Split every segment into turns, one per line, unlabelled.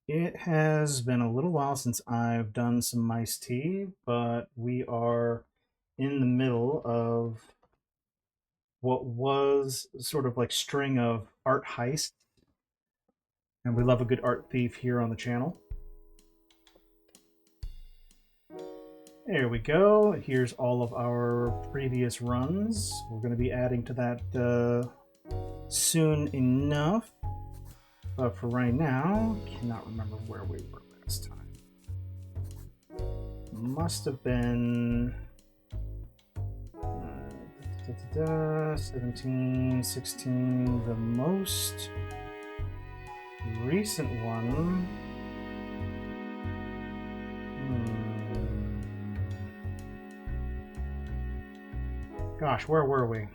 It has been a little while since I've done some iced tea, but we are in the middle of what was sort of like string of art heists, and we love a good art thief here on the channel. There we go. Here's all of our previous runs. We're going to be adding to that soon enough. But for right now, cannot remember where we were last time. Must have been 17, 16, the most recent one. Gosh, where were we?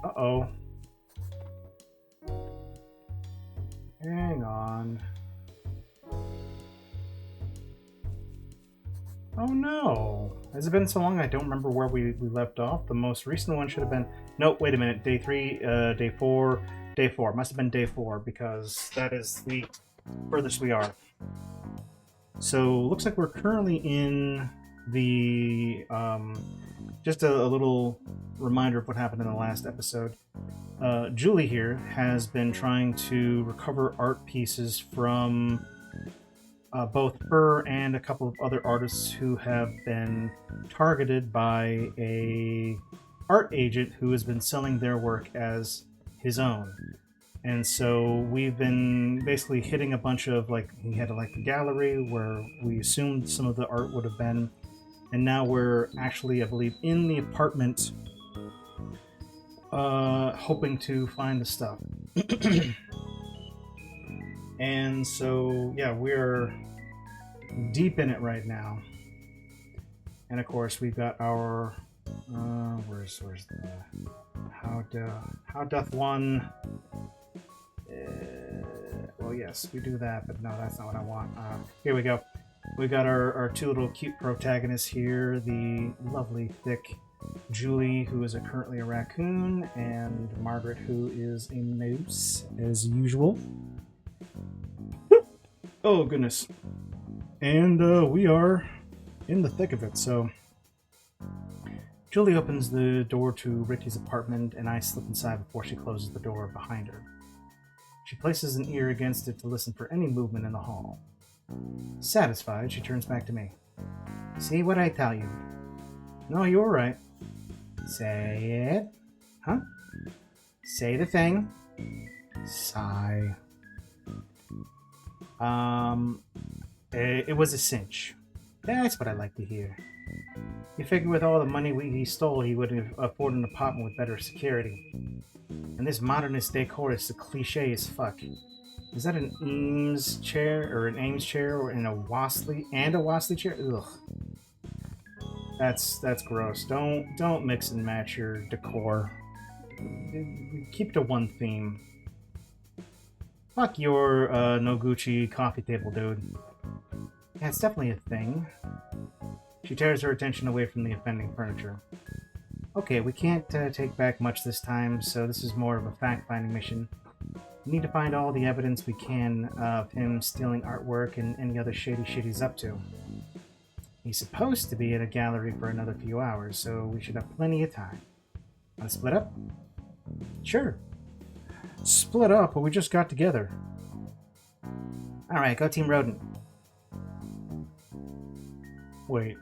Uh-oh. Hang on. Oh no! Has it been so long I don't remember where we left off? The most recent one should have been... Nope, wait a minute. Day 3, day 4, day 4. Must have been day 4 because that is the furthest we are. So, looks like we're currently in the... just a little reminder of what happened in the last episode. Julie here has been trying to recover art pieces from both her and a couple of other artists who have been targeted by a art agent who has been selling their work as his own. And so we've been basically hitting a bunch of, like, he had like the gallery where we assumed some of the art would have been, and now we're actually, I believe, in the apartment hoping to find the stuff. And so, yeah, we're deep in it right now. And of course, we've got our where's the how doth one? Well, yes, we do that, but no, that's not what I want. Here we go. We got our two little cute protagonists here. The lovely thick Julie, who is currently a raccoon, and Margaret, who is a mouse, as usual. Oh, goodness. And we are in the thick of it, so... Julie opens the door to Ricky's apartment, and I slip inside before she closes the door behind her. She places an ear against it to listen for any movement in the hall. Satisfied, she turns back to me. See what I tell you? No, you're right. Say it. Huh? Say the thing. Sigh. It was a cinch. That's what I like to hear. You figure with all the money he stole, he would have afforded an apartment with better security. And this modernist decor is the cliche as fuck. Is that an Eames chair or an Ames chair or in a Wasley chair? Ugh. That's gross. Don't mix and match your decor. Keep to one theme. Fuck your Noguchi coffee table, dude. Yeah, it's definitely a thing. She tears her attention away from the offending furniture. Okay, we can't take back much this time, so this is more of a fact-finding mission. We need to find all the evidence we can of him stealing artwork and any other shady shit he's up to. He's supposed to be at a gallery for another few hours, so we should have plenty of time. Want to split up? Sure. Split up, but we just got together. Alright, go Team Rodent. Wait,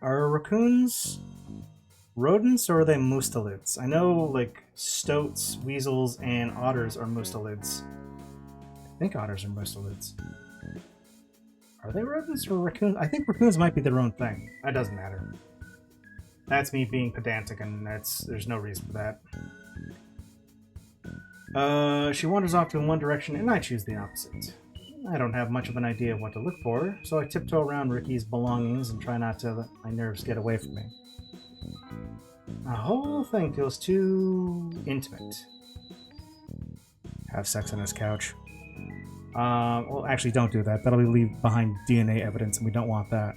are raccoons rodents or are they mustelids? I know, like, stoats, weasels, and otters are mustelids. I think otters are mustelids. Are they rodents or raccoons? I think raccoons might be their own thing. That doesn't matter. That's me being pedantic, and there's no reason for that. She wanders off in one direction, and I choose the opposite. I don't have much of an idea of what to look for, so I tiptoe around Ricky's belongings and try not to let my nerves get away from me. The whole thing feels too intimate. Have sex on his couch. Well, actually, don't do that. That'll leave behind DNA evidence, and we don't want that.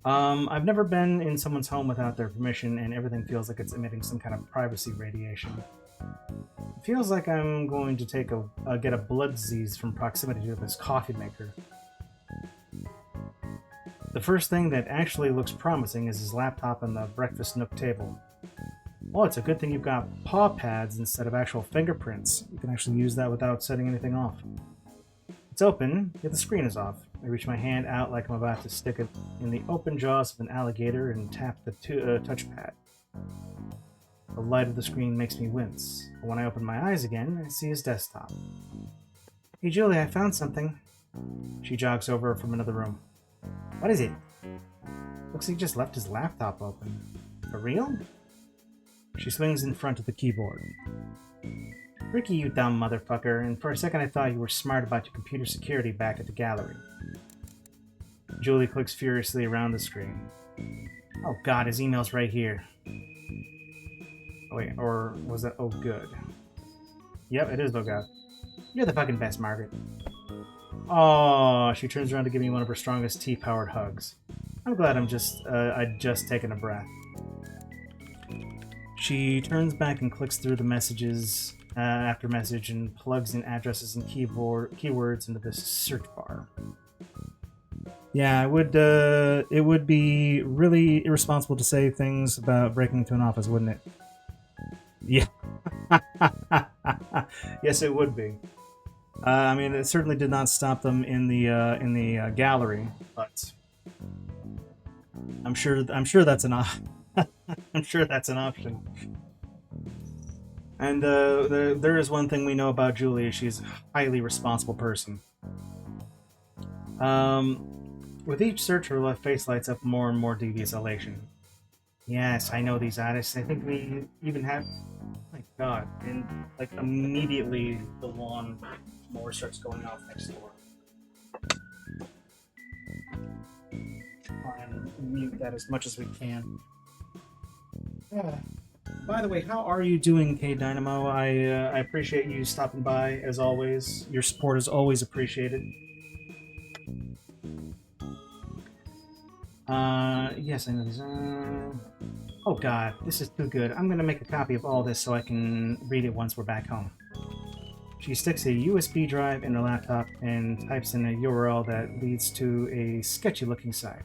I've never been in someone's home without their permission, and everything feels like it's emitting some kind of privacy radiation. It feels like I'm going to get a blood disease from proximity to this coffee maker. The first thing that actually looks promising is his laptop on the breakfast nook table. Well, it's a good thing you've got paw pads instead of actual fingerprints. You can actually use that without setting anything off. It's open, yet the screen is off. I reach my hand out like I'm about to stick it in the open jaws of an alligator and tap the touchpad. The light of the screen makes me wince, but when I open my eyes again, I see his desktop. Hey Julie, I found something. She jogs over from another room. What is it? Looks like he just left his laptop open. For real? She swings in front of the keyboard. Ricky, you dumb motherfucker, and for a second I thought you were smart about your computer security back at the gallery. Julie clicks furiously around the screen. Oh god, his email's right here. Oh wait, or was that oh good? Yep, it is oh god. You're the fucking best, Margaret. Oh, she turns around to give me one of her strongest tea-powered hugs. I'm glad I'd just taken a breath. She turns back and clicks through the messages after message and plugs in addresses and keywords into this search bar. Yeah, it would be really irresponsible to say things about breaking into an office, wouldn't it? Yeah. Yes, it would be. I mean, it certainly did not stop them in the gallery, but I'm sure that's an I'm sure that's an option. And there is one thing we know about Julie: she's a highly responsible person. With each search, her left face lights up more and more devious elation. Yes, I know these artists. I think we even have. Oh my god! And like immediately, the lawn mower starts going off next door. Try and mute that as much as we can. Yeah. By the way, how are you doing, K Dynamo? I appreciate you stopping by as always. Your support is always appreciated. Yes, I know these. Oh god, this is too good. I'm gonna make a copy of all this so I can read it once we're back home. She sticks a USB drive in her laptop and types in a URL that leads to a sketchy-looking site.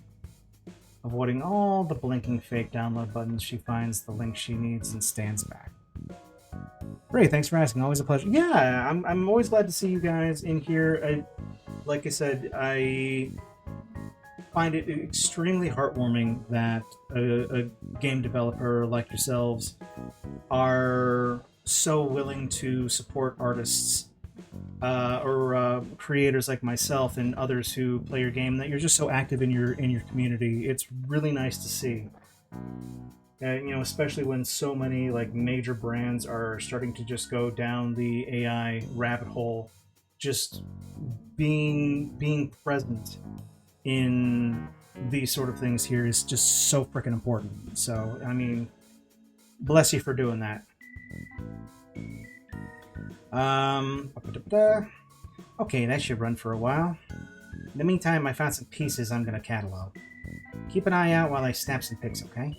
Avoiding all the blinking fake download buttons, she finds the link she needs and stands back. Great, thanks for asking. Always a pleasure. Yeah, I'm always glad to see you guys in here. Like I said, I find it extremely heartwarming that a game developer like yourselves are so willing to support artists or creators like myself and others who play your game. That you're just so active in your community. It's really nice to see. Especially when so many like major brands are starting to just go down the AI rabbit hole. Just being present in these sort of things here is just so freaking important. So, I mean, bless you for doing that. Okay, that should run for a while. In the meantime, I found some pieces I'm gonna catalog. Keep an eye out while I snap some pics, okay?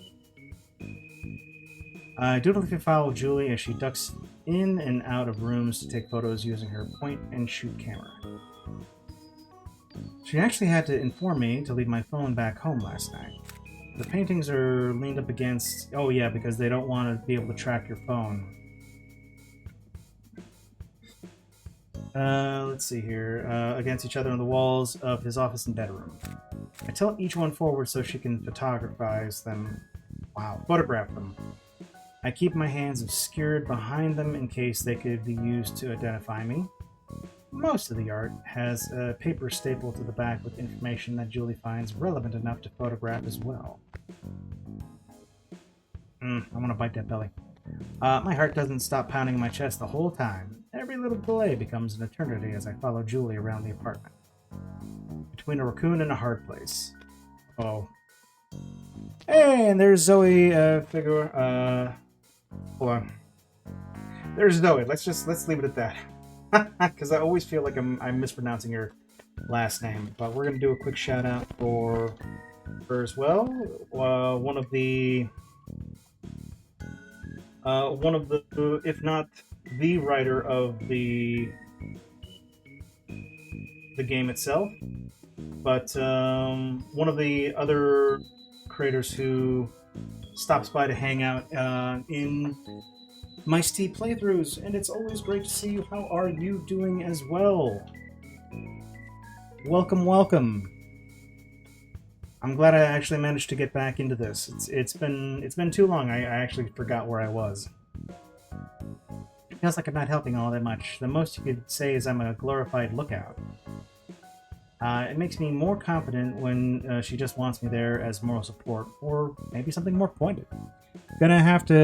Dutifully follow Julie as she ducks in and out of rooms to take photos using her point-and-shoot camera. She actually had to inform me to leave my phone back home last night. The paintings are leaned up against... Oh yeah, because they don't want to be able to track your phone. Let's see here. Against each other on the walls of his office and bedroom. I tilt each one forward so she can photographize them. Wow, photograph them. I keep my hands obscured behind them in case they could be used to identify me. Most of the art has a paper stapled to the back with information that Julie finds relevant enough to photograph as well. I want to bite that belly. My heart doesn't stop pounding in my chest the whole time. Every little delay becomes an eternity as I follow Julie around the apartment. Between a raccoon and a hard place. Oh. Hey, and there's Zoe, figure, hold on. There's Zoe. Let's leave it at that. Because I always feel like I'm mispronouncing your last name. But we're going to do a quick shout out for as well. One of the, if not the writer of the game itself, but one of the other creators who stops by to hang out in Mice Tea playthroughs, and it's always great to see you. How are you doing as well? Welcome, welcome. I'm glad I actually managed to get back into this. It's been too long. I actually forgot where I was. It feels like I'm not helping all that much. The most you could say is I'm a glorified lookout. It makes me more confident when she just wants me there as moral support, or maybe something more pointed. Gonna have to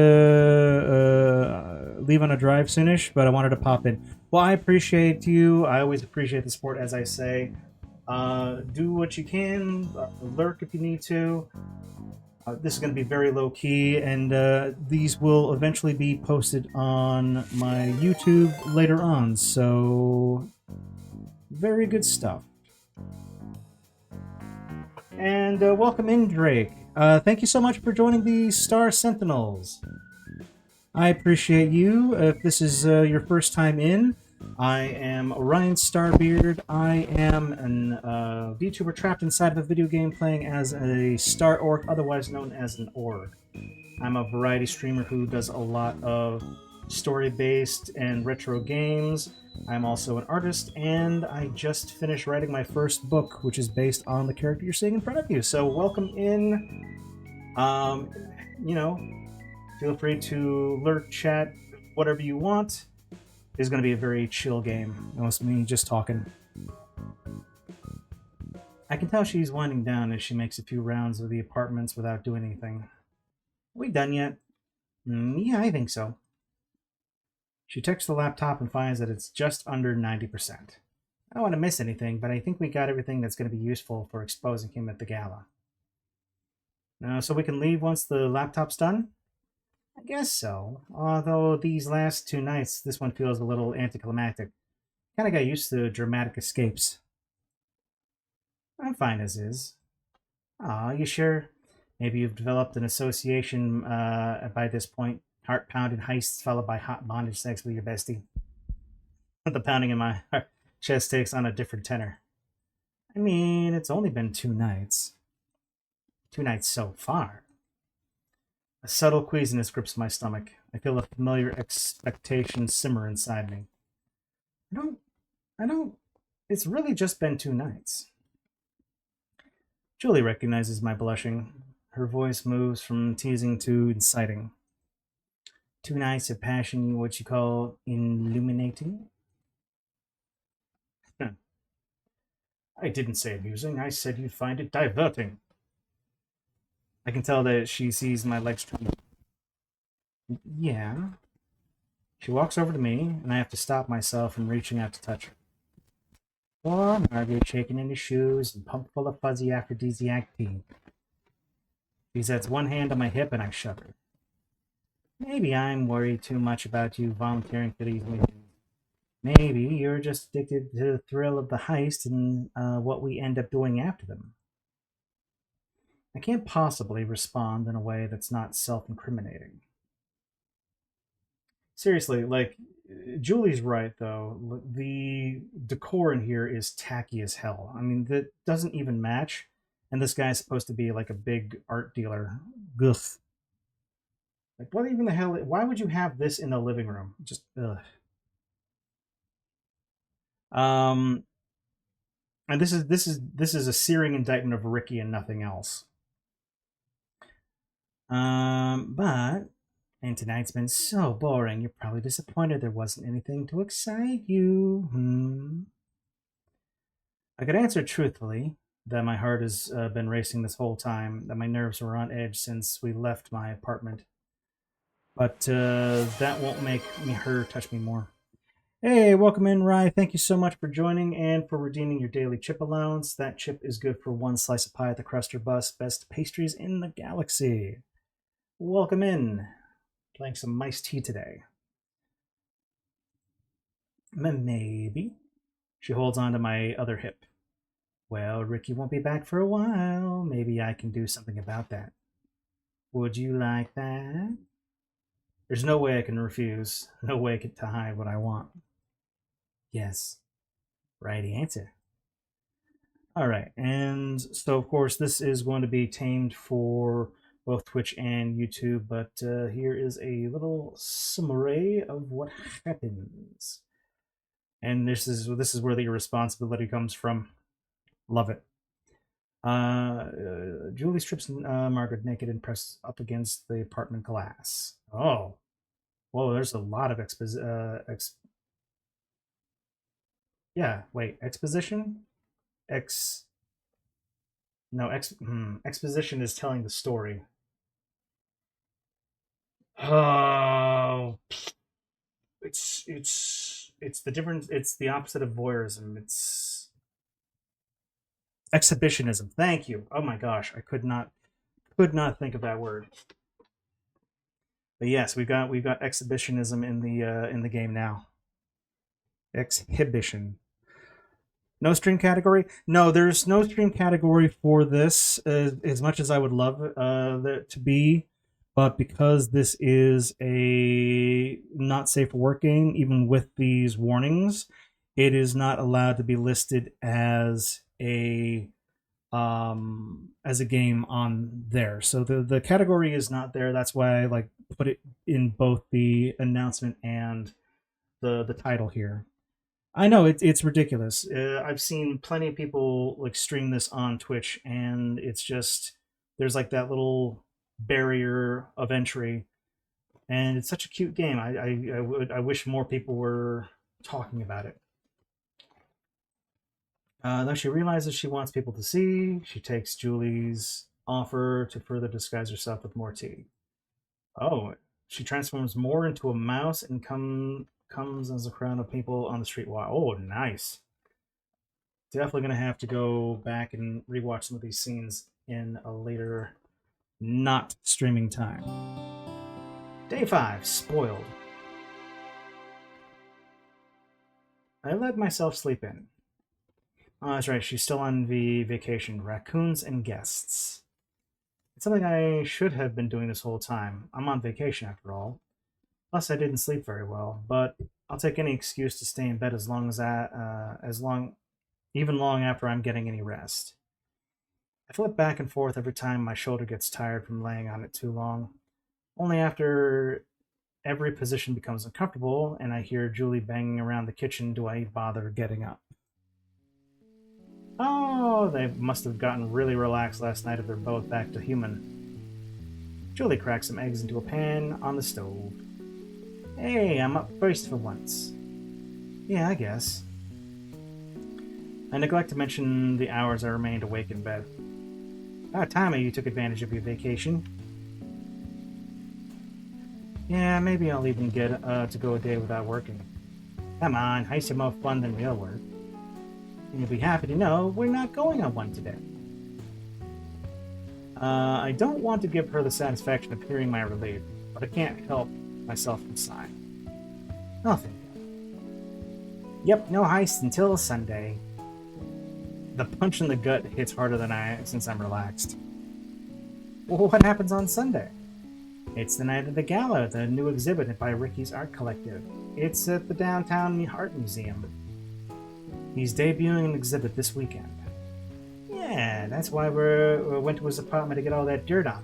leave on a drive soonish, but I wanted to pop in. Well, I appreciate you. I always appreciate the support, as I say. Do what you can. Lurk if you need to. This is going to be very low key, and these will eventually be posted on my YouTube later on. So, very good stuff. And welcome in, Drake. Thank you so much for joining the Star Sentinels. I appreciate you. If this is your first time in, I am Ryan Starbeard. I am an VTuber trapped inside of a video game playing as a Star Orc, otherwise known as an Orc. I'm a variety streamer who does a lot of story-based and retro games. I'm also an artist, and I just finished writing my first book, which is based on the character you're seeing in front of you. So welcome in. You know, feel free to lurk, chat, whatever you want. It's going to be a very chill game. Most me just talking. I can tell she's winding down as she makes a few rounds of the apartments without doing anything. Are we done yet? Yeah, I think so. She checks the laptop and finds that it's just under 90%. I don't want to miss anything, but I think we got everything that's going to be useful for exposing him at the gala. So we can leave once the laptop's done? I guess so. Although these last 2 nights, this one feels a little anticlimactic. Kinda got used to dramatic escapes. I'm fine as is. Aw, you sure? Maybe you've developed an association by this point. Heart pounding heists followed by hot bondage sex with your bestie. The pounding in my chest takes on a different tenor. I mean, it's only been 2 nights. 2 nights so far. A subtle queasiness grips my stomach. I feel a familiar expectation simmer inside me. I don't. It's really just been 2 nights. Julie recognizes my blushing. Her voice moves from teasing to inciting. 2 nights of passion, what you call illuminating? I didn't say amusing. I said you'd find it diverting. I can tell that she sees my legs trembling. Yeah. She walks over to me, and I have to stop myself from reaching out to touch her. Poor Margaret, shaking in his shoes and pumped full of fuzzy aphrodisiac tea. She sets one hand on my hip, and I shudder. Maybe I'm worried too much about you volunteering for these missions. Maybe you're just addicted to the thrill of the heist and what we end up doing after them. I can't possibly respond in a way that's not self-incriminating. Seriously, like, Julie's right, though. The decor in here is tacky as hell. I mean, that doesn't even match. And this guy's supposed to be like a big art dealer. Goof. Like, what even the hell? Why would you have this in the living room? Just, ugh. Um, and this is a searing indictment of Ricky and nothing else. But and tonight's been so boring. You're probably disappointed there wasn't anything to excite you. I could answer truthfully that my heart has been racing this whole time, that my nerves were on edge since we left my apartment. But that won't make her touch me more. Hey, welcome in, Rye. Thank you so much for joining and for redeeming your daily chip allowance. That chip is good for 1 slice of pie at the Cruster Bus. Best pastries in the galaxy. Welcome in. Playing some Mice Tea today. Maybe. She holds on to my other hip. Well, Ricky won't be back for a while. Maybe I can do something about that. Would you like that? There's no way I can refuse. No way to hide what I want. Yes. Right answer. All right. And so, of course, this is going to be tamed for both Twitch and YouTube, but here is a little summary of what happens. And this is where the irresponsibility comes from. Love it. Julie strips Margaret naked and presses up against the apartment glass. Oh, whoa! There's a lot of yeah. Wait, exposition. Ex. No, exposition is telling the story. Oh, it's the difference. It's the opposite of voyeurism. It's exhibitionism. Thank you. Oh my gosh, I could not think of that word. But yes, we've got exhibitionism in the game now. Exhibition. No stream category? No, there's no stream category for this, as much as I would love there to be. But because this is a not safe for work game, even with these warnings, it is not allowed to be listed as a game on there. So the category is not there. That's why I like put it in both the announcement and the title here. I know it's ridiculous. I've seen plenty of people like stream this on Twitch, and it's just there's like that little barrier of entry, and it's such a cute game. I wish more people were talking about it. Though she realizes she wants people to see, she takes Julie's offer to further disguise herself with more tea. Oh, she transforms more into a mouse and comes as a crowd of people on the street. Wow, oh, nice. Definitely gonna have to go back and rewatch some of these scenes in a later, not streaming time. Day 5, spoiled. I let myself sleep in. Oh, that's right. She's still on the vacation. Raccoons and guests. It's something I should have been doing this whole time. I'm on vacation after all. Plus, I didn't sleep very well, but I'll take any excuse to stay in bed even long after I'm getting any rest. I flip back and forth every time my shoulder gets tired from laying on it too long. Only after every position becomes uncomfortable and I hear Julie banging around the kitchen do I bother getting up. Oh, they must have gotten really relaxed last night if they're both back to human. Julie cracks some eggs into a pan on the stove. Hey, I'm up first for once. Yeah, I guess. I neglect to mention the hours I remained awake in bed. About time you took advantage of your vacation. Yeah, maybe I'll even get to go a day without working. Come on, heists are more fun than real work. And you'll be happy to know we're not going on one today. I don't want to give her the satisfaction of hearing my relief, but I can't help myself from sighing. Nothing. Yep, no heist until Sunday. The punch in the gut hits harder since I'm relaxed. Well, what happens on Sunday? It's the night of the gala, the new exhibit by Ricky's Art Collective. It's at the Downtown Art Museum. He's debuting an exhibit this weekend. Yeah, that's why we went to his apartment to get all that dirt off.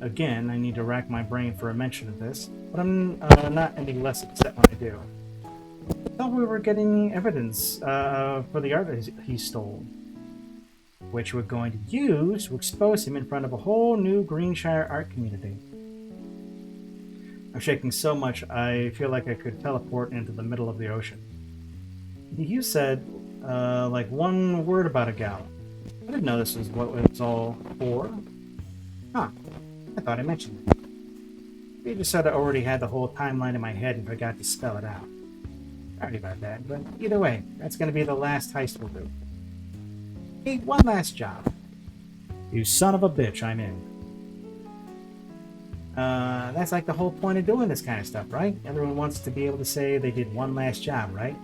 Again, I need to rack my brain for a mention of this, but I'm not any less upset when I do. I thought we were getting evidence for the art he stole, which we're going to use to expose him in front of a whole new Greenshire art community. I'm shaking so much I feel like I could teleport into the middle of the ocean. You said, like one word about a gal. I didn't know this was what it was all for. Huh. I thought I mentioned it. You just said I already had the whole timeline in my head and forgot to spell it out. Sorry about that, but either way, that's going to be the last heist we'll do. Hey, one last job. You son of a bitch, I'm in. That's like the whole point of doing this kind of stuff, right? Everyone wants to be able to say they did one last job, right?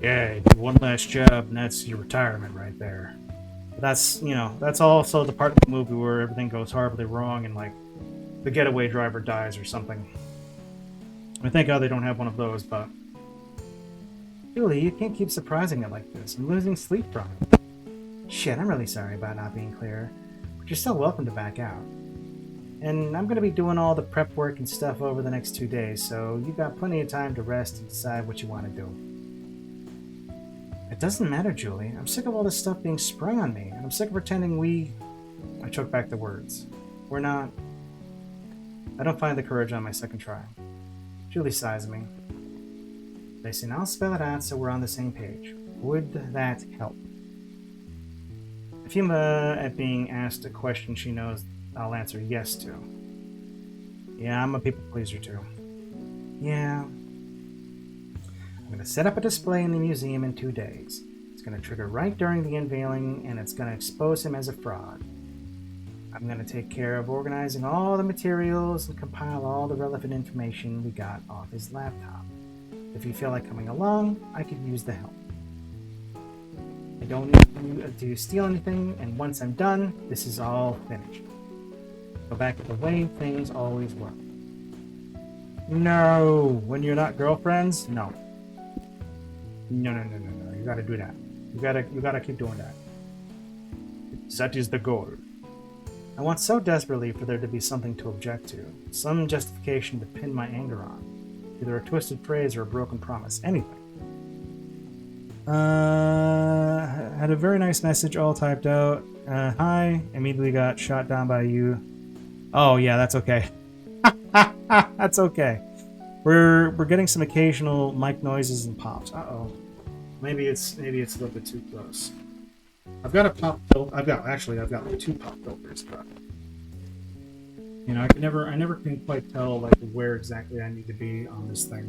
Yeah, do one last job, and that's your retirement right there. But that's, you know, that's also the part of the movie where everything goes horribly wrong and, like, the getaway driver dies or something. I thank God they don't have one of those, but... Julie, you can't keep surprising it like this. I'm losing sleep from it. Shit, I'm really sorry about not being clear, but you're still welcome to back out. And I'm going to be doing all the prep work and stuff over the next 2 days, so you've got plenty of time to rest and decide what you want to do. It doesn't matter, Julie. I'm sick of all this stuff being sprung on me, and I'm sick of pretending we... I choke back the words. We're not... I don't find the courage on my second try. Julie sighs at me. Listen, I'll spell it out so we're on the same page. Would that help? I feel at being asked a question she knows I'll answer yes to. Yeah, I'm a people pleaser too. Yeah. I'm going to set up a display in the museum in 2 days. It's going to trigger right during the unveiling, and it's going to expose him as a fraud. I'm going to take care of organizing all the materials and compile all the relevant information we got off his laptop. If you feel like coming along, I could use the help. I don't need you to steal anything, and once I'm done, this is all finished. Go back to the way things always were. No! When you're not girlfriends? No. No. You gotta do that. You gotta keep doing that. That is the goal. I want so desperately for there to be something to object to. Some justification to pin my anger on. Either a twisted phrase or a broken promise. Anything. Had a very nice message all typed out. Hi. Immediately got shot down by you. Oh yeah, that's okay. That's okay. We're getting some occasional mic noises and pops. Uh-oh. Maybe it's a little bit too close. I've got a pop filter. I've got like 2 pop filters, but you know, I never can quite tell like where exactly I need to be on this thing.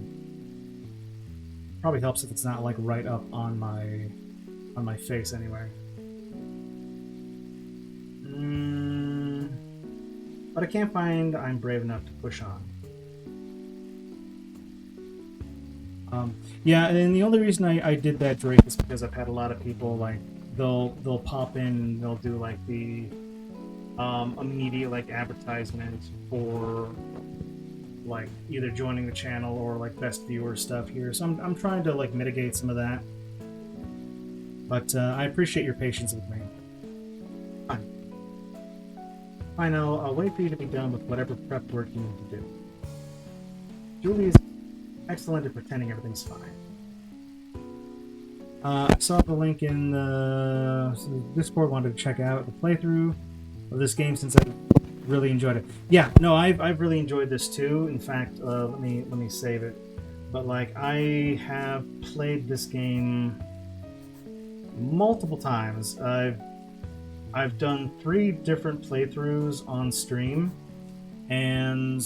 Probably helps if it's not like right up on my face anyway. But I can't find I'm brave enough to push on. Yeah, and the only reason I did that, Drake, is because I've had a lot of people like they'll pop in and they'll do like the immediate like advertisement for like either joining the channel or like best viewer stuff here. So I'm trying to like mitigate some of that. But I appreciate your patience with me. Fine, I'll wait for you to be done with whatever prep work you need to do. Julie is excellent at pretending everything's fine. I saw the link in the Discord, wanted to check out the playthrough of this game since I really enjoyed it. Yeah, no, I've really enjoyed this too. In fact, let me save it. But like, I have played this game multiple times. I've done 3 different playthroughs on stream, and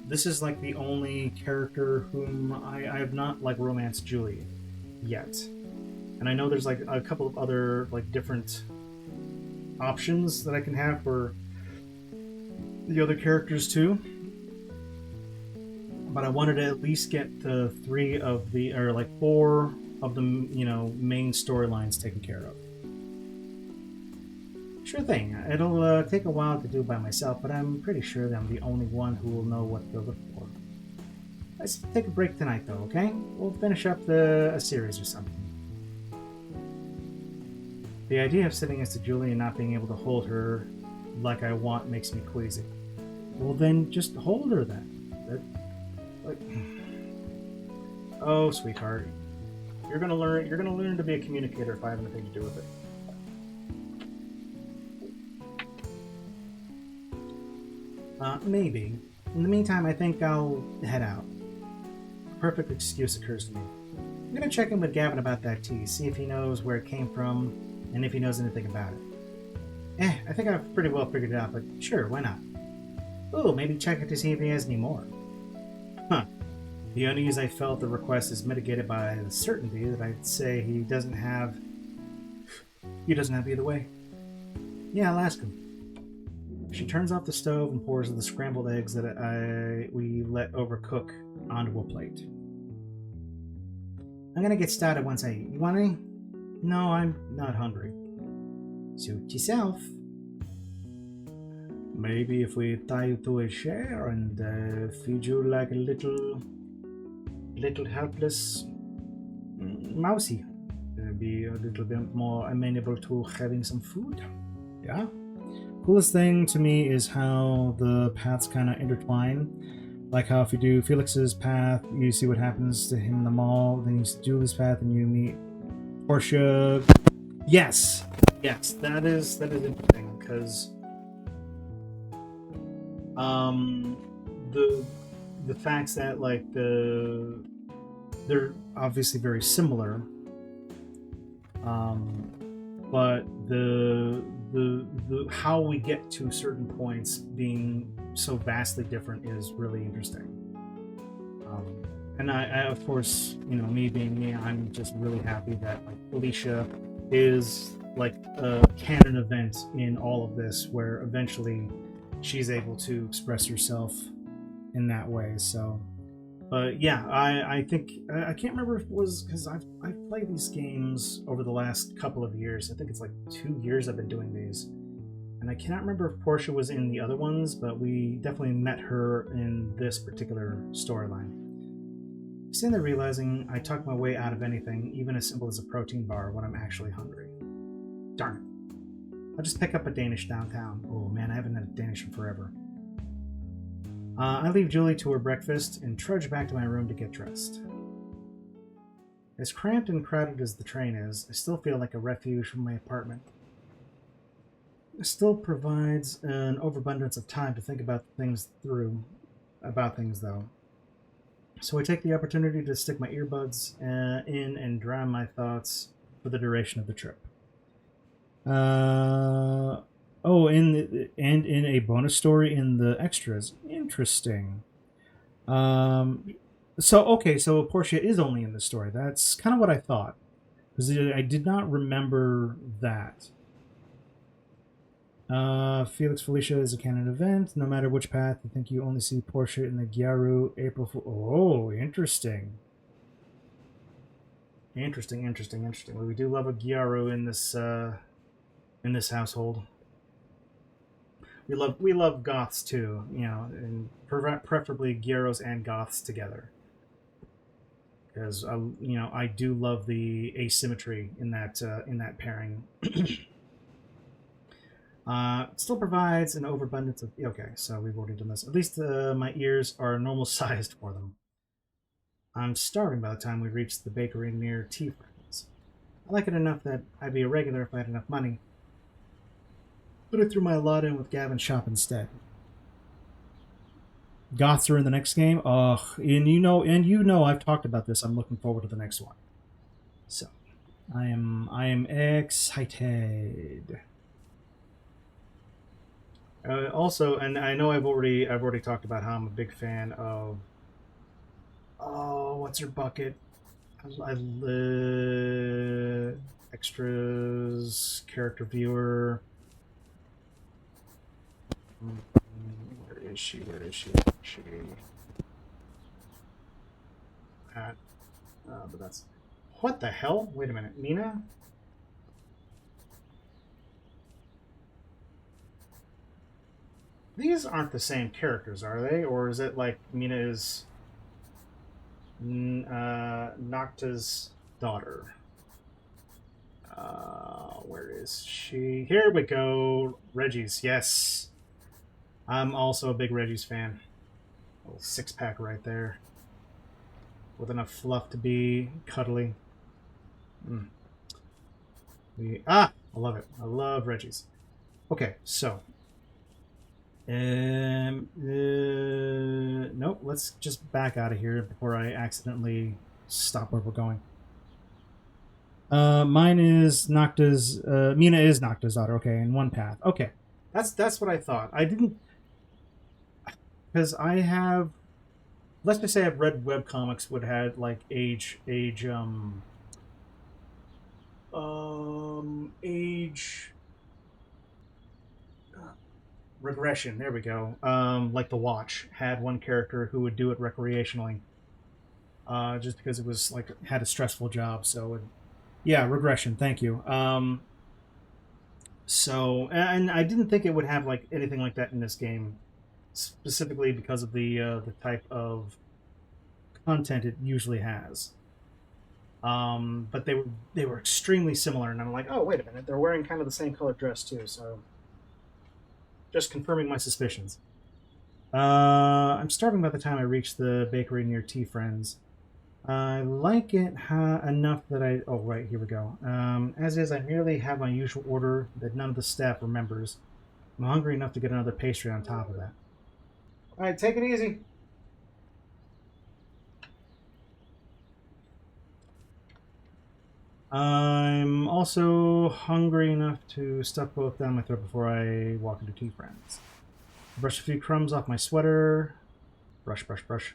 this is like the only character whom I have not like romanced Julie yet. And I know there's like a couple of other like different options that I can have for the other characters too. But I wanted to at least get the 3 of the, or like 4 of the, you know, main storylines taken care of. Sure thing. It'll take a while to do by myself, but I'm pretty sure that I'm the only one who will know what to look for. Let's take a break tonight, though, okay? We'll finish up a series or something. The idea of sitting next to Julie and not being able to hold her like I want makes me queasy. Well, then just hold her then. Oh, sweetheart, you're gonna learn to be a communicator if I have anything to do with it. Maybe. In the meantime, I think I'll head out. A perfect excuse occurs to me. I'm gonna check in with Gavin about that tea, see if he knows where it came from, and if he knows anything about it. I think I've pretty well figured it out, but sure, why not? Oh, maybe check it to see if he has any more. Huh. The unease I felt the request is mitigated by the certainty that I'd say he doesn't have either way. Yeah, I'll ask him. She turns off the stove and pours the scrambled eggs that we let overcook onto a plate. I'm gonna get started once I eat. You want any? No, I'm not hungry. Suit yourself. Maybe if we tie you to a chair and feed you like a little helpless mousey, be a little bit more amenable to having some food. Yeah. Coolest thing to me is how the paths kind of intertwine. Like how if you do Felix's path, you see what happens to him in the mall. Then you do this path and you meet Portia. Yes, that is interesting because the facts that like they're obviously very similar, but the how we get to certain points being so vastly different is really interesting. And I of course, me being me, I'm just really happy that like Felicia is like a canon event in all of this, where eventually she's able to express herself in that way. So, but yeah, I think I can't remember if it was because I've played these games over the last couple of years. I think it's like 2 years I've been doing these, and I cannot remember if Portia was in the other ones, but we definitely met her in this particular storyline. Standing there realizing I talk my way out of anything, even as simple as a protein bar, when I'm actually hungry. Darn it. I'll just pick up a Danish downtown. Oh man, I haven't had a Danish in forever. I leave Julie to her breakfast and trudge back to my room to get dressed. As cramped and crowded as the train is, I still feel like a refuge from my apartment. It still provides an overabundance of time to think about things though. So I take the opportunity to stick my earbuds in and drown my thoughts for the duration of the trip. In a bonus story in the extras. Interesting. So Portia is only in the story. That's kind of what I thought, because I did not remember that. Felix Felicia is a canon event. No matter which path, I think you only see Portia in the Gyaru April Fool. Oh, interesting. Interesting. Well, we do love a Gyaru in this household. We love goths too, and preferably Gyros and goths together, because I do love the asymmetry in that pairing. It still provides an overabundance of... Okay, so we've already done this. At least my ears are normal sized for them. I'm starving by the time we reach the bakery near Tea Friends. I like it enough that I'd be a regular if I had enough money. But I threw my lot in with Gavin's shop instead. Goths are in the next game. Ugh, and I've talked about this. I'm looking forward to the next one. So, I am excited. Also, and I know I've already talked about how I'm a big fan of... Oh, what's her bucket? Extras, character viewer. Where is she? But that's... What the hell? Wait a minute. Mina? These aren't the same characters, are they? Or is it like Mina is Nocta's daughter? Where is she? Here we go. Reggie's, yes. I'm also a big Reggie's fan. A little six-pack right there. With enough fluff to be cuddly. I love it. I love Reggie's. Okay, so... nope, let's just back out of here before I accidentally stop where we're going. Mine is Nocta's... Mina is Nocta's daughter, okay, in one path. Okay, that's what I thought. I didn't... Because I have... Let's just say I've read webcomics would have, like, age regression, there we go. Like The Watch had one character who would do it recreationally. just because it was like had a stressful job. So, yeah, regression. Thank you. So, and I didn't think it would have like anything like that in this game, specifically because of the type of content it usually has. But they were extremely similar, and I'm like, oh wait a minute, they're wearing kind of the same colored dress too. So, just confirming my suspicions. I'm starving by the time I reach the bakery near Tea Friends. I like it enough that I... Oh, right, here we go. As is, I merely have my usual order that none of the staff remembers. I'm hungry enough to get another pastry on top of that. All right, take it easy. I'm also hungry enough to stuff both down my throat before I walk into Tea Friends. Brush a few crumbs off my sweater. Brush, brush, brush.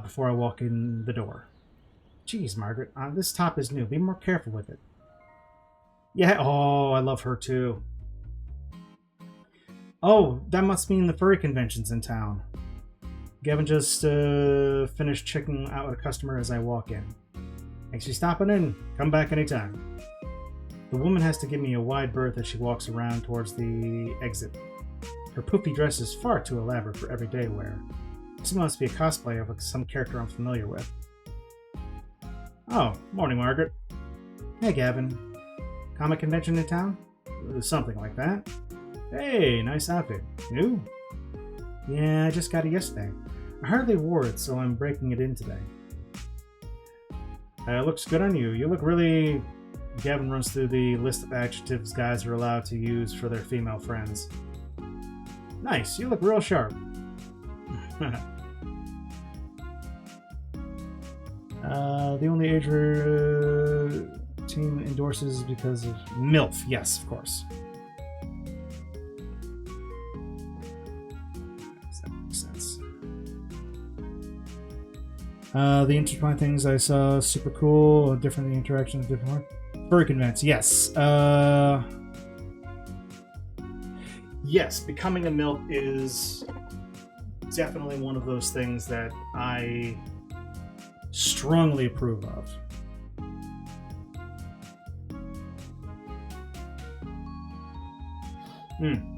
Before I walk in the door. Jeez, Margaret, this top is new. Be more careful with it. Yeah, oh, I love her too. Oh, that must mean the furry convention's in town. Gavin just finished checking out a customer as I walk in. Thanks for stopping in. Come back anytime. The woman has to give me a wide berth as she walks around towards the exit. Her poofy dress is far too elaborate for everyday wear. This must be a cosplay of some character I'm familiar with. Oh, morning, Margaret. Hey, Gavin. Comic convention in town? Something like that. Hey, nice outfit. New? Yeah, I just got it yesterday. I hardly wore it, so I'm breaking it in today. Looks good on you. You look really... Gavin runs through the list of adjectives guys are allowed to use for their female friends. Nice, you look real sharp. The only age team endorses because of MILF. Yes, of course. That makes sense. The intertwined things I saw, super cool. Different interactions, different one. Furry convention, yes. Yes, becoming a MILF is definitely one of those things that I strongly approve of.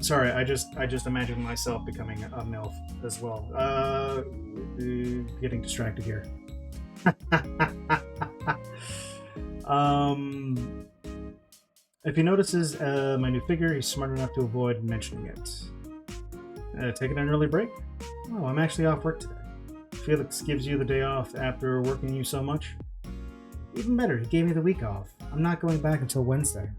Sorry, I just imagined myself becoming a MILF as well. Getting distracted here. If he notices my new figure, he's smart enough to avoid mentioning it. Taking an early break? Oh, I'm actually off work today. Felix gives you the day off after working you so much? Even better, he gave me the week off. I'm not going back until Wednesday.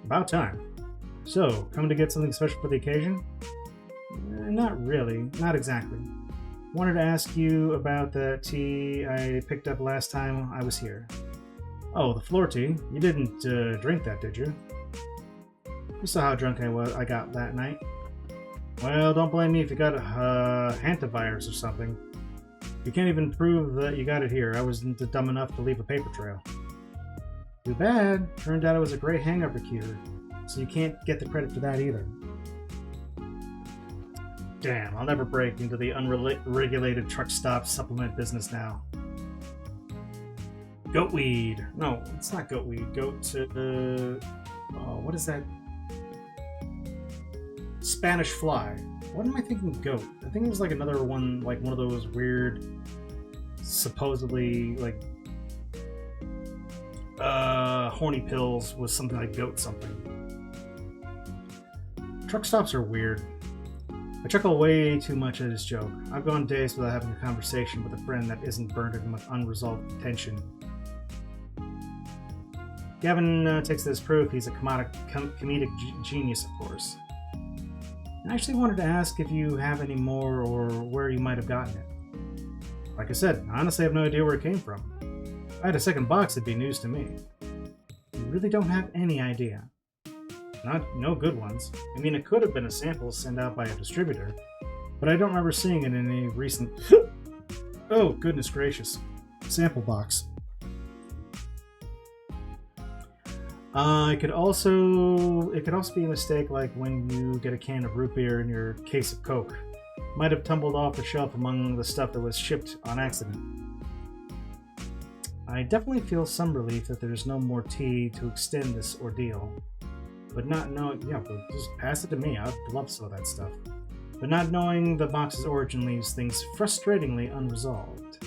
About time. So, coming to get something special for the occasion? Not really, not exactly. Wanted to ask you about that tea I picked up last time I was here. Oh, the floor tea? You didn't drink that, did you? You saw how drunk I got that night. Well, don't blame me if you got a hantavirus or something. You can't even prove that you got it here. I wasn't dumb enough to leave a paper trail. Too bad. Turned out it was a great hangover cure, so you can't get the credit for that either. Damn, I'll never break into the unregulated truck stop supplement business now. Goatweed. No, it's not goatweed. What is that? Spanish fly. What am I thinking? Goat. I think it was like another one, like one of those weird, supposedly like horny pills with something like goat something. Truck stops are weird. I chuckle way too much at his joke. I've gone days without having a conversation with a friend that isn't burdened with unresolved tension. Gavin takes this proof he's a comedic genius, of course. I actually wanted to ask if you have any more or where you might have gotten it. Like I said, I honestly have no idea where it came from. If I had a second box, it'd be news to me. You really don't have any idea. No good ones. I mean, it could have been a sample sent out by a distributor, but I don't remember seeing it in any recent... Oh, goodness gracious. Sample box. It could also be a mistake like when you get a can of root beer in your case of Coke. Might have tumbled off the shelf among the stuff that was shipped on accident. I definitely feel some relief that there's no more tea to extend this ordeal. But not knowing... Yeah, but just pass it to me. I'd love some of that stuff. But not knowing the box's origin leaves things frustratingly unresolved.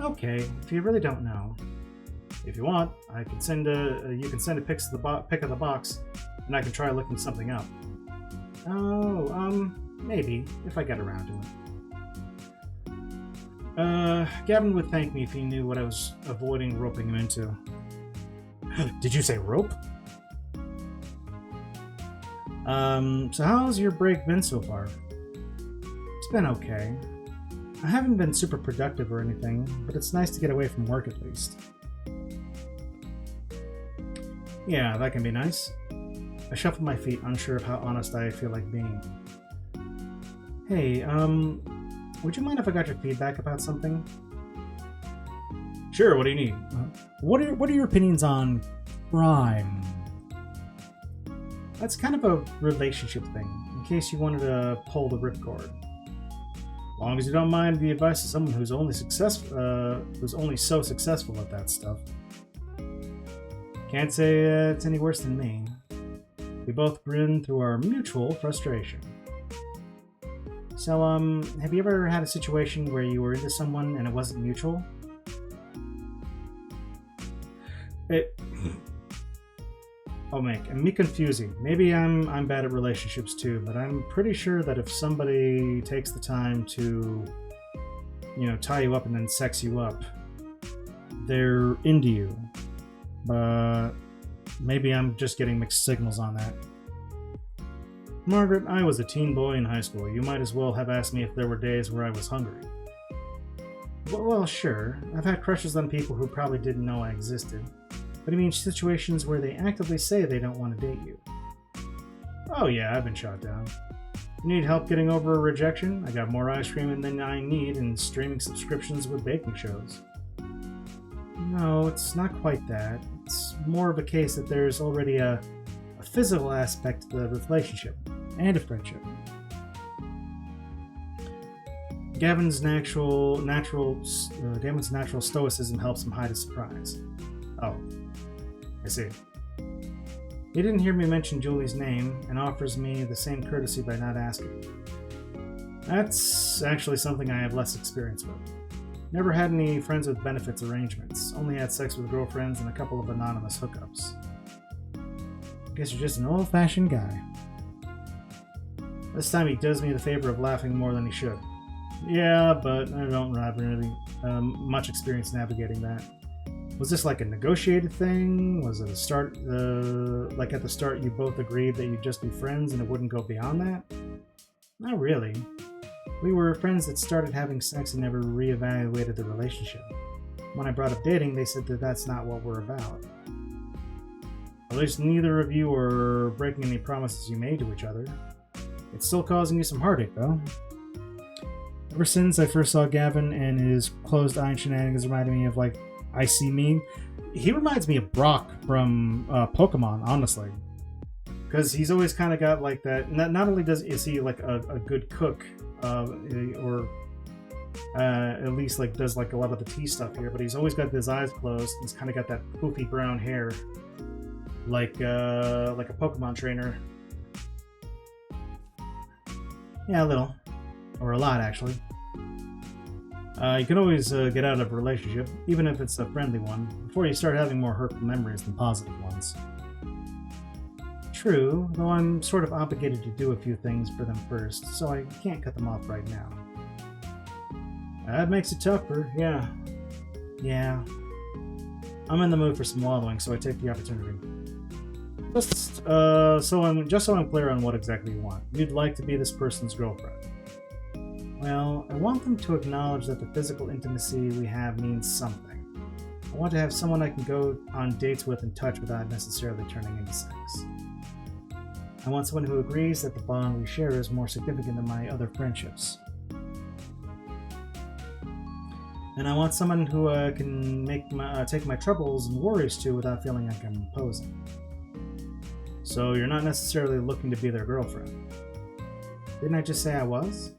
Okay, if you really don't know. If you want, I can send you can send a pic of the box, and I can try looking something up. Oh, maybe, if I get around to it. Gavin would thank me if he knew what I was avoiding roping him into. Did you say rope? So how's your break been so far? It's been okay. I haven't been super productive or anything, but it's nice to get away from work at least. Yeah, that can be nice. I shuffled my feet, unsure of how honest I feel like being. Hey, would you mind if I got your feedback about something? Sure, what do you need? What are your opinions on crime? That's kind of a relationship thing, in case you wanted to pull the ripcord. As long as you don't mind the advice of someone who's only so successful at that stuff. Can't say it's any worse than me. We both grin through our mutual frustration. So, have you ever had a situation where you were into someone and it wasn't mutual? Oh, me confusing. Maybe I'm bad at relationships too, but I'm pretty sure that if somebody takes the time to, tie you up and then sex you up, they're into you. But maybe I'm just getting mixed signals on that. Margaret, I was a teen boy in high school. You might as well have asked me if there were days where I was hungry. Well, sure. I've had crushes on people who probably didn't know I existed. But I mean situations where they actively say they don't want to date you. Oh yeah, I've been shot down. You need help getting over a rejection? I got more ice cream than I need and streaming subscriptions with baking shows. No, it's not quite that. It's more of a case that there's already a physical aspect to the relationship and a friendship. Gavin's natural stoicism helps him hide his surprise. Oh, I see. He didn't hear me mention Julie's name and offers me the same courtesy by not asking. That's actually something I have less experience with. Never had any friends with benefits arrangements. Only had sex with girlfriends and a couple of anonymous hookups. I guess you're just an old-fashioned guy. This time he does me the favor of laughing more than he should. Yeah, but I don't have really much experience navigating that. Was this like a negotiated thing? Was it a start, like at the start you both agreed that you'd just be friends and it wouldn't go beyond that? Not really. We were friends that started having sex and never reevaluated the relationship. When I brought up dating, they said that that's not what we're about. At least neither of you are breaking any promises you made to each other. It's still causing you some heartache, though. Ever since I first saw Gavin and his closed-eye shenanigans reminded me of, like, Icy Me. He reminds me of Brock from Pokemon, honestly. Because he's always kind of got, like, that... Not only is he, like, a good cook, or at least, like, does, like, a lot of the tea stuff here, but he's always got his eyes closed. He's kind of got that poofy brown hair. Like a Pokemon trainer. Yeah, a little. Or a lot, actually. You can always get out of a relationship, even if it's a friendly one, before you start having more hurtful memories than positive ones. True, though I'm sort of obligated to do a few things for them first, so I can't cut them off right now. That makes it tougher, yeah. Yeah. I'm in the mood for some wallowing, so I take the opportunity. Just so I'm clear on what exactly you want. You'd like to be this person's girlfriend. Well, I want them to acknowledge that the physical intimacy we have means something. I want to have someone I can go on dates with and touch without necessarily turning into sex. I want someone who agrees that the bond we share is more significant than my other friendships. And I want someone who can take my troubles and worries to without feeling like I'm imposing. So you're not necessarily looking to be their girlfriend. Didn't I just say I was?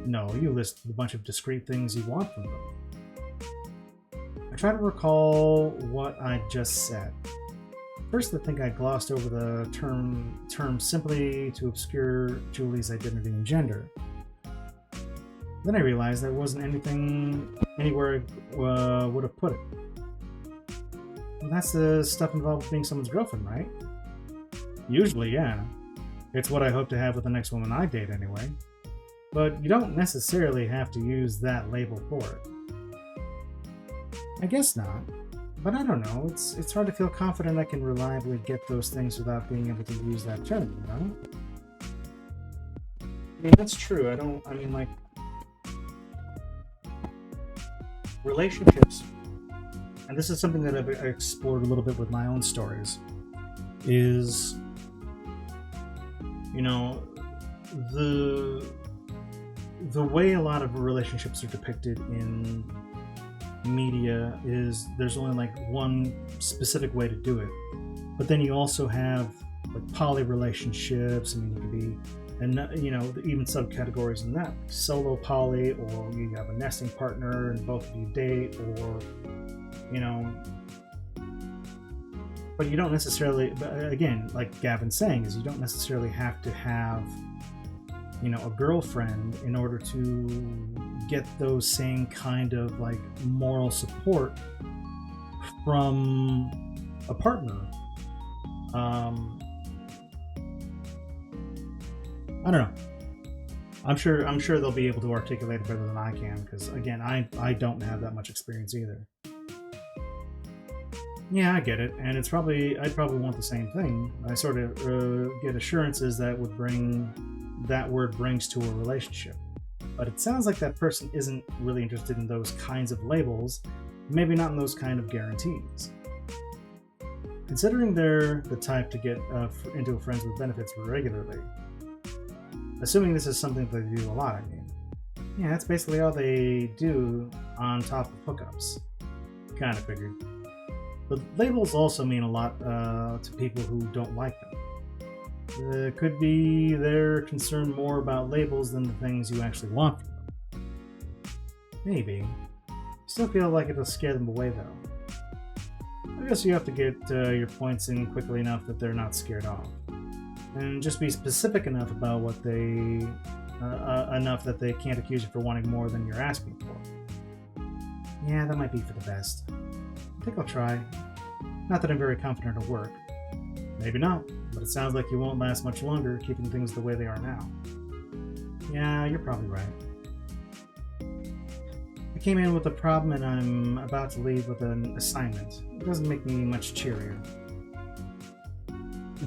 No, you listed a bunch of discrete things you want from them. I try to recall what I just said. First, I think I glossed over the term simply to obscure Julie's identity and gender. Then I realized there wasn't anything anywhere I would have put it. Well, that's the stuff involved with being someone's girlfriend, right? Usually, yeah. It's what I hope to have with the next woman I date anyway. But you don't necessarily have to use that label for it. I guess not. But I don't know, it's hard to feel confident I can reliably get those things without being able to use that term, you know? I mean, that's true. Relationships, and this is something that I've explored a little bit with my own stories, is, you know, the way a lot of relationships are depicted in media is there's only like one specific way to do it, but then you also have like poly relationships. I mean, you can be, and you know, even subcategories in that, solo poly, or you have a nesting partner and both of you date, or you know, but you don't necessarily, but again, like Gavin's saying, is you don't necessarily have to have, you know, a girlfriend in order to get those same kind of like moral support from a partner. I don't know. I'm sure they'll be able to articulate it better than I can, because again, I don't have that much experience either. Yeah, I get it, and I'd probably want the same thing. I sort of get assurances that word brings to a relationship. But it sounds like that person isn't really interested in those kinds of labels, maybe not in those kind of guarantees. Considering they're the type to get into a friends with benefits regularly, assuming this is something they do a lot, I mean. Yeah, that's basically all they do on top of hookups. Kind of figured. But labels also mean a lot to people who don't like them. It could be they're concerned more about labels than the things you actually want from them. Maybe. Still feel like it'll scare them away though. I guess you have to get your points in quickly enough that they're not scared off. And just be specific enough about what they... enough that they can't accuse you for wanting more than you're asking for. Yeah, that might be for the best. I think I'll try. Not that I'm very confident it'll work. Maybe not, but it sounds like you won't last much longer keeping things the way they are now. Yeah, you're probably right. I came in with a problem and I'm about to leave with an assignment. It doesn't make me much cheerier.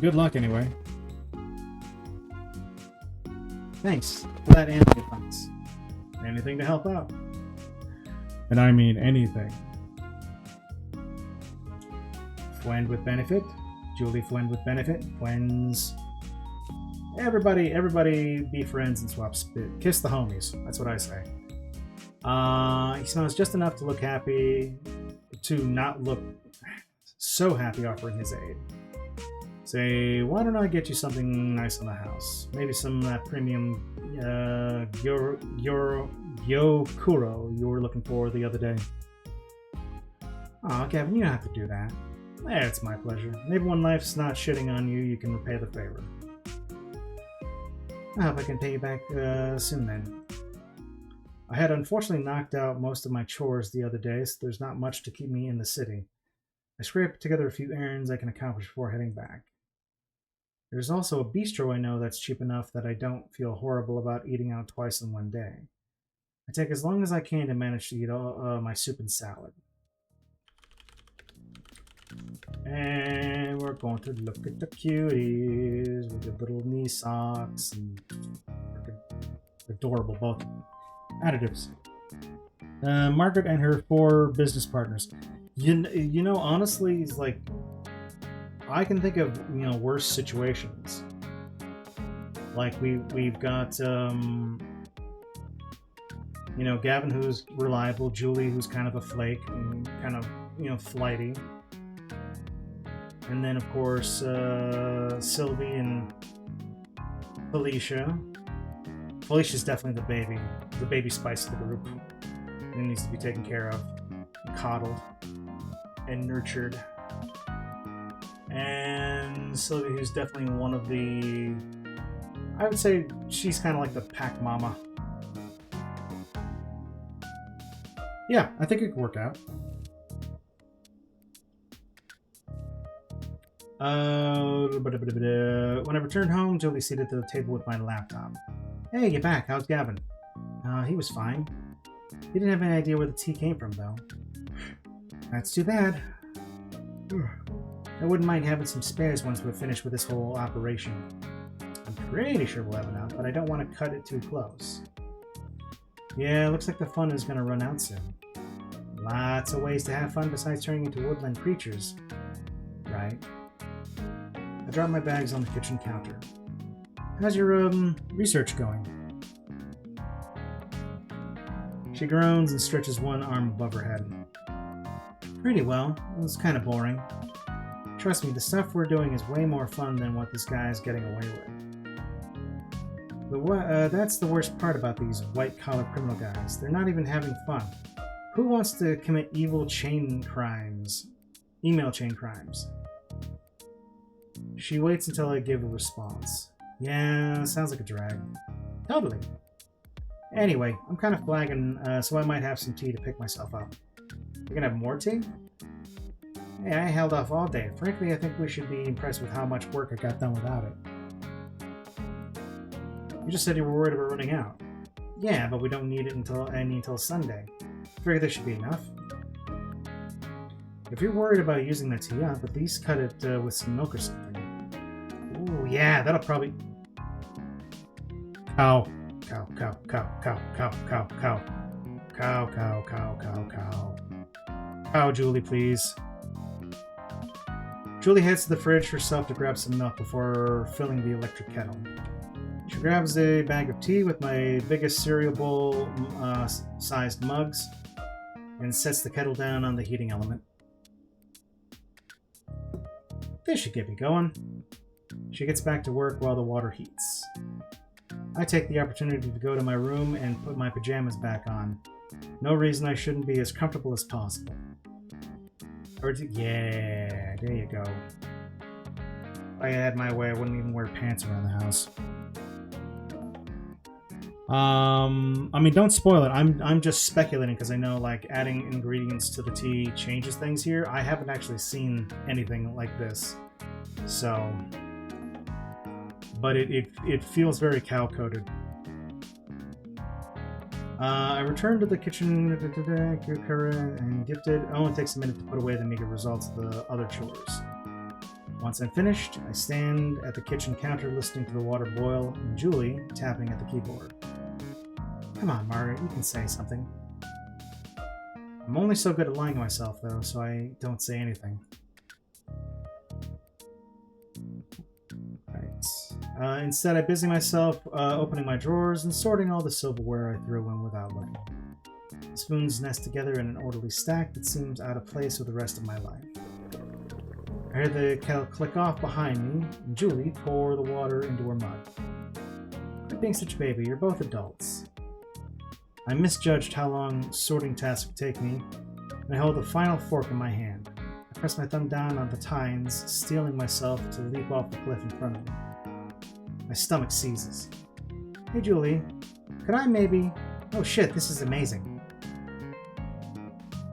Good luck anyway. Thanks for that and the advice. Anything to help out. And I mean anything. Friend with benefit. Julie friend with benefit. Friends. Everybody be friends and swap spit. Kiss the homies. That's what I say. He smells just enough to look happy, to not look so happy offering his aid. Say, why don't I get you something nice on the house? Maybe some of that premium Yokuro you were looking for the other day. Aw, Gavin, you don't have to do that. It's my pleasure. Maybe when life's not shitting on you, you can repay the favor. I hope I can pay you back soon then. I had unfortunately knocked out most of my chores the other day, so there's not much to keep me in the city. I scraped together a few errands I can accomplish before heading back. There's also a bistro I know that's cheap enough that I don't feel horrible about eating out twice in one day. I take as long as I can to manage to eat all my soup and salad. And we're going to look at the cuties with the little knee socks and adorable both additives. Margaret and her 4 business partners. You know, honestly, it's like I can think of worse situations. Like we've got Gavin, who's reliable, Julie, who's kind of a flake and kind of flighty. And then, of course, Sylvie and Felicia. Felicia's definitely the baby spice of the group. It needs to be taken care of, and coddled, and nurtured. And Sylvia, who's definitely one of the... I would say she's kind of like the pack mama. Yeah, I think it could work out. When I returned home, Julie seated at the table with my laptop. Hey, you're back. How's Gavin? He was fine. He didn't have any idea where the tea came from, though. That's too bad. I wouldn't mind having some spares once we're finished with this whole operation. I'm pretty sure we'll have enough, but I don't want to cut it too close. Yeah, looks like the fun is going to run out soon. Lots of ways to have fun besides turning into woodland creatures. Right. I dropped my bags on the kitchen counter. How's your, research going? She groans and stretches one arm above her head. Pretty well. It was kind of boring. Trust me, the stuff we're doing is way more fun than what this guy is getting away with. That's the worst part about these white-collar criminal guys. They're not even having fun. Who wants to commit email chain crimes? She waits until I give a response. Yeah, sounds like a drag. Totally. Anyway, I'm kind of flagging, so I might have some tea to pick myself up. You gonna have more tea? Hey, I held off all day. Frankly, I think we should be impressed with how much work I got done without it. You just said you were worried about running out. Yeah, but we don't need it until Sunday. I figure there should be enough. If you're worried about using that tea up, at least cut it with some milk or something. Ooh, yeah, that'll probably... Cow. Cow, cow, cow, cow, cow, cow, cow. Cow, cow, cow, cow, cow. Cow, Julie, please. Julie heads to the fridge herself to grab some milk before filling the electric kettle. She grabs a bag of tea with my biggest cereal bowl sized mugs and sets the kettle down on the heating element. This should get me going. She gets back to work while the water heats. I take the opportunity to go to my room and put my pajamas back on. No reason I shouldn't be as comfortable as possible. Yeah, there you go. If I had my way, I wouldn't even wear pants around the house. I mean, don't spoil it. I'm just speculating because I know, like, adding ingredients to the tea changes things here. I haven't actually seen anything like this, so. But it feels very cow-coated. I returned to the kitchen and gifted. It only takes a minute to put away the meager results of the other chores. Once I'm finished, I stand at the kitchen counter listening to the water boil and Julie tapping at the keyboard. Come on, Margaret, you can say something. I'm only so good at lying to myself, though, so I don't say anything. Right. Instead, I busy myself opening my drawers and sorting all the silverware I threw in without looking. The spoons nest together in an orderly stack that seems out of place with the rest of my life. I heard the kettle click off behind me, and Julie pour the water into her mug. Quit being such a baby, you're both adults. I misjudged how long sorting tasks would take me, and I hold the final fork in my hand. I press my thumb down on the tines, steeling myself to leap off the cliff in front of me. My stomach seizes. Hey Julie, could I maybe... Oh shit, this is amazing.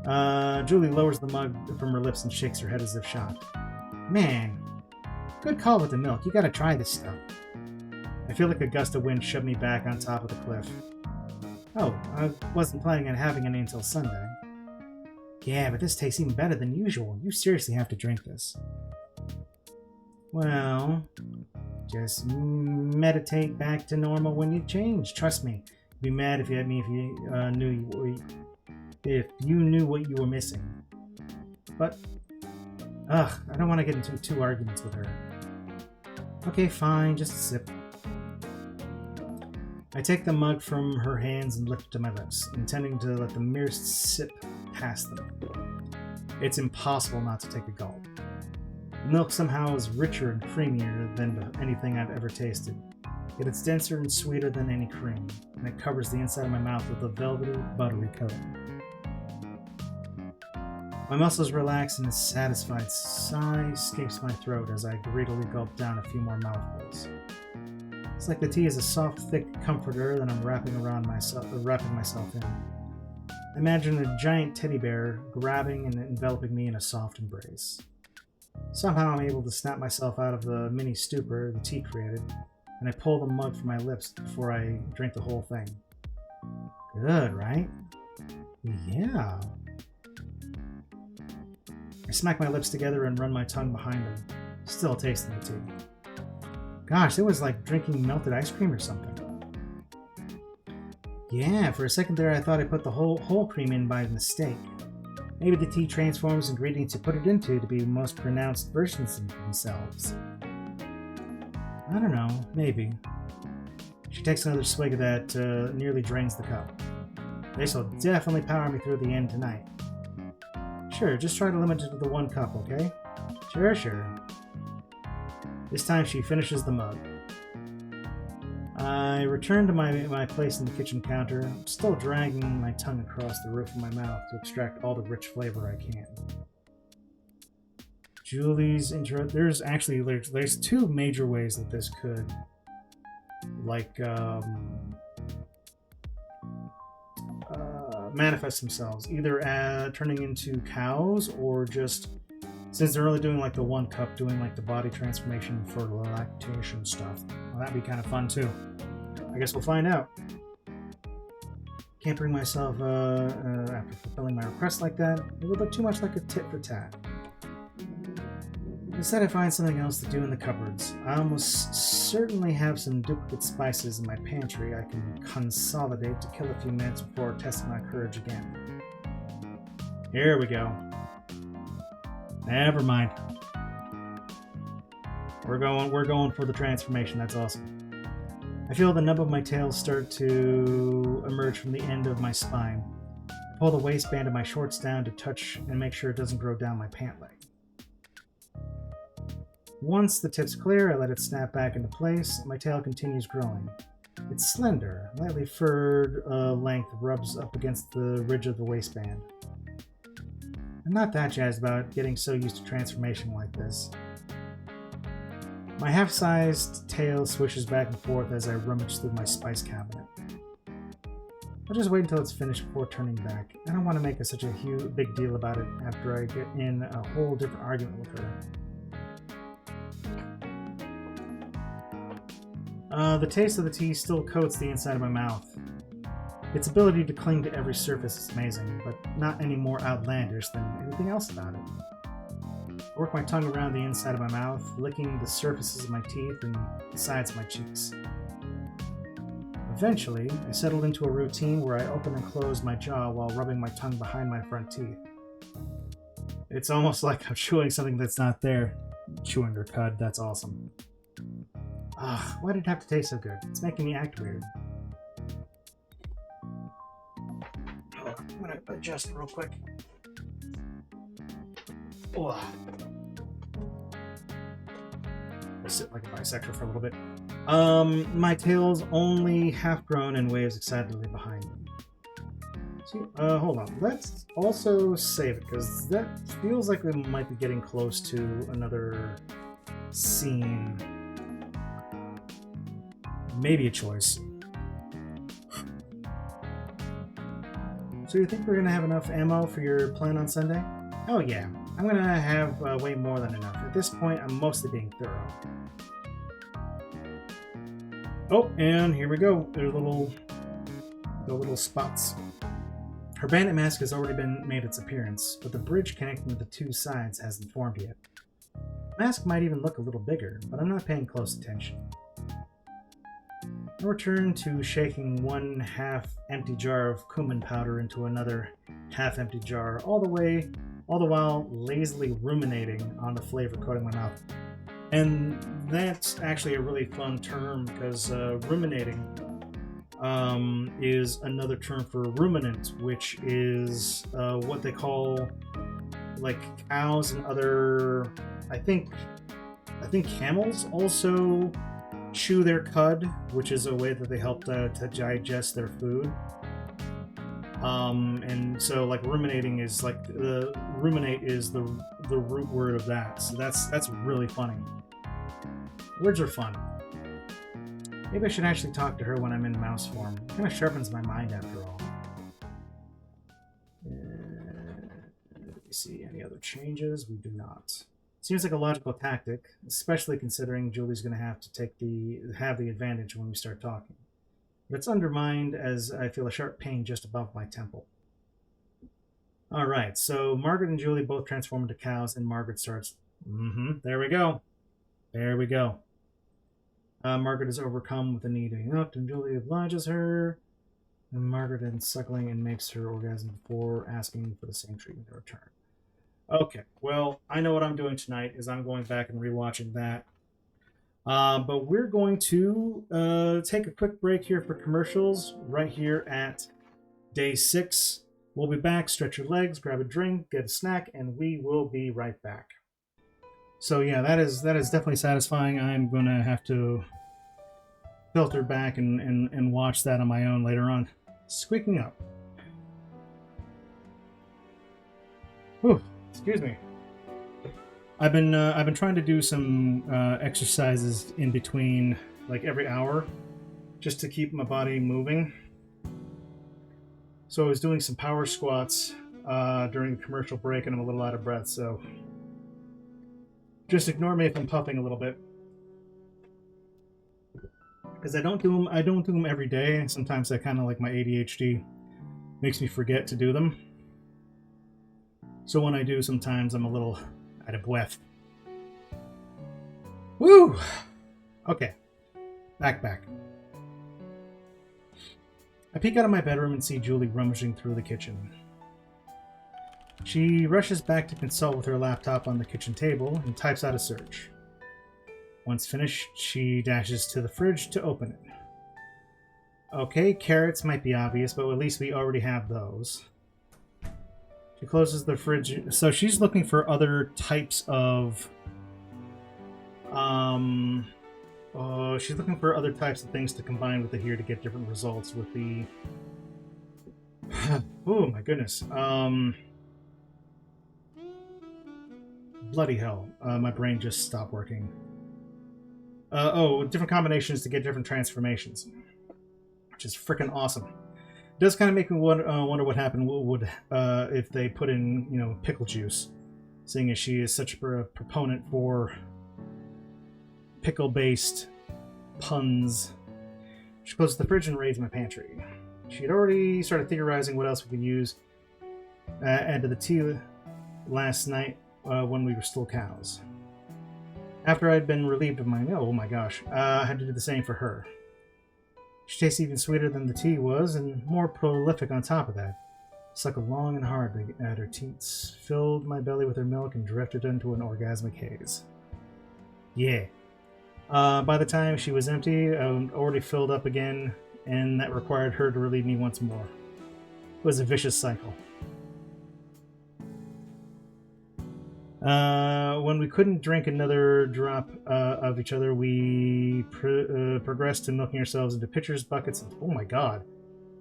Julie lowers the mug from her lips and shakes her head as if shocked. Man, good call with the milk. You gotta try this stuff. I feel like a gust of wind shoved me back on top of the cliff. Oh, I wasn't planning on having any until Sunday. Yeah, but this tastes even better than usual. You seriously have to drink this. Well, just meditate back to normal when you change. Trust me. You'd be mad if you had me if you knew what you were missing. But, I don't want to get into two arguments with her. Okay, fine, just a sip. I take the mug from her hands and lift it to my lips, intending to let the merest sip pass them. It's impossible not to take a gulp. The milk somehow is richer and creamier than anything I've ever tasted. yet it's denser and sweeter than any cream, and it covers the inside of my mouth with a velvety, buttery coating. My muscles relax and a satisfied sigh escapes my throat as I greedily gulp down a few more mouthfuls. It's like the tea is a soft, thick comforter that I'm wrapping myself in. Imagine a giant teddy bear grabbing and enveloping me in a soft embrace. Somehow I'm able to snap myself out of the mini stupor the tea created, and I pull the mug from my lips before I drink the whole thing. Good, right? Yeah. I smack my lips together and run my tongue behind them, still tasting the tea. Gosh, it was like drinking melted ice cream or something. Yeah, for a second there I thought I put the whole cream in by mistake. Maybe the tea transforms ingredients you put it into to be most pronounced versions of themselves. I don't know, maybe. She takes another swig of that, nearly drains the cup. This will definitely power me through the end tonight. Sure, just try to limit it to the 1 cup, okay? Sure. This time she finishes the mug. I return to my place in the kitchen counter, still dragging my tongue across the roof of my mouth to extract all the rich flavor I can. Julie's intro. There's 2 major ways that this could, manifest themselves. Either turning into cows, or just, since they're only doing like the 1 cup, doing like the body transformation for lactation stuff. Well, that'd be kind of fun too. I guess we'll find out. Can't bring myself, after fulfilling my request like that, it would look too much like a tit for tat. Instead, I find something else to do in the cupboards. I almost certainly have some duplicate spices in my pantry I can consolidate to kill a few minutes before testing my courage again. Here we go. Never mind. We're going for the transformation. That's awesome. I feel the nub of my tail start to emerge from the end of my spine. I pull the waistband of my shorts down to touch and make sure it doesn't grow down my pant leg. Once the tip's clear, I let it snap back into place, and my tail continues growing. Its slender, lightly furred length rubs up against the ridge of the waistband. I'm not that jazzed about getting so used to transformation like this. My half-sized tail swishes back and forth as I rummage through my spice cabinet. I'll just wait until it's finished before turning back. I don't want to make such a big deal about it after I get in a whole different argument with her. The taste of the tea still coats the inside of my mouth. Its ability to cling to every surface is amazing, but not any more outlandish than anything else about it. I work my tongue around the inside of my mouth, licking the surfaces of my teeth and the sides of my cheeks. Eventually, I settled into a routine where I open and close my jaw while rubbing my tongue behind my front teeth. It's almost like I'm chewing something that's not there. Chewing her cud, that's awesome. Ugh, why did it have to taste so good? It's making me act weird. Oh, I'm gonna adjust real quick. Ugh. I sit like a bisexual for a little bit. My tail's only half grown and waves excitedly behind me. See, hold on. Let's also save it, because that feels like we might be getting close to another scene. Maybe a choice. So you think we're gonna have enough ammo for your plan on Sunday? Oh yeah, I'm gonna have way more than enough. At this point, I'm mostly being thorough. Oh, and here we go. They're the little spots. Her bandit mask has already made its appearance, but the bridge connecting the 2 sides hasn't formed yet. The mask might even look a little bigger, but I'm not paying close attention. I return to shaking 1 half-empty jar of cumin powder into another half-empty jar, all the while lazily ruminating on the flavor coating my mouth. And that's actually a really fun term, because ruminating is another term for ruminant, which is what they call like cows and other. I think camels also chew their cud, which is a way that they help to digest their food. And so like ruminating is like ruminate is the root word of that. So that's really funny. Words are fun. Maybe I should actually talk to her when I'm in mouse form. It kind of sharpens my mind after all. Let me see any other changes. We do not. Seems like a logical tactic, especially considering Julie's going to have to have the advantage when we start talking. But it's undermined as I feel a sharp pain just above my temple. Alright, so Margaret and Julie both transform into cows, and Margaret starts... there we go. There we go. Margaret is overcome with the need to be milked, and Julie obliges her. And Margaret ends suckling and makes her orgasm before asking for the same treatment in return. Okay, well, I know what I'm doing tonight is I'm going back and rewatching that. But we're going to take a quick break here for commercials right here at day 6. We'll be back. Stretch your legs, grab a drink, get a snack, and we will be right back. So yeah, that is definitely satisfying. I'm going to have to filter back and watch that on my own later on. Squeaking up. Whew, excuse me. I've been trying to do some exercises in between, like every hour, just to keep my body moving. So I was doing some power squats during the commercial break, and I'm a little out of breath. So just ignore me if I'm puffing a little bit, because I don't do them every day. Sometimes I kind of like my ADHD makes me forget to do them. So when I do, sometimes I'm a little out of breath. Woo! Okay. Back. I peek out of my bedroom and see Julie rummaging through the kitchen. She rushes back to consult with her laptop on the kitchen table and types out a search. Once finished, she dashes to the fridge to open it. Okay, carrots might be obvious, but at least we already have those. She closes the fridge, so she's looking for other types of... she's looking for other types of things to combine with it here to get different results with the... oh my goodness. Bloody hell. My brain just stopped working. Different combinations to get different transformations. Which is freaking awesome. It does kind of make me wonder what happened would if they put in, pickle juice. Seeing as she is such a proponent for pickle-based puns. She closes the fridge and raids my pantry. She had already started theorizing what else we could use add to the tea last night when we were still cows. After I'd been relieved of my oh my gosh, I had to do the same for her. She tastes even sweeter than the tea was, and more prolific on top of that. Suckled long and hard at her teats, filled my belly with her milk, and drifted into an orgasmic haze. Yeah. By the time she was empty, I was already filled up again, and that required her to relieve me once more. It was a vicious cycle. When we couldn't drink another drop of each other, we progressed to milking ourselves into pitchers, buckets, and oh my god.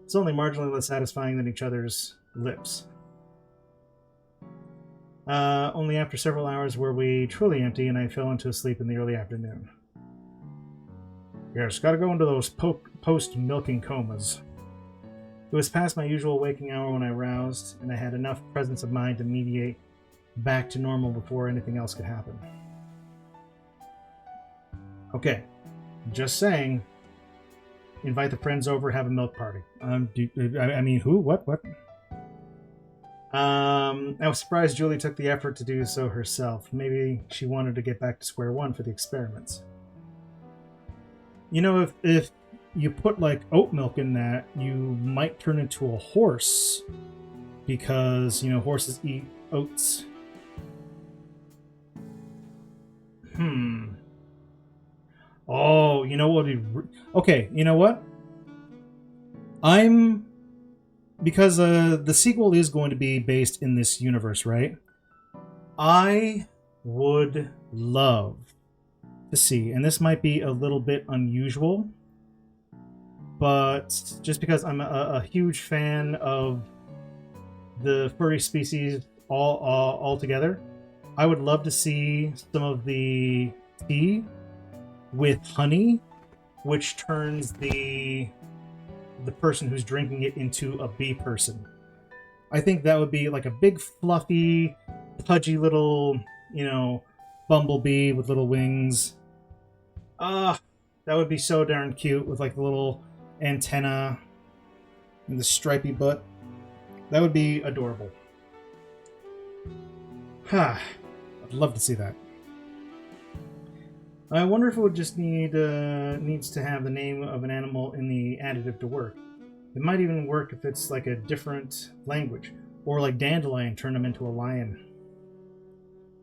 It's only marginally less satisfying than each other's lips. Only after several hours were we truly empty, and I fell into a sleep in the early afternoon. Yes, gotta go into those post-milking comas. It was past my usual waking hour when I roused, and I had enough presence of mind to mediate back to normal before anything else could happen. Okay, just saying. Invite the friends over, have a milk party. Who? What? I was surprised Julie took the effort to do so herself. Maybe she wanted to get back to square one for the experiments. If you put, oat milk in that, you might turn into a horse. Because, horses eat oats. Oh, you know what? Okay, you know what? Because the sequel is going to be based in this universe, right? I would love to see, and this might be a little bit unusual, but just because I'm a huge fan of the furry species all together, I would love to see some of the tea with honey, which turns the person who's drinking it into a bee person. I think that would be like a big, fluffy, pudgy little, bumblebee with little wings. That would be so darn cute with like the little antenna and the stripy butt. That would be adorable. I'd love to see that. I wonder if it would just needs to have the name of an animal in the additive to work. It might even work if it's like a different language, or like dandelion turn them into a lion.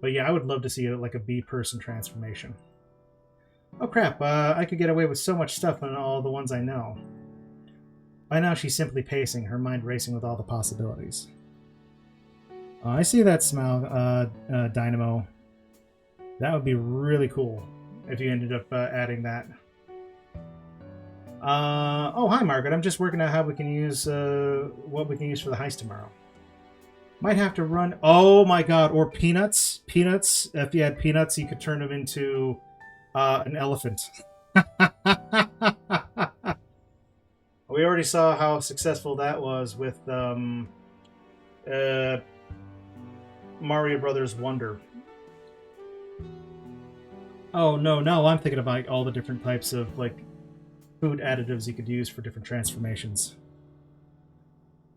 But yeah, I would love to see like a bee person transformation. Oh crap! I could get away with so much stuff on all the ones I know. By now, she's simply pacing, her mind racing with all the possibilities. I see that smile, Dynamo. That would be really cool if you ended up adding that. Oh, hi, Margaret. I'm just working out how we can use what we can use for the heist tomorrow. Might have to run. Oh my god! Or peanuts. Peanuts. If you had peanuts, you could turn them into an elephant. We already saw how successful that was with Mario Brothers Wonder. Oh no! Now I'm thinking about all the different types of like food additives you could use for different transformations.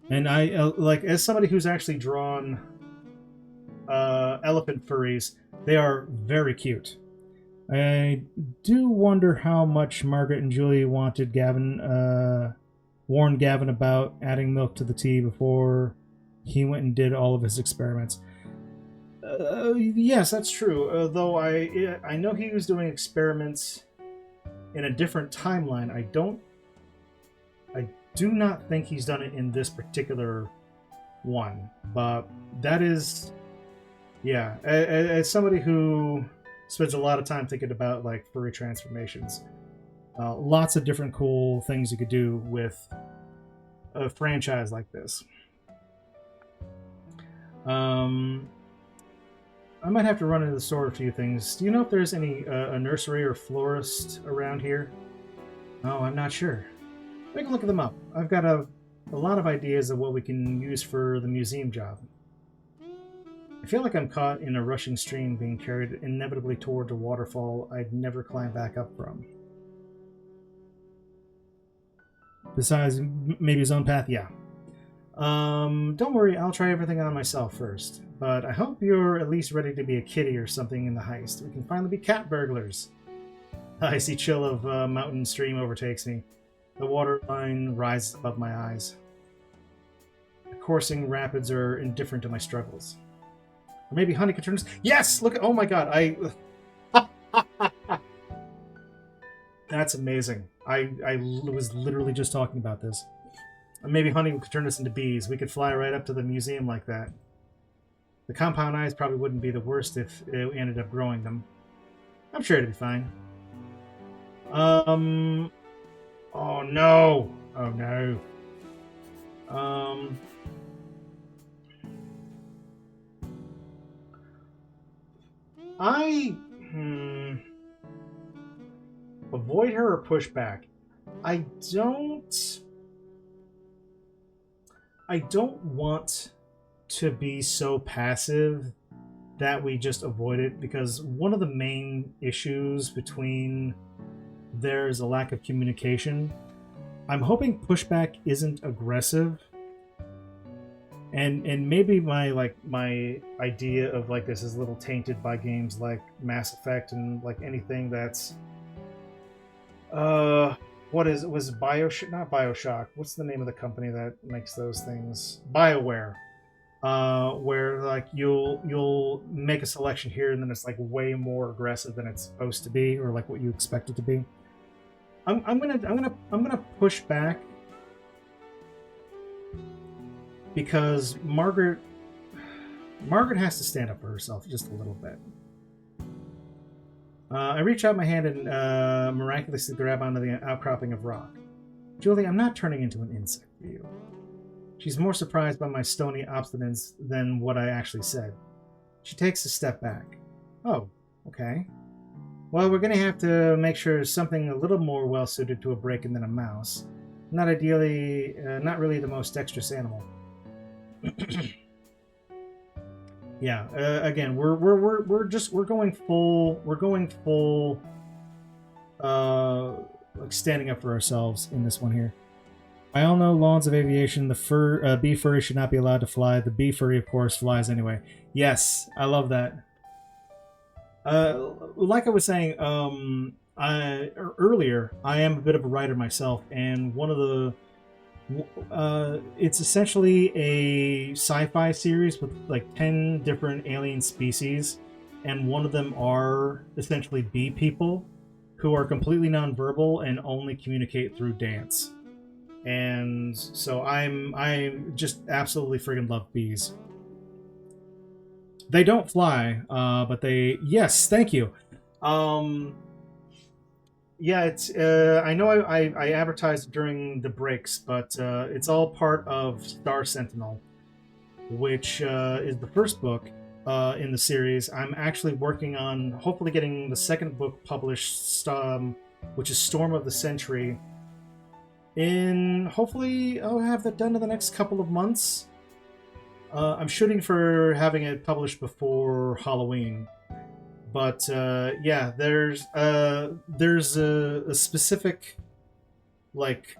And I like, as somebody who's actually drawn elephant furries, they are very cute. I do wonder how much Margaret and Julie warned Gavin about adding milk to the tea before he went and did all of his experiments. Yes, that's true. Though I know he was doing experiments in a different timeline. I do not think he's done it in this particular one, but that is, yeah. As somebody who spends a lot of time thinking about like furry transformations, lots of different cool things you could do with a franchise like this. I might have to run into the store a few things. Do you know if there's any a nursery or florist around here? Oh, I'm not sure. Take a look at them up. I've got a lot of ideas of what we can use for the museum job. I feel like I'm caught in a rushing stream being carried inevitably toward a waterfall I'd never climb back up from. Besides, maybe his own path, yeah. Don't worry, I'll try everything on myself first. But I hope you're at least ready to be a kitty or something in the heist. We can finally be cat burglars. The icy chill of mountain stream overtakes me. The water line rises above my eyes. The coursing rapids are indifferent to my struggles. Or maybe honey could turn us... Yes! Look at... Oh my god, That's amazing. I was literally just talking about this. Maybe honey could turn us into bees. We could fly right up to the museum like that. The compound eyes probably wouldn't be the worst if it ended up growing them. I'm sure it'd be fine. Oh no! Oh no. Avoid her or push back? I don't want to be so passive that we just avoid it, because one of the main issues between there's a lack of communication. I'm hoping pushback isn't aggressive, and maybe my idea of like this is a little tainted by games like Mass Effect and like anything that's was Bioshock, not Bioshock, what's the name of the company that makes those things? BioWare. Where like you'll make a selection here and then it's like way more aggressive than it's supposed to be, or like what you expect it to be. I'm gonna push back because Margaret has to stand up for herself just a little bit. I reach out my hand and miraculously grab onto the outcropping of rock. Julie, I'm not turning into an insect for you. She's more surprised by my stony obstinance than what I actually said. She takes a step back. Oh, okay. Well, we're going to have to make sure something a little more well-suited to a break-in than a mouse. Not ideally, not really the most dexterous animal. Yeah, again, we're going full, like standing up for ourselves in this one here. I all know laws of aviation. The bee furry should not be allowed to fly. The bee furry, of course, flies anyway. Yes, I love that. Like I was saying earlier, I am a bit of a writer myself, and one of the it's essentially a sci-fi series with like 10 different alien species, and one of them are essentially bee people who are completely nonverbal and only communicate through dance. And so I just absolutely friggin' love bees. They don't fly, but they... Yes, thank you. Yeah, it's... I know I advertised during the breaks, but it's all part of Star Sentinel, which is the first book in the series. I'm actually working on hopefully getting the second book published, which is Storm of the Century. Hopefully I'll have that done in the next couple of months. I'm shooting for having it published before Halloween, but yeah, there's a specific like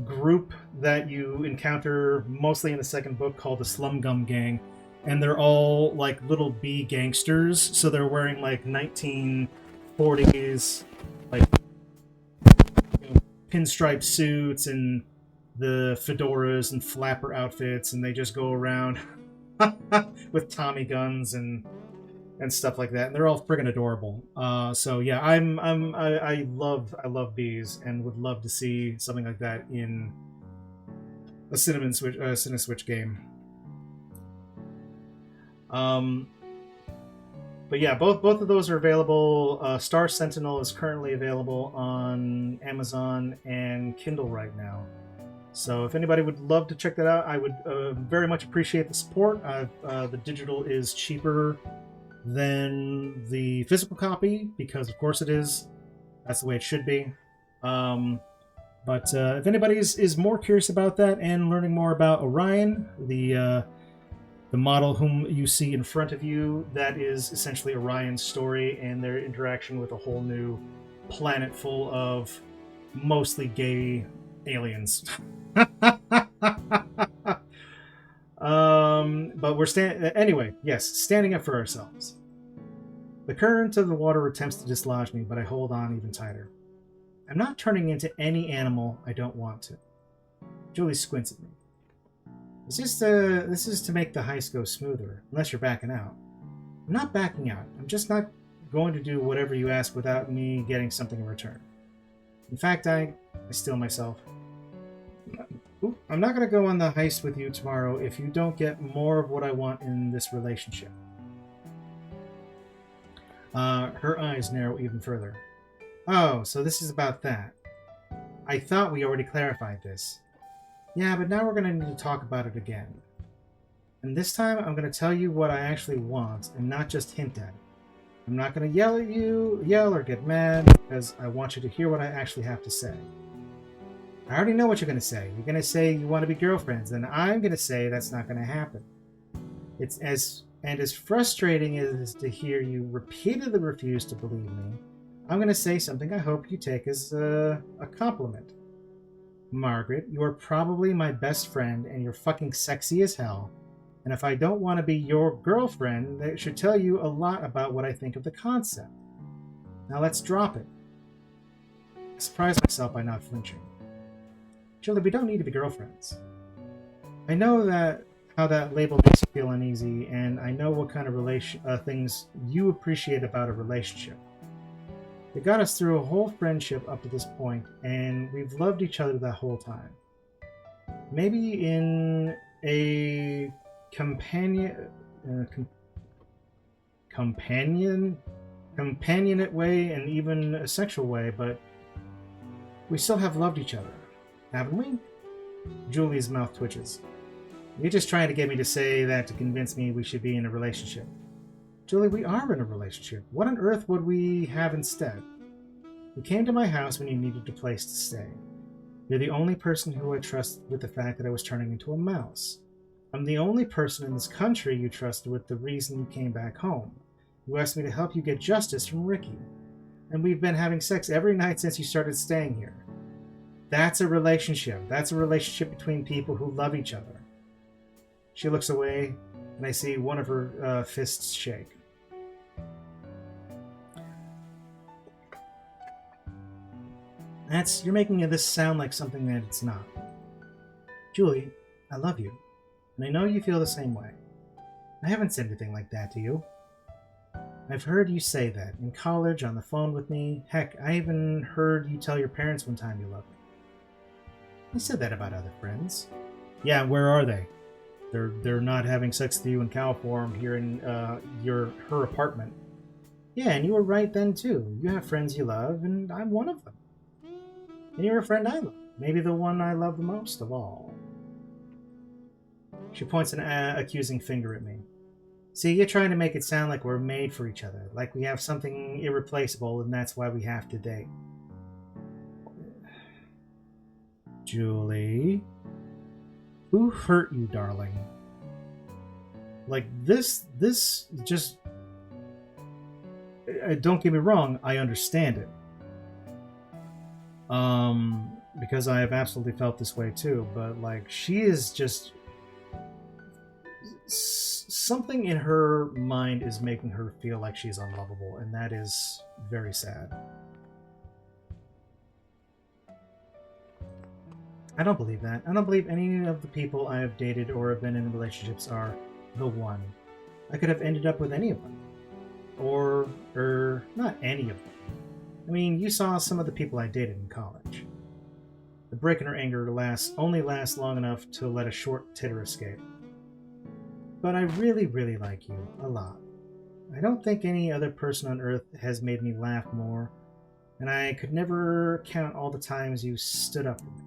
group that you encounter mostly in the second book called the Slum Gum Gang, and they're all like little bee gangsters. So they're wearing like 1940s like pinstripe suits and the fedoras and flapper outfits, and they just go around with Tommy guns and stuff like that, and they're all friggin' adorable. So yeah, I love bees and would love to see something like that in a Cineswitch game. But yeah, both of those are available. Star Sentinel is currently available on Amazon and Kindle right now. So if anybody would love to check that out, I would very much appreciate the support. The digital is cheaper than the physical copy, because of course it is. That's the way it should be. But if anybody is more curious about that and learning more about Orion, the model whom you see in front of you, that is essentially Orion's story and their interaction with a whole new planet full of mostly gay aliens. But we're anyway, yes, standing up for ourselves. The current of the water attempts to dislodge me, but I hold on even tighter. I'm not turning into any animal I don't want to. Julie squints at me. This is to make the heist go smoother, unless you're backing out. I'm not backing out. I'm just not going to do whatever you ask without me getting something in return. In fact, I steel myself. I'm not going to go on the heist with you tomorrow if you don't get more of what I want in this relationship. Her eyes narrow even further. Oh, so this is about that. I thought we already clarified this. Yeah, but now we're going to need to talk about it again. And this time I'm going to tell you what I actually want and not just hint at it. I'm not going to yell at you, or get mad, because I want you to hear what I actually have to say. I already know what you're going to say. You're going to say you want to be girlfriends, and I'm going to say that's not going to happen. It's as frustrating as to hear you repeatedly refuse to believe me, I'm going to say something I hope you take as a compliment. Margaret, you are probably my best friend, and you're fucking sexy as hell. And if I don't want to be your girlfriend, that should tell you a lot about what I think of the concept. Now let's drop it. I surprised myself by not flinching. Julie, we don't need to be girlfriends. I know how that label makes you feel uneasy, and I know what kind of things you appreciate about a relationship. It got us through a whole friendship up to this point, and we've loved each other that whole time. Maybe in a companion companionate way and even a sexual way, but we still have loved each other, haven't we? Julie's mouth twitches. You're just trying to get me to say that to convince me we should be in a relationship. Julie, we are in a relationship. What on earth would we have instead? You came to my house when you needed a place to stay. You're the only person who I trust with the fact that I was turning into a mouse. I'm the only person in this country you trusted with the reason you came back home. You asked me to help you get justice from Ricky. And we've been having sex every night since you started staying here. That's a relationship. That's a relationship between people who love each other. She looks away, and I see one of her fists shake. You're making this sound like something that it's not. Julie, I love you, and I know you feel the same way. I haven't said anything like that to you. I've heard you say that in college, on the phone with me. Heck, I even heard you tell your parents one time you love me. I said that about other friends. Yeah, where are they? They're not having sex with you in cow form here in her apartment. Yeah, and you were right then too. You have friends you love, and I'm one of them. And you're a friend I love. Maybe the one I love the most of all. She points an accusing finger at me. See, you're trying to make it sound like we're made for each other, like we have something irreplaceable, and that's why we have to date. Julie, who hurt you, darling? Like, this just... Don't get me wrong, I understand it. Because I have absolutely felt this way too, but, like, she is just... Something in her mind is making her feel like she's unlovable, and that is very sad. I don't believe that. I don't believe any of the people I have dated or have been in relationships are the one. I could have ended up with any of them. Or not any of them. I mean, you saw some of the people I dated in college. The break in her anger only lasts long enough to let a short titter escape. But I really, really like you. A lot. I don't think any other person on earth has made me laugh more, and I could never count all the times you stood up for me.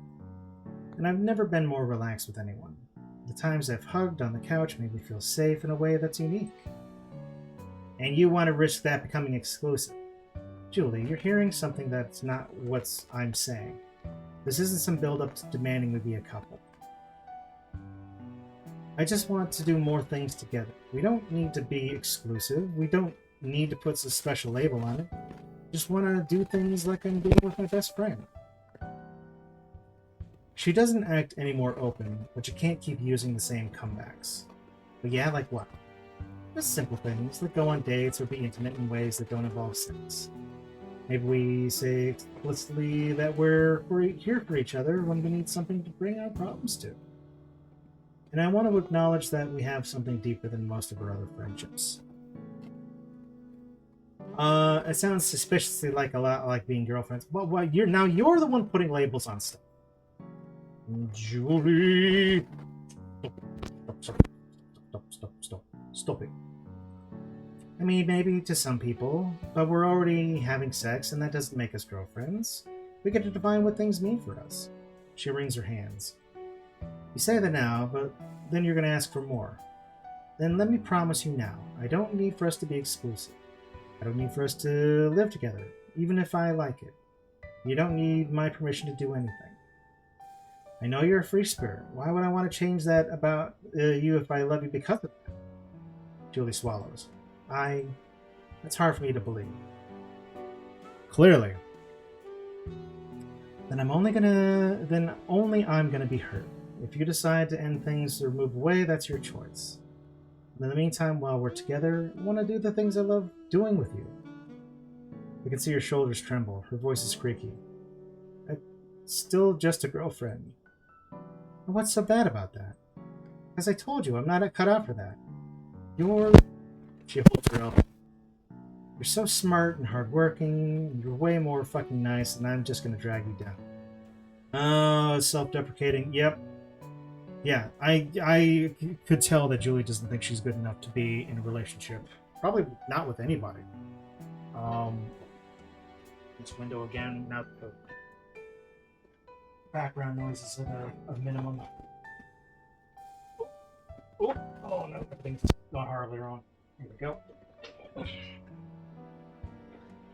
And I've never been more relaxed with anyone. The times I've hugged on the couch made me feel safe in a way that's unique. And you want to risk that becoming exclusive. Julie, you're hearing something that's not what I'm saying. This isn't some build-up to demanding we be a couple. I just want to do more things together. We don't need to be exclusive. We don't need to put a special label on it. Just want to do things like I'm doing with my best friend. She doesn't act any more open, but you can't keep using the same comebacks. But yeah, like what? Just simple things, like go on dates or be intimate in ways that don't involve sex. Maybe we say explicitly that we're here for each other when we need something to bring our problems to. And I want to acknowledge that we have something deeper than most of our other friendships. It sounds suspiciously like a lot like being girlfriends. Well, you're the one putting labels on stuff. Julie! Stop it. I mean, maybe to some people, but we're already having sex and that doesn't make us girlfriends. We get to define what things mean for us. She wrings her hands. You say that now, but then you're going to ask for more. Then let me promise you now, I don't need for us to be exclusive. I don't need for us to live together, even if I like it. You don't need my permission to do anything. I know you're a free spirit. Why would I want to change that about you if I love you because of that? Julie swallows. It's hard for me to believe. Clearly. Then only I'm gonna be hurt. If you decide to end things or move away, that's your choice. In the meantime, while we're together, I want to do the things I love doing with you. I can see her shoulders tremble. Her voice is creaky. I'm still just a girlfriend. And what's so bad about that? As I told you, I'm not cut out for that. She holds her elbow. You're so smart and hardworking. You're way more fucking nice, and I'm just gonna drag you down. Oh, self-deprecating. Yep. Yeah, I could tell that Julie doesn't think she's good enough to be in a relationship. Probably not with anybody. This window again, now the background noise is at a minimum. Oh no, everything's gone horribly wrong. Here we go.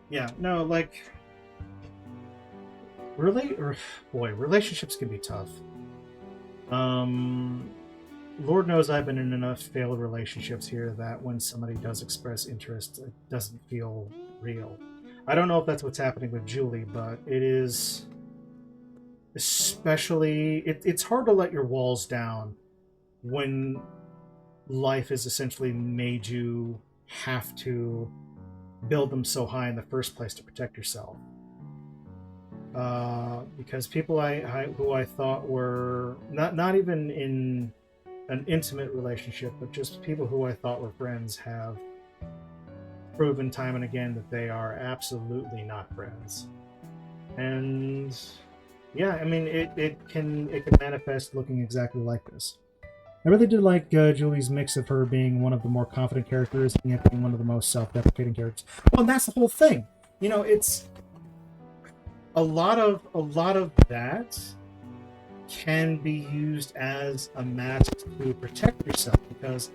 Yeah, no, like, relationships can be tough. Lord knows I've been in enough failed relationships here that when somebody does express interest, it doesn't feel real. I don't know if that's what's happening with Julie, but it is especially... It's hard to let your walls down when life has essentially made you have to build them so high in the first place to protect yourself. Because people who I thought were not even in an intimate relationship, but just people who I thought were friends have proven time and again that they are absolutely not friends. And yeah, I mean, it can manifest looking exactly like this. I really did like Julie's mix of her being one of the more confident characters and yet being one of the most self-deprecating characters. Well, and that's the whole thing. You know, it's a lot of that can be used as a mask to protect yourself, because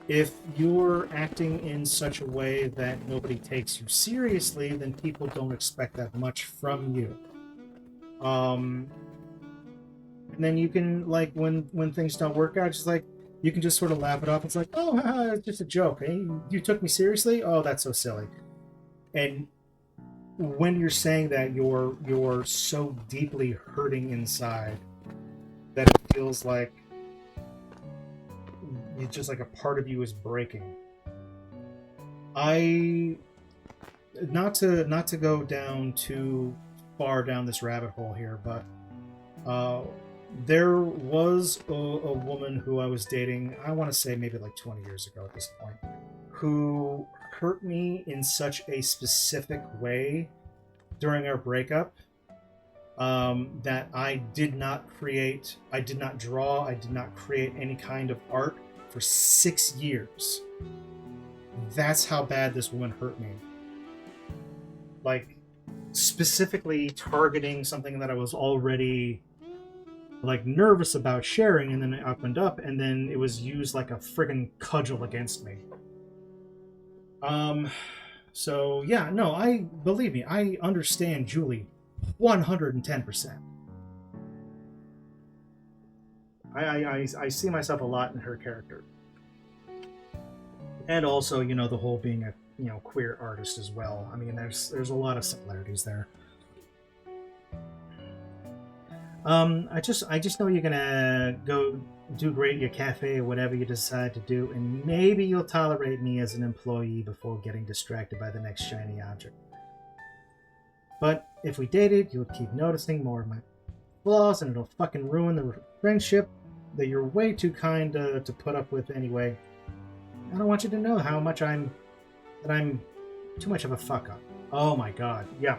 if you're acting in such a way that nobody takes you seriously, then people don't expect that much from you. And then you can, like, when things don't work out, just like, you can just sort of laugh it off. It's like, oh, haha, it's just a joke. Hey, you took me seriously? Oh, that's so silly. And when you're saying that, you're so deeply hurting inside that it feels like it's just like a part of you is breaking. Not to go down too far down this rabbit hole here, but there was a woman who I was dating, I want to say maybe like 20 years ago at this point, who hurt me in such a specific way during our breakup that I did not draw, I did not create any kind of art for 6 years. That's how bad this woman hurt me. Like, specifically targeting something that I was already like nervous about sharing, and then it opened up, and then it was used like a friggin' cudgel against me. So yeah, no, believe me, I understand Julie 110%. I see myself a lot in her character. And also, you know, the whole being a, you know, queer artist as well. I mean, there's a lot of similarities there. I just know you're gonna go do great at your cafe or whatever you decide to do, and maybe you'll tolerate me as an employee before getting distracted by the next shiny object. But if we dated, you'll keep noticing more of my flaws, and it'll fucking ruin the friendship that you're way too kind to put up with anyway. I don't want you to know how much I'm too much of a fuck up. Oh my god, yeah,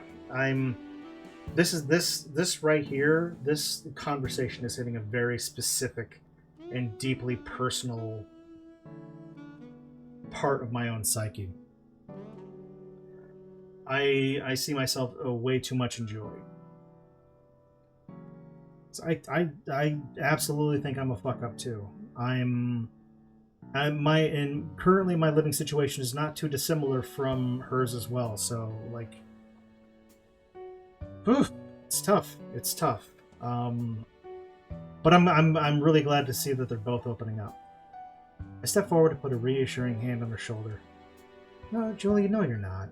This right here, this conversation is hitting a very specific and deeply personal part of my own psyche. I see myself way too much in Julie. So I absolutely think I'm a fuck up too. Currently my living situation is not too dissimilar from hers as well. So like, oof, it's tough. It's tough. But I'm really glad to see that they're both opening up. I step forward to put a reassuring hand on her shoulder. No, Julie, no, you're not.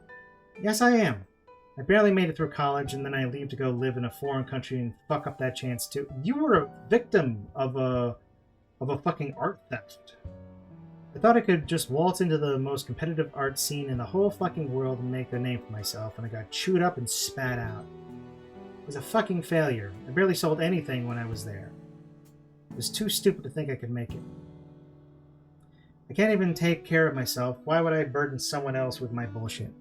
Yes, I am. I barely made it through college, and then I leave to go live in a foreign country and fuck up that chance too. You were a victim of a fucking art theft. I thought I could just waltz into the most competitive art scene in the whole fucking world and make a name for myself, and I got chewed up and spat out. It was a fucking failure. I barely sold anything when I was there. I was too stupid to think I could make it. I can't even take care of myself. Why would I burden someone else with my bullshit?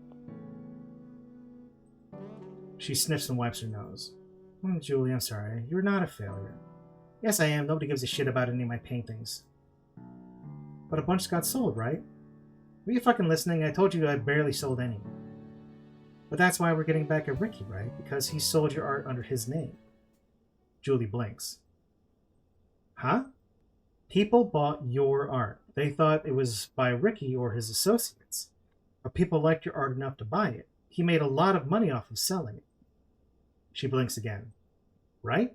She sniffs and wipes her nose. Julie, I'm sorry. You're not a failure. Yes, I am. Nobody gives a shit about any of my paintings. But a bunch got sold, right? Were you fucking listening? I told you I barely sold any. But that's why we're getting back at Ricky, right? Because he sold your art under his name. Julie blinks. Huh? People bought your art. They thought it was by Ricky or his associates. But people liked your art enough to buy it. He made a lot of money off of selling it. She blinks again. Right?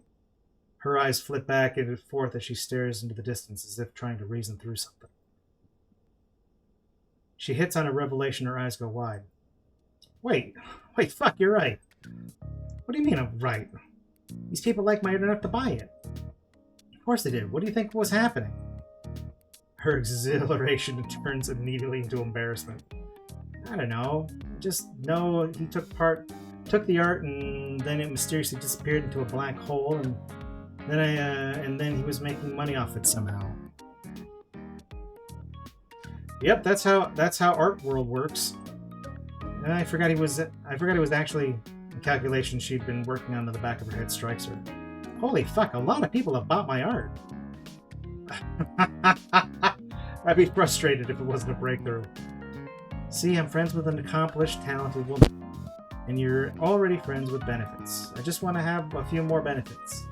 Her eyes flit back and forth as she stares into the distance as if trying to reason through something. She hits on a revelation, her eyes go wide. Wait, fuck, you're right. What do you mean I'm right? These people like my art enough to buy it. Of course they did. What do you think was happening? Her exhilaration turns immediately into embarrassment. I don't know. Just know he took the art and then it mysteriously disappeared into a black hole and then he was making money off it somehow. Yep, that's how art world works. And I forgot he was actually a calculation she'd been working on in the back of her head strikes her. Holy fuck, a lot of people have bought my art. I'd be frustrated if it wasn't a breakthrough. See, I'm friends with an accomplished, talented woman. And you're already friends with benefits. I just want to have a few more benefits.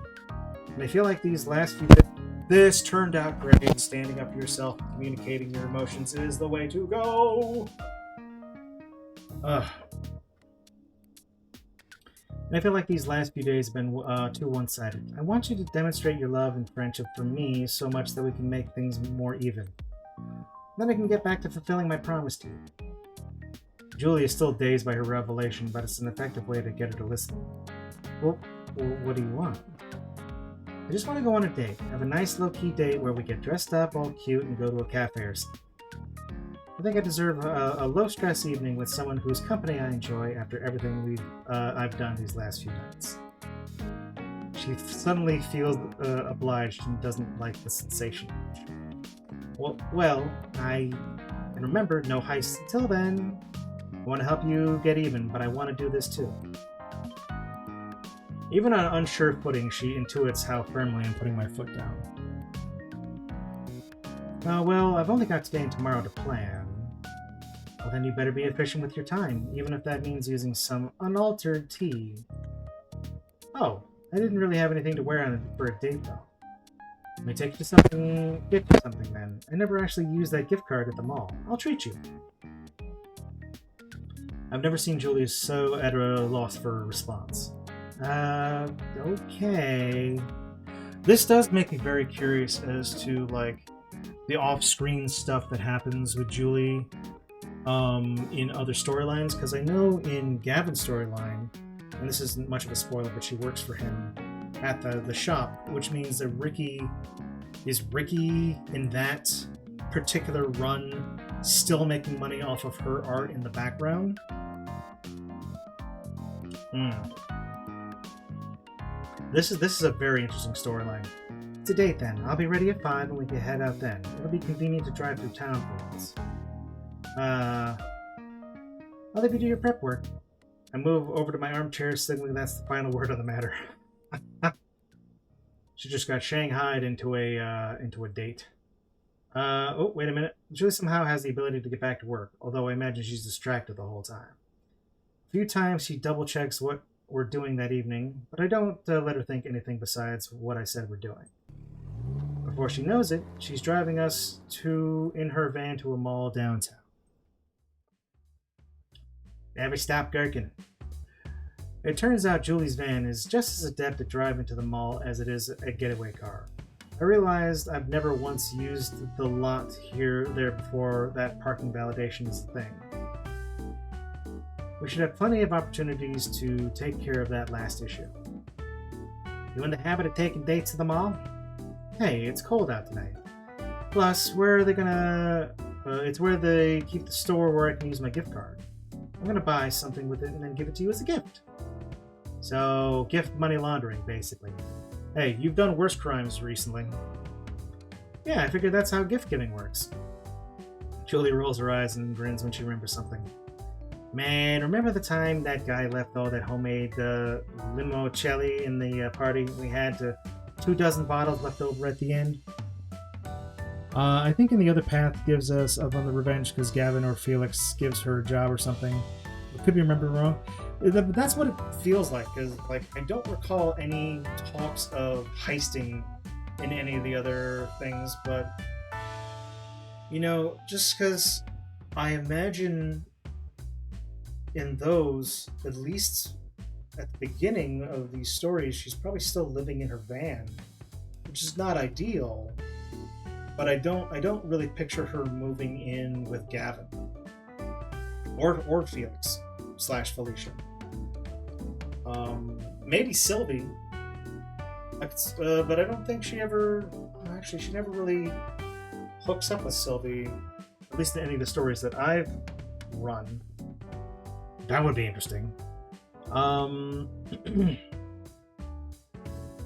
And I feel like these last few days, this turned out great. Standing up for yourself and communicating your emotions is the way to go. And I feel like these last few days have been too one-sided. I want you to demonstrate your love and friendship for me so much that we can make things more even. Then I can get back to fulfilling my promise to you. Julie is still dazed by her revelation, but it's an effective way to get her to listen. Well, what do you want? I just want to go on a date. Have a nice low-key date where we get dressed up, all cute, and go to a cafe or something. I think I deserve a low-stress evening with someone whose company I enjoy after everything I've done these last few nights. She suddenly feels obliged and doesn't like the sensation. Well, and remember, no heists until then. I want to help you get even, but I want to do this too. Even on unsure footing, she intuits how firmly I'm putting my foot down. Well, I've only got today and tomorrow to plan. Well, then you better be efficient with your time, even if that means using some unaltered tea. Oh, I didn't really have anything to wear on it for a date, though. Let me take you to something, get you something then. I never actually used that gift card at the mall. I'll treat you. I've never seen Julie so at a loss for a response. Okay. This does make me very curious as to, like, the off-screen stuff that happens with Julie in other storylines, because I know in Gavin's storyline, and this isn't much of a spoiler, but she works for him at the shop, which means that Ricky in that particular run still making money off of her art in the background. This is a very interesting storyline. It's a date then. I'll be ready at 5 and we can head out then. It'll be convenient to drive through town for once. I'll let you do your prep work. I move over to my armchair, signaling that's the final word on the matter. She just got shanghaied into a date. Oh, wait a minute. Julie somehow has the ability to get back to work, although I imagine she's distracted the whole time. A few times she double-checks what we're doing that evening, but I don't let her think anything besides what I said we're doing. Before she knows it, she's driving us in her van to a mall downtown. Every stop gherkin. It turns out Julie's van is just as adept at driving to the mall as it is a getaway car. I realized I've never once used the lot there before that parking validation is a thing. We should have plenty of opportunities to take care of that last issue. You in the habit of taking dates to the mall? Hey, it's cold out tonight. Plus, where are they gonna... it's where they keep the store where I can use my gift card. I'm gonna buy something with it and then give it to you as a gift. So, gift money laundering, basically. Hey, you've done worse crimes recently. Yeah, I figured that's how gift giving works. Julie rolls her eyes and grins when she remembers something. Man, remember the time that guy left all that homemade limoncello in the party we had 24 bottles left over at the end? I think in the other path gives us up on the revenge because Gavin or Felix gives her a job or something. I could be remembering wrong. But that's what it feels like. Is like I don't recall any talks of heisting in any of the other things, but you know, just because I imagine in those, at least at the beginning of these stories, she's probably still living in her van, which is not ideal. But I don't really picture her moving in with Gavin or Felix / Felicia. Maybe Sylvie, but I don't think she ever. Actually, she never really hooks up with Sylvie, at least in any of the stories that I've run. That would be interesting.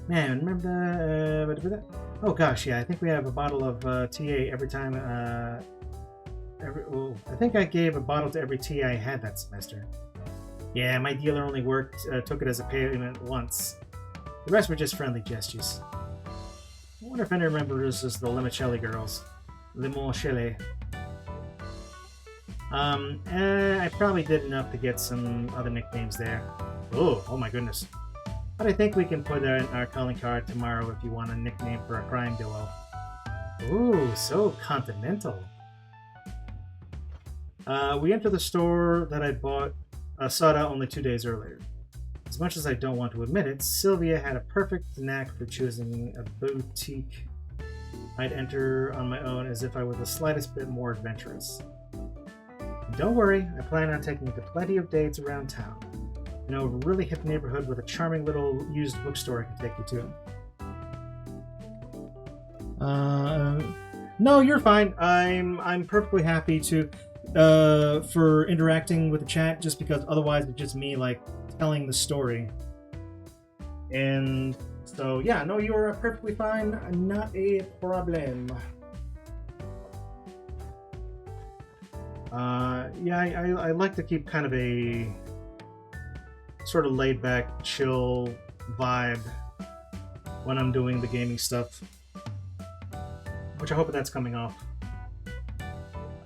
Man, remember that? Oh gosh, yeah. I think we have a bottle of TA every time. I think I gave a bottle to every TA I had that semester. Yeah, my dealer only took it as a payment once. The rest were just friendly gestures. I wonder if anyone remembers the Limoncelli girls. Limoncelli. I probably did enough to get some other nicknames there. Oh my goodness. But I think we can put in our calling card tomorrow if you want a nickname for a crime duo. Ooh, so continental. We enter the store that I bought soda only 2 days earlier. As much as I don't want to admit it, Sylvia had a perfect knack for choosing a boutique I'd enter on my own as if I were the slightest bit more adventurous. And don't worry, I plan on taking you to plenty of dates around town. You know, a really hip neighborhood with a charming little used bookstore I can take you to. No, you're fine. I'm perfectly happy to for interacting with the chat, just because otherwise it's just me like telling the story. And so yeah, no, you're perfectly fine. Not a problem. I like to keep kind of a sort of laid back, chill vibe when I'm doing the gaming stuff, which I hope that's coming off.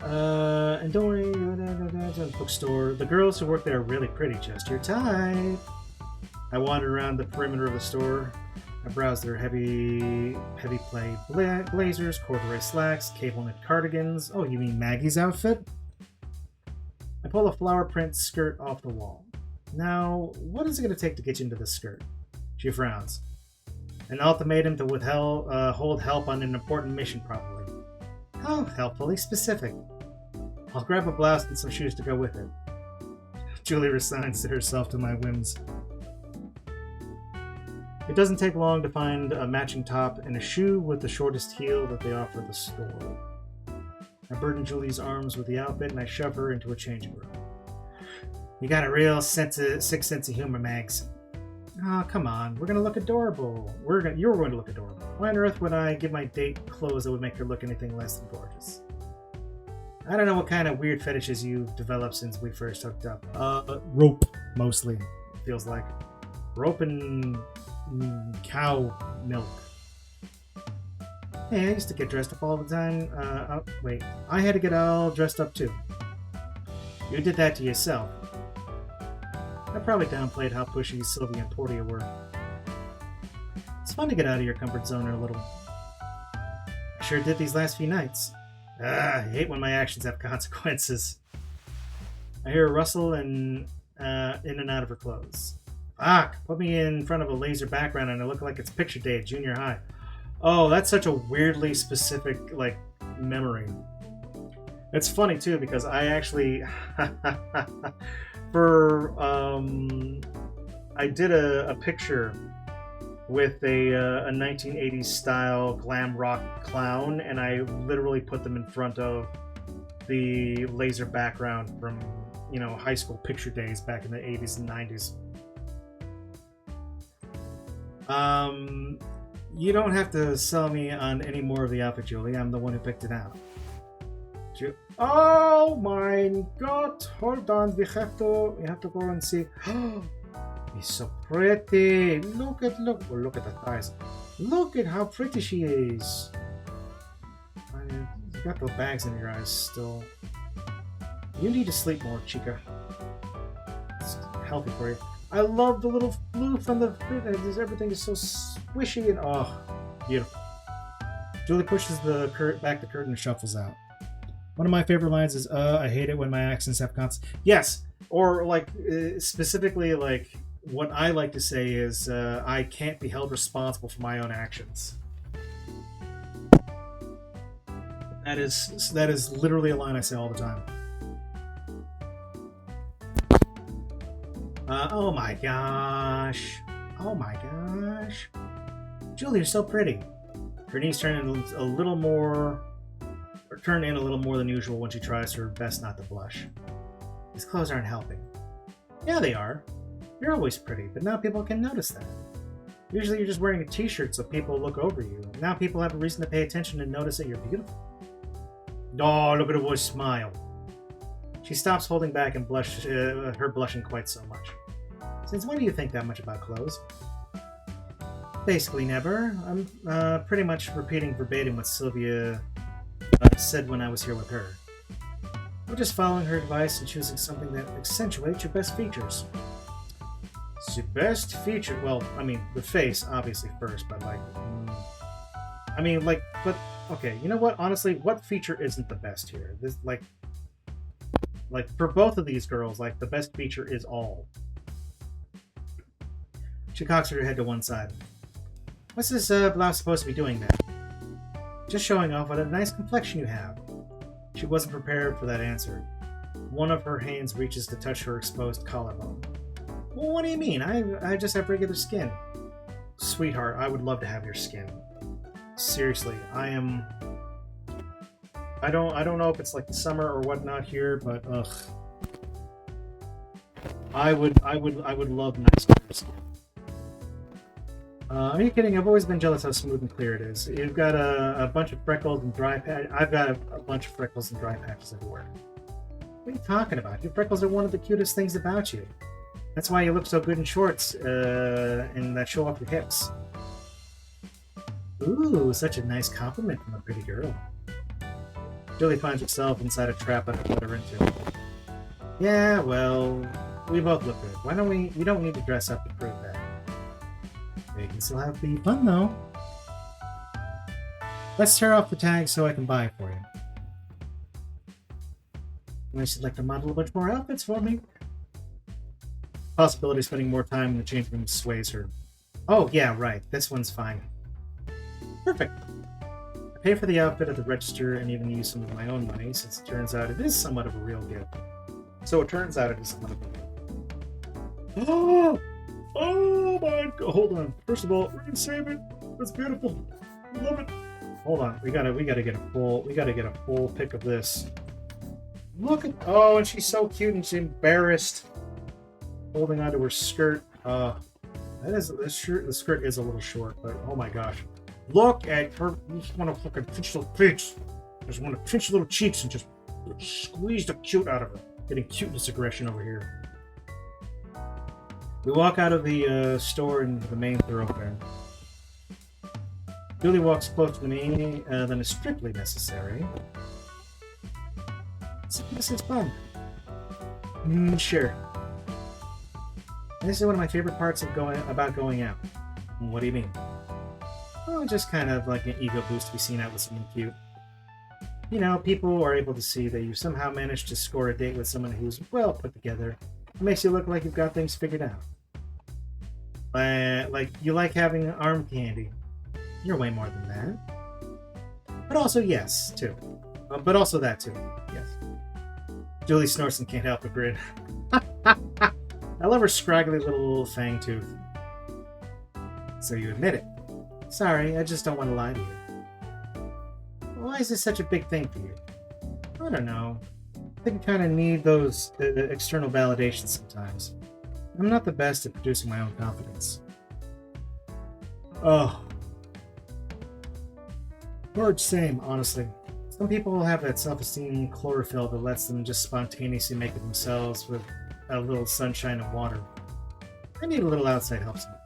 And don't worry, the bookstore. The girls who work there are really pretty, just your type. I wandered around the perimeter of the store. I browsed their heavy play blazers, corduroy slacks, cable knit cardigans. Oh, you mean Maggie's outfit? I pull a flower print skirt off the wall. Now, what is it going to take to get you into this skirt? She frowns. An ultimatum to hold help on an important mission, probably. How helpfully specific. I'll grab a blouse and some shoes to go with it. Julie resigns herself to my whims. It doesn't take long to find a matching top and a shoe with the shortest heel that they offer the store. I burden Julie's arms with the outfit and I shove her into a changing room. You got a real sick sense of humor, Mags. Oh, come on. We're going to look adorable. You're going to look adorable. Why on earth would I give my date clothes that would make her look anything less than gorgeous? I don't know what kind of weird fetishes you've developed since we first hooked up. Rope, mostly, it feels like. Rope and cow milk. Hey, I used to get dressed up all the time. Wait, I had to get all dressed up too. You did that to yourself. I probably downplayed how pushy Sylvia and Portia were. It's fun to get out of your comfort zone a little. I sure did these last few nights. I hate when my actions have consequences. I hear a rustle and in and out of her clothes. Fuck! Put me in front of a laser background and I look like it's picture day at junior high. Oh, that's such a weirdly specific, like, memory. It's funny, too, because I actually... I did a picture with a 1980s style glam rock clown, and I literally put them in front of the laser background from, you know, high school picture days back in the 80s and 90s. You don't have to sell me on any more of the outfit, Julie. I'm the one who picked it out. Oh my God! Hold on, we have to go and see. He's so pretty. Look at the thighs. Look at how pretty she is. You got the bags in your eyes still. You need to sleep more, chica. healthy for you. I love the little floof on the fruit. Everything is so squishy and oh, beautiful. Julie pushes back the curtain and shuffles out. One of my favorite lines is, I hate it when my actions have consequences. Yes, or like specifically like what I like to say is, I can't be held responsible for my own actions. That is literally a line I say all the time. Oh my gosh. Oh my gosh. Julie, you're so pretty. Her knees turn in a little more than usual when she tries her best not to blush. These clothes aren't helping. Yeah, they are. You're always pretty, but now people can notice that. Usually you're just wearing a t-shirt so people look over you. Now people have a reason to pay attention and notice that you're beautiful. Oh, look at her boy's smile. She stops holding back and her blushing quite so much. Since when do you think that much about clothes? Basically never. I'm pretty much repeating verbatim what Sylvia said when I was here with her. We're just following her advice and choosing something that accentuates your best features. It's your best feature? Well, I mean, the face, obviously, first, but like... I mean, like, but... Okay, you know what? Honestly, what feature isn't the best here? This, like, for both of these girls, like, the best feature is all. She cocks her head to one side. What's this blouse supposed to be doing then? Just showing off what a nice complexion you have. She wasn't prepared for that answer. One of her hands reaches to touch her exposed collarbone. Well, what do you mean? I just have regular skin. Sweetheart, I would love to have your skin. Seriously, I don't know if it's like the summer or whatnot here, but ugh. I would love nice skin. Are you kidding? I've always been jealous how smooth and clear it is. You've got a bunch of freckles and dry patches. I've got a bunch of freckles and dry patches everywhere. What are you talking about? Your freckles are one of the cutest things about you. That's why you look so good in shorts and that show off your hips. Ooh, such a nice compliment from a pretty girl. Julie finds herself inside a trap I've put her into. Yeah, well, we both look good. Why don't we don't need to dress up to prove that. We can still have the fun, though. Let's tear off the tag so I can buy it for you. Unless you'd like to model a bunch more outfits for me. Possibility of spending more time in the change room sways her. Oh, yeah, right. This one's fine. Perfect. I pay for the outfit at the register and even use some of my own money, since it turns out it is somewhat of a real gift. So it turns out it is somewhat of a gift. Oh my god! Hold on. First of all, we're gonna save it. That's beautiful. I love it. Hold on. We gotta get a full pic of this. Look at and she's so cute and she's embarrassed, holding onto her skirt. The skirt is a little short, but oh my gosh. Look at her. You just want to fucking pinch little cheeks. Just want to pinch little cheeks and just squeeze the cute out of her. Getting cuteness aggression over here. We walk out of the store into the main thoroughfare. Julie walks closer to me than is strictly necessary. This is fun. Sure. This is one of my favorite parts of going out. What do you mean? Well, just kind of like an ego boost to be seen out with someone cute. You know, people are able to see that you somehow managed to score a date with someone who's well put together. It makes you look like you've got things figured out. Like you like having arm candy. You're way more than that. But also yes, too. But also that too. Yes. Julie snorts and can't help but grin. I love her scraggly little fang tooth. So you admit it. Sorry, I just don't want to lie to you. Why is this such a big thing for you? I don't know. I think I kind of need those external validations sometimes. I'm not the best at producing my own confidence. Oh. Large same, honestly. Some people will have that self-esteem chlorophyll that lets them just spontaneously make it themselves with a little sunshine and water. I need a little outside help sometimes.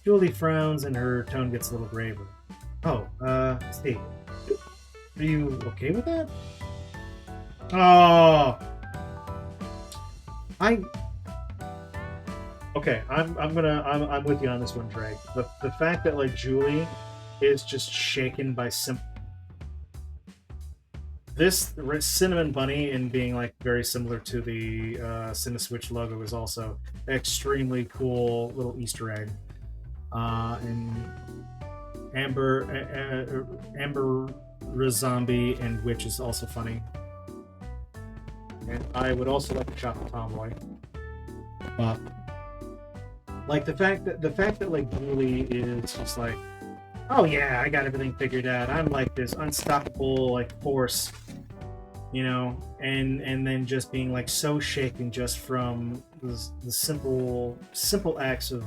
Julie frowns and her tone gets a little graver. Oh, Steve. Are you okay with that? Oh! I okay. I'm with you on this one, Drake. The fact that like Julie is just shaken by this cinnamon bunny and being like very similar to the Cineswitch logo is also an extremely cool little Easter egg. And Amber Zombie and Witch is also funny. And I would also like to shop the Tomboy. But like the fact that like Julie is just like, oh yeah, I got everything figured out. I'm like this unstoppable like force, you know, and then just being like so shaken just from the simple acts of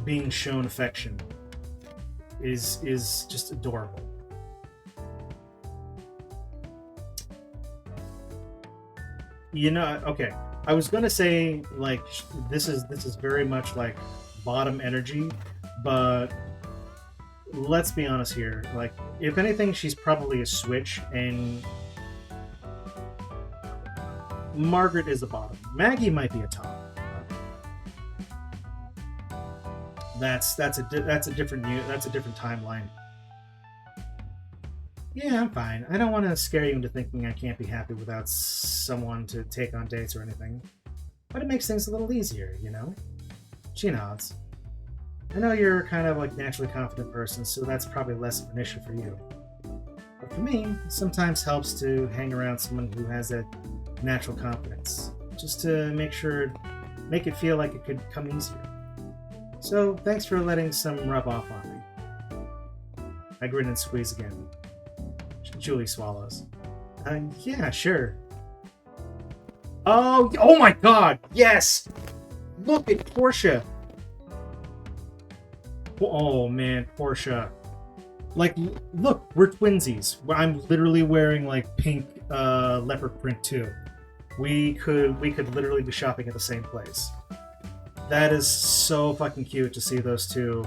being shown affection is just adorable. You know, okay. I was gonna say like this is very much like bottom energy, but let's be honest here. Like, if anything, she's probably a switch, and Margaret is a bottom. Maggie might be a top. That's a different timeline. Yeah, I'm fine. I don't want to scare you into thinking I can't be happy without someone to take on dates or anything. But it makes things a little easier, you know? She nods. I know you're kind of like naturally confident person, so that's probably less of an issue for you. But for me, it sometimes helps to hang around someone who has that natural confidence, just to make it feel like it could come easier. So thanks for letting some rub off on me. I grin and squeeze again. Julie swallows. Yeah, sure. Oh my God! Yes! Look at Portia. Oh man, Portia. Like, look, we're twinsies. I'm literally wearing like pink leopard print too. We could literally be shopping at the same place. That is so fucking cute to see those two.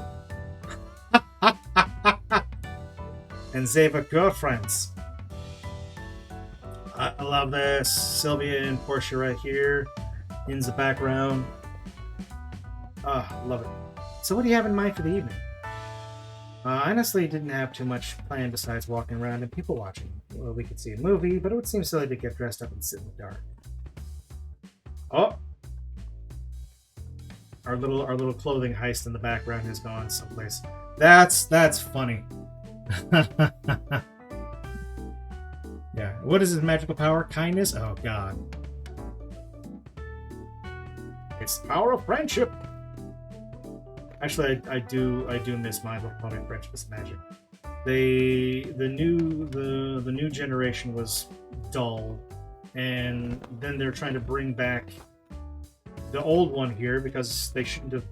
And Zeva girlfriends. I love this. Sylvia and Portia right here in the background. Love it. So what do you have in mind for the evening? I honestly didn't have too much planned besides walking around and people watching. Well, we could see a movie, but it would seem silly to get dressed up and sit in the dark. Oh! Our little clothing heist in the background has gone someplace. That's funny. Yeah. What is his magical power? Kindness? Oh God. It's the power of friendship. Actually, I do miss My Little Pony Friendship is Magic. The new generation was dull, and then they're trying to bring back the old one here because they shouldn't have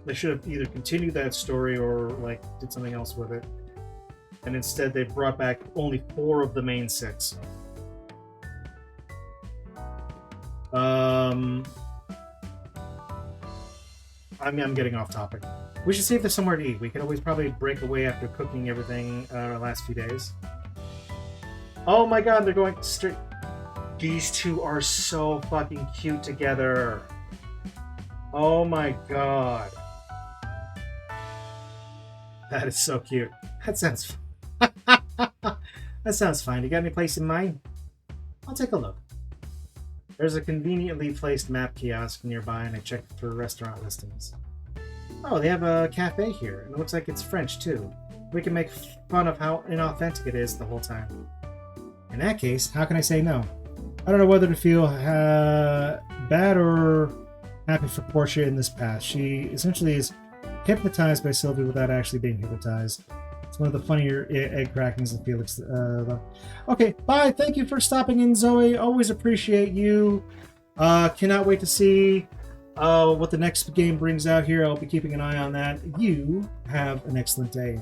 they should have either continued that story or like did something else with it. And instead they brought back only 4 of the main 6. I'm getting off topic. We should see if there's somewhere to eat. We could always probably break away after cooking everything our last few days. Oh my God, they're going straight. These two are so fucking cute together. Oh my God. That is so cute. That sounds that sounds fine. You got any place in mind? I'll take a look. There's a conveniently placed map kiosk nearby, and I checked for restaurant listings. Oh, they have a cafe here, and it looks like it's French too. We can make fun of how inauthentic it is the whole time. In that case, how can I say no? I don't know whether to feel bad or happy for Portia in this path. She essentially is hypnotized by Sylvie without actually being hypnotized. It's one of the funnier egg crackings in Felix. Okay, bye. Thank you for stopping in, Zoe. Always appreciate you. Cannot wait to see what the next game brings out here. I'll be keeping an eye on that. You have an excellent day.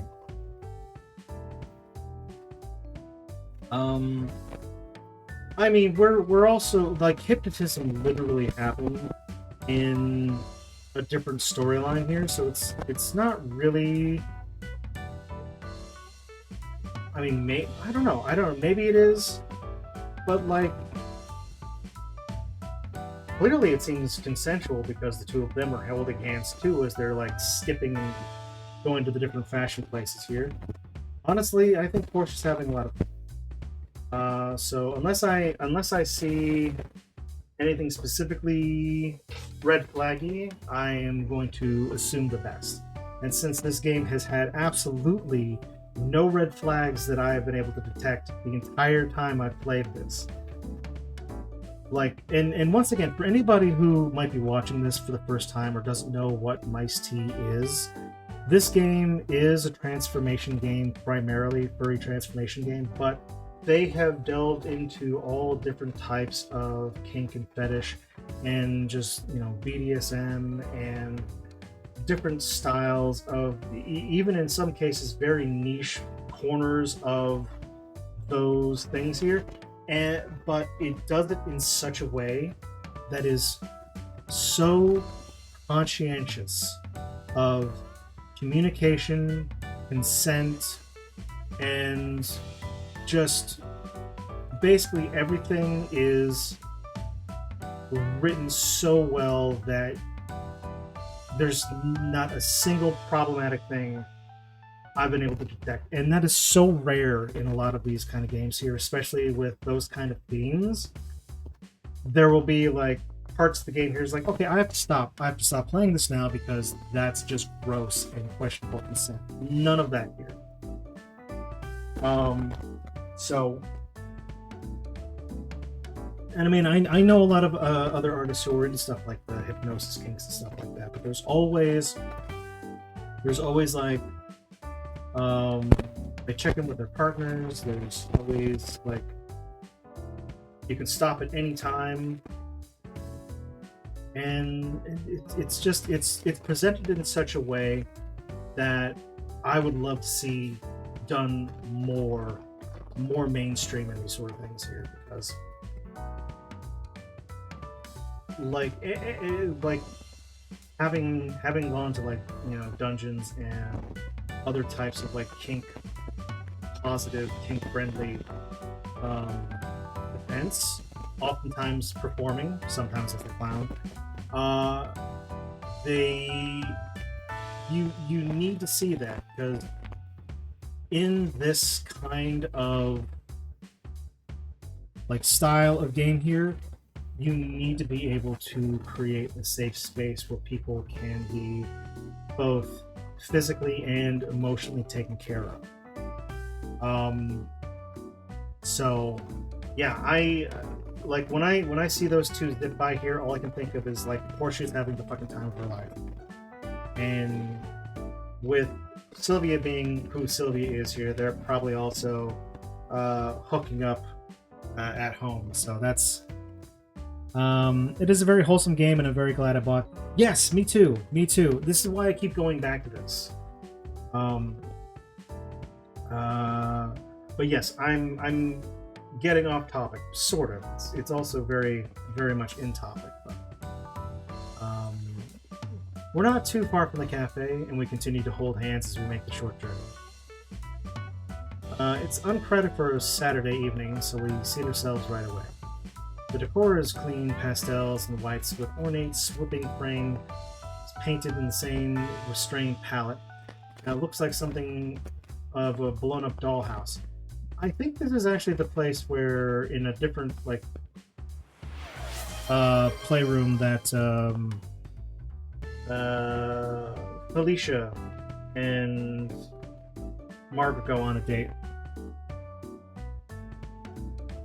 I mean, we're also like hypnotism literally happened in a different storyline here, so it's not really. I mean, I don't know. Maybe it is, but like, clearly it seems consensual because the two of them are holding hands too as they're like skipping and going to the different fashion places here. Honestly, I think Portia's having a lot of fun. So unless I see anything specifically red flaggy, I am going to assume the best. And since this game has had absolutely no red flags that I have been able to detect the entire time I've played this, like, and once again, for anybody who might be watching this for the first time or doesn't know what Mice T is, this game is a transformation game, primarily furry transformation game, but they have delved into all different types of kink and fetish and just, you know, BDSM and different styles of, even in some cases, very niche corners of those things here. But it does it in such a way that is so conscientious of communication, consent, and just basically everything is written so well that there's not a single problematic thing I've been able to detect. And that is so rare in a lot of these kind of games here, especially with those kind of themes. There will be like parts of the game here is like, okay, I have to stop playing this now because that's just gross and questionable consent. None of that here. So, and I mean, I know a lot of other artists who are into stuff like the hypnosis kinks and stuff like that, but there's always like, they check in with their partners. There's always like, you can stop at any time, and it's presented in such a way that I would love to see done more mainstream in these sort of things here, because like like having gone to, like, you know, dungeons and other types of like kink friendly events, oftentimes performing, sometimes as a clown, you need to see that, because in this kind of like style of game here, you need to be able to create a safe space where people can be both physically and emotionally taken care of. So yeah, I like when I see those two zip by here, all I can think of is like Portia's having the fucking time of her life. And with Sylvia being who Sylvia is here, they're probably also hooking up at home. So that's it is a very wholesome game, and I'm very glad I bought. Yes, me too. This is why I keep going back to this. But yes, I'm getting off topic, sort of. It's also very, very much in topic. But, we're not too far from the cafe, and we continue to hold hands as we make the short journey. It's uncredited for a Saturday evening, so we seat ourselves right away. The decor is clean pastels and whites with ornate swooping frame. It's painted in the same restrained palette. It looks like something of a blown-up dollhouse. I think this is actually the place where, in a different like playroom, that Felicia and Margaret go on a date.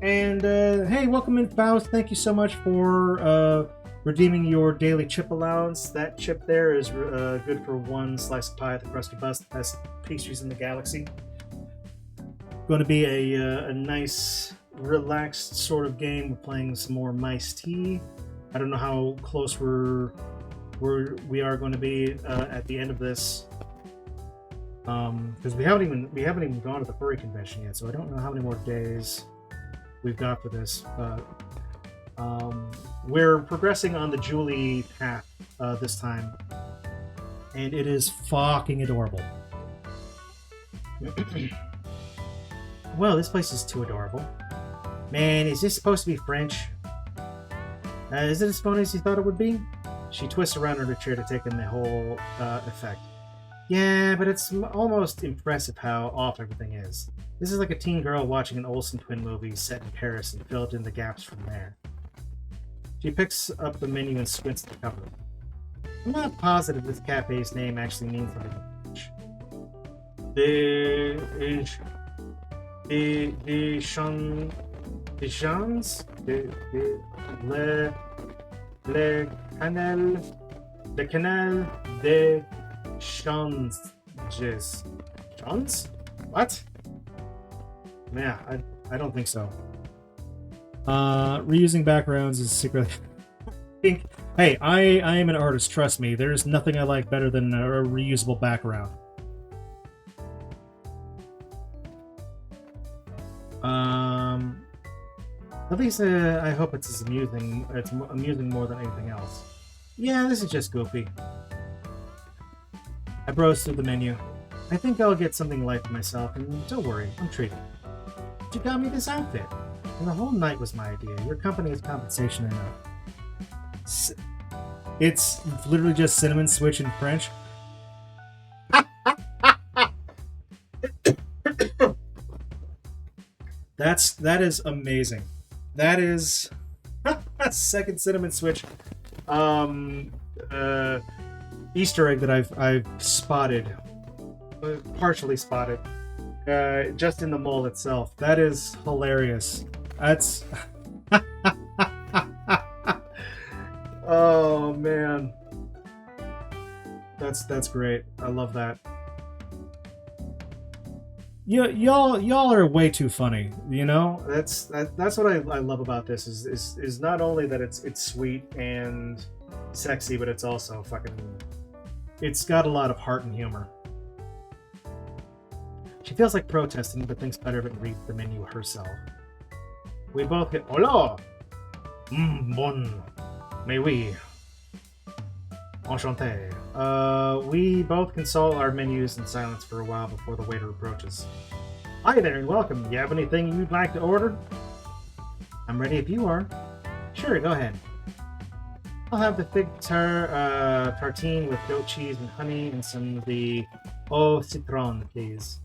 And hey, welcome in, Faust. Thank you so much for redeeming your daily chip allowance. That chip there is good for one slice of pie at the Krusty Bus, the best pastries in the galaxy. Going to be a nice, relaxed sort of game. We're playing some more Mice T. I don't know how close we are going to be at the end of this, because we haven't even gone to the furry convention yet. So I don't know how many more days we've got for this, but we're progressing on the Julie path this time, and it is fucking adorable. Well, this place is too adorable. Man, is this supposed to be French? Is it as funny as you thought it would be? She twists around in her chair to take in the whole effect. Yeah, but it's almost impressive how off everything is. This is like a teen girl watching an Olsen twin movie set in Paris and filled in the gaps from there. She picks up the menu and squints at the cover. I'm not positive this cafe's name actually means something. Le Canal de Changes. Chans? What? Yeah, I don't think so. Reusing backgrounds is secretly... Hey, I am an artist, trust me. There's nothing I like better than a reusable background. At least I hope it's as amusing. It's amusing more than anything else. Yeah, this is just goofy. I browsed through the menu. I think I'll get something light for myself, and don't worry, I'm treated. You got me this outfit, and the whole night was my idea. Your company is compensation enough. It's literally just cinnamon switch in French. That is amazing. That is a second cinnamon switch Easter egg that I've spotted, partially spotted, just in the mall itself. That is hilarious. That's oh man, that's great. I love that. Y'all are way too funny. You know, that's what I love about this is not only that it's sweet and sexy, but it's also fucking. It's got a lot of heart and humor. She feels like protesting, but thinks better of it and reads the menu herself. We both get hola. Bon. Mais oui. Enchanté. We both consult our menus in silence for a while before the waiter approaches. Hi there and welcome. You have anything you'd like to order? I'm ready if you are. Sure, go ahead. I'll have the fig tartine with goat cheese and honey and some of the au citron, please.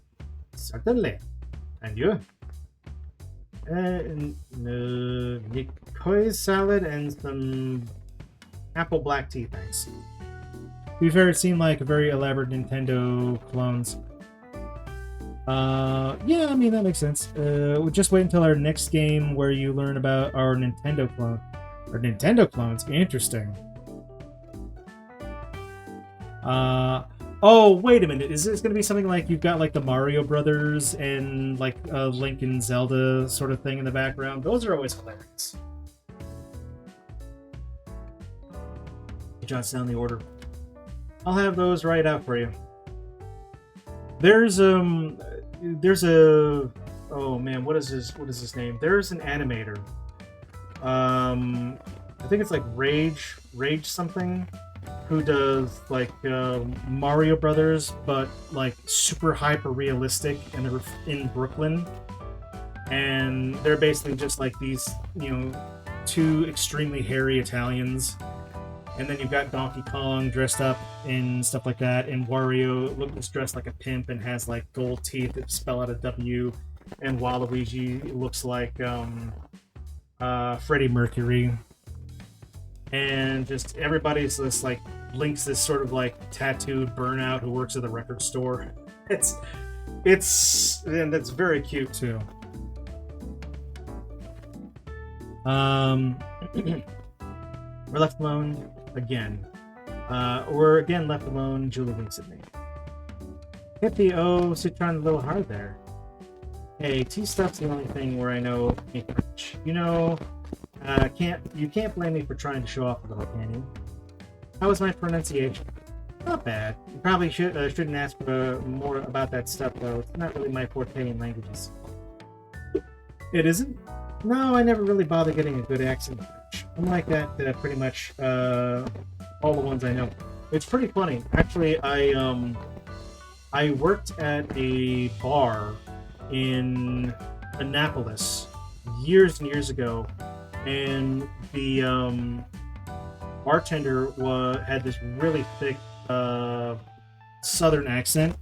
Certainly. And you? Nicoise salad and some apple black tea, thanks. To be fair, it seemed like a very elaborate Nintendo clones. Yeah, I mean, that makes sense. We'll just wait until our next game where you learn about our Nintendo clone. Our Nintendo clones? Interesting. Oh, wait a minute. Is this going to be something like you've got like the Mario Brothers and like Link and Zelda sort of thing in the background? Those are always hilarious. He jots down the order. I'll have those right out for you. There's a oh man, what is his name? There's an animator. I think it's like Rage something, who does like Mario Brothers, but like super hyper realistic, and they're in Brooklyn, and they're basically just like these, you know, two extremely hairy Italians, and then you've got Donkey Kong dressed up and stuff like that, and Wario looks dressed like a pimp and has like gold teeth that spell out a W, and Waluigi looks like Freddie Mercury. And just everybody's this like Link's this sort of like tattooed burnout who works at the record store. It's and it's very cute too. We're left alone again. We're again left alone. Julie winks at me. Hit the O citron a little hard there. Hey, tea stuff's the only thing where I know French. You know. You can't blame me for trying to show off a little, can you? How was my pronunciation? Not bad. You probably shouldn't ask more about that stuff, though. It's not really my forte in languages. It isn't? No, I never really bother getting a good accent in French. I'm like that pretty much all the ones I know. It's pretty funny. Actually, I worked at a bar in Annapolis years and years ago, and the bartender had this really thick southern accent,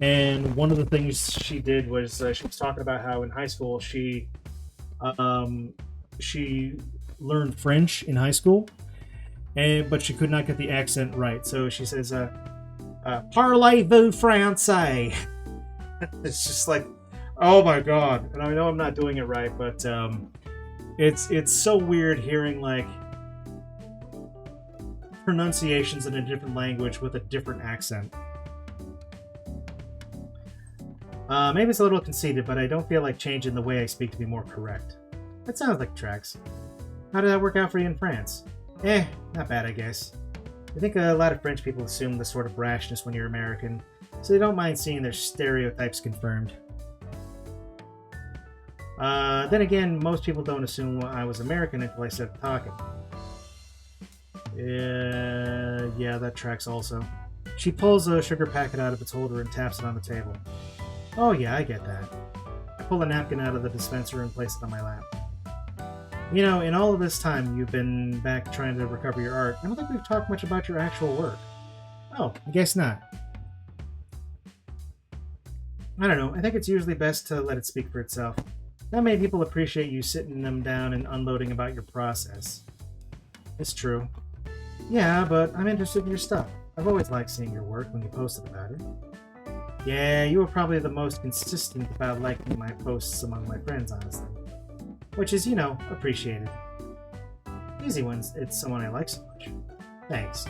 and one of the things she did was she was talking about how in high school she learned French in high school, but she could not get the accent right. So she says, "Parlez-vous français?" It's just like, oh my god! And I know I'm not doing it right, but it's so weird hearing like pronunciations in a different language with a different accent. Maybe it's a little conceited, but I don't feel like changing the way I speak to be more correct. That sounds like tracks. How did that work out for you in France? Not bad, I guess. I think a lot of French people assume this sort of brashness when you're American, so they don't mind seeing their stereotypes confirmed. Then again, most people don't assume I was American until I started talking. Yeah, that tracks also. She pulls a sugar packet out of its holder and taps it on the table. Oh yeah, I get that. I pull a napkin out of the dispenser and place it on my lap. You know, in all of this time you've been back trying to recover your art, I don't think we've talked much about your actual work. Oh, I guess not. I don't know, I think it's usually best to let it speak for itself. Not many people appreciate you sitting them down and unloading about your process. It's true. Yeah, but I'm interested in your stuff. I've always liked seeing your work when you posted about it. Yeah, you were probably the most consistent about liking my posts among my friends, honestly. Which is, you know, appreciated. Easy ones, it's someone I like so much. Thanks.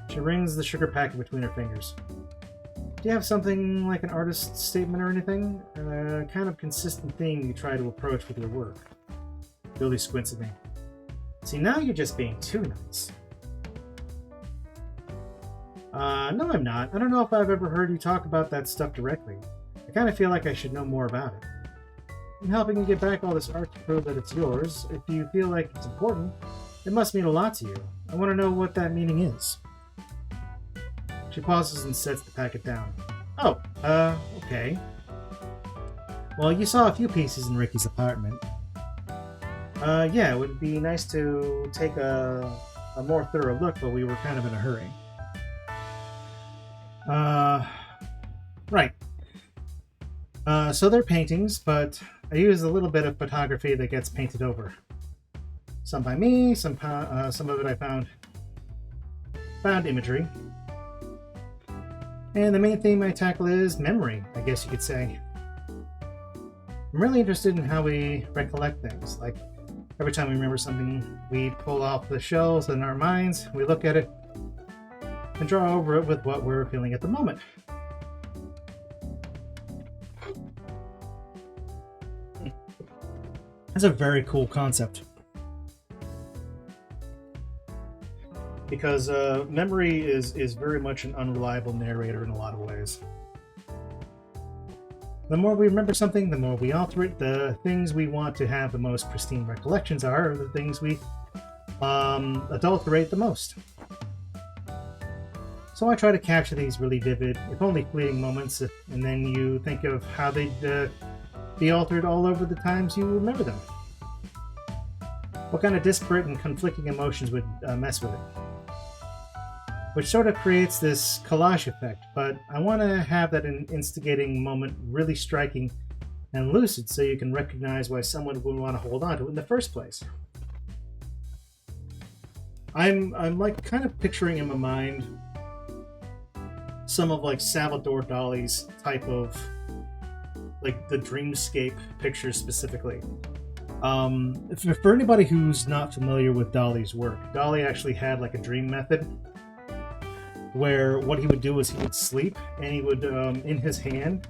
She rings the sugar packet between her fingers. Do you have something like an artist's statement or anything? A kind of consistent theme you try to approach with your work? Billy squints at me. See, now you're just being too nice. No, I'm not. I don't know if I've ever heard you talk about that stuff directly. I kind of feel like I should know more about it. I'm helping you get back all this art to prove that it's yours. If you feel like it's important, it must mean a lot to you. I want to know what that meaning is. She pauses and sets the packet down. Oh, okay. Well, you saw a few pieces in Ricky's apartment. Yeah, it would be nice to take a more thorough look, but we were kind of in a hurry. Right. So they're paintings, but I use a little bit of photography that gets painted over. Some by me, some of it I found imagery. And the main theme I tackle is memory, I guess you could say. I'm really interested in how we recollect things. Like, every time we remember something, we pull off the shelves in our minds, we look at it, and draw over it with what we're feeling at the moment. That's a very cool concept. Because memory is very much an unreliable narrator in a lot of ways. The more we remember something, the more we alter it. The things we want to have the most pristine recollections are the things we adulterate the most. So I try to capture these really vivid, if only fleeting moments, and then you think of how they'd be altered all over the times you remember them. What kind of disparate and conflicting emotions would mess with it? Which sort of creates this collage effect, but I want to have that instigating moment really striking and lucid so you can recognize why someone would want to hold on to it in the first place. I'm like kind of picturing in my mind some of like Salvador Dali's type of like the dreamscape pictures specifically. For anybody who's not familiar with Dali's work, Dali actually had like a dream method where what he would do is he would sleep and he would in his hand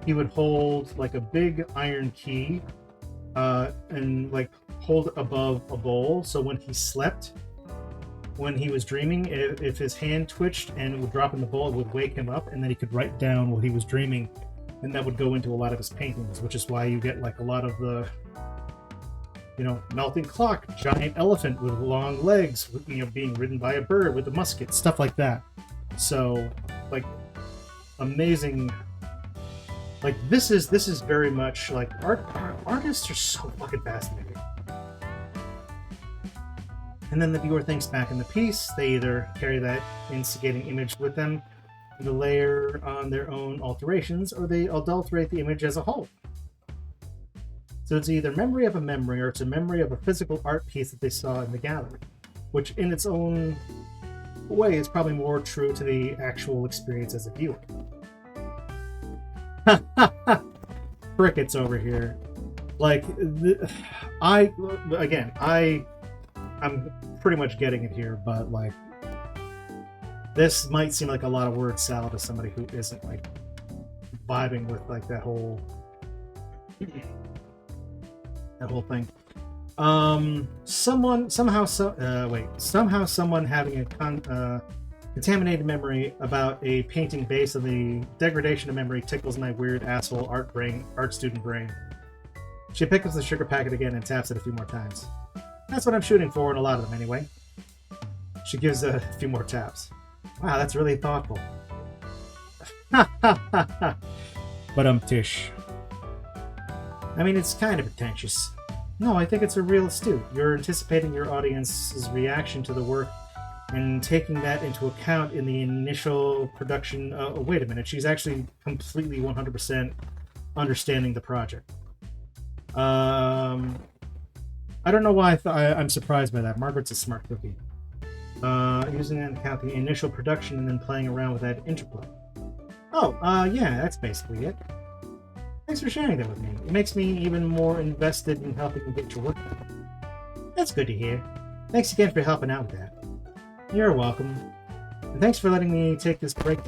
he would hold like a big iron key and like hold it above a bowl, so when he slept, when he was dreaming, if his hand twitched and it would drop in the bowl, it would wake him up, and then he could write down what he was dreaming, and that would go into a lot of his paintings, which is why you get like a lot of the, you know, melting clock, giant elephant with long legs, you know, being ridden by a bird with a musket, stuff like that. So, like, amazing. Like, this is very much like artists are so fucking fascinating. And then the viewer thinks back in the piece. They either carry that instigating image with them, the layer on their own alterations, or they adulterate the image as a whole. So it's either memory of a memory, or it's a memory of a physical art piece that they saw in the gallery, which in its own way is probably more true to the actual experience as a viewer. Crickets over here. Like, I'm pretty much getting it here, but like, this might seem like a lot of word salad to somebody who isn't like vibing with like that whole thing. Somehow someone having a contaminated memory about a painting based on the degradation of memory tickles my weird asshole art student brain. She picks up the sugar packet again and taps it a few more times. That's what I'm shooting for in a lot of them anyway. She gives a few more taps. Wow, that's really thoughtful. But Tish. I mean, it's kind of pretentious. No, I think it's a real astute. You're anticipating your audience's reaction to the work and taking that into account in the initial production. Wait a minute, she's actually completely 100% understanding the project. I don't know why I'm surprised by that. Margaret's a smart cookie. Using that to count the initial production and then playing around with that interplay. Oh, yeah, that's basically it. Thanks for sharing that with me. It makes me even more invested in helping you get your work done. That's good to hear. Thanks again for helping out with that. You're welcome. And thanks for letting me take this break.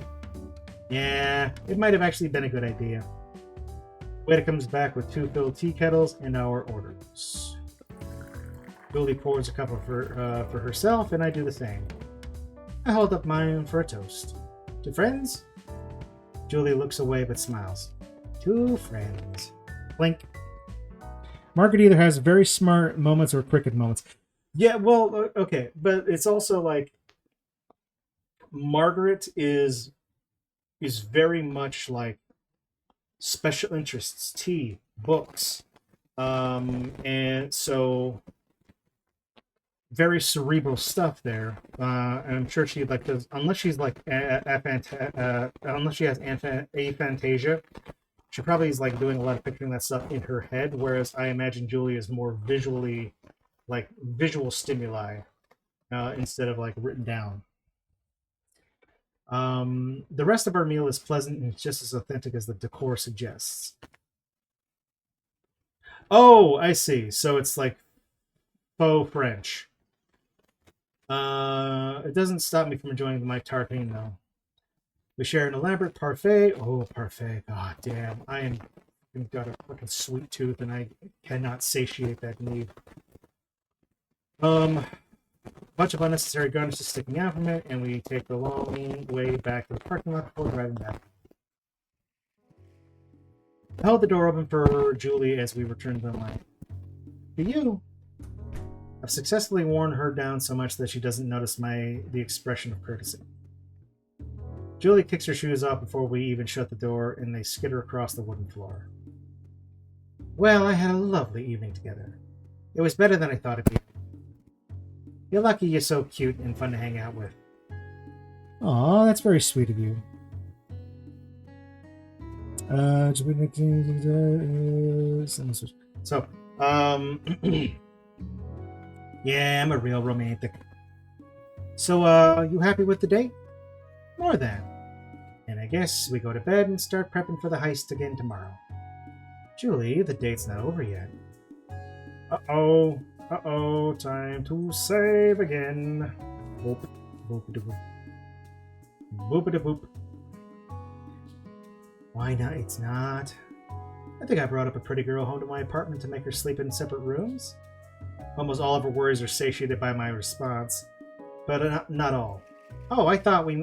Yeah, it might have actually been a good idea. Waiter comes back with 2 filled tea kettles and our orders. Julie pours a cup for herself, and I do the same. I hold up mine for a toast. To friends? Julie looks away but smiles. To friends. Blink. Margaret either has very smart moments or cricket moments. Yeah, well, okay, but it's also like Margaret is very much like special interests, tea, books, and so very cerebral stuff there. And I'm sure she like does, unless she's like unless she has aphantasia, she probably is like doing a lot of picturing that stuff in her head. Whereas I imagine Julie is more visually, like visual stimuli, instead of like written down. The rest of our meal is pleasant and just as authentic as the decor suggests. Oh, I see. So it's like faux French. It doesn't stop me from enjoying my tartine, though. We share an elaborate parfait. Oh, parfait. God damn. I've got a fucking sweet tooth and I cannot satiate that need. Bunch of unnecessary garnishes sticking out from it, and we take the long way back to the parking lot before driving back. I held the door open for Julie as we returned to the line. To you. I've successfully worn her down so much that she doesn't notice the expression of courtesy. Julie kicks her shoes off before we even shut the door, and they skitter across the wooden floor. Well, I had a lovely evening together. It was better than I thought it'd be. You're lucky you're so cute and fun to hang out with. Aw, that's very sweet of you. So, yeah, I'm a real romantic. So, you happy with the date? More than. And I guess we go to bed and start prepping for the heist again tomorrow. Julie, the date's not over yet. Uh-oh, time to save again. Boop, boop-a-da-boop. Boop-a-da-boop. Why not? It's not. I think I brought up a pretty girl home to my apartment to make her sleep in separate rooms. Almost all of her worries are satiated by my response, but not all. Oh, I thought we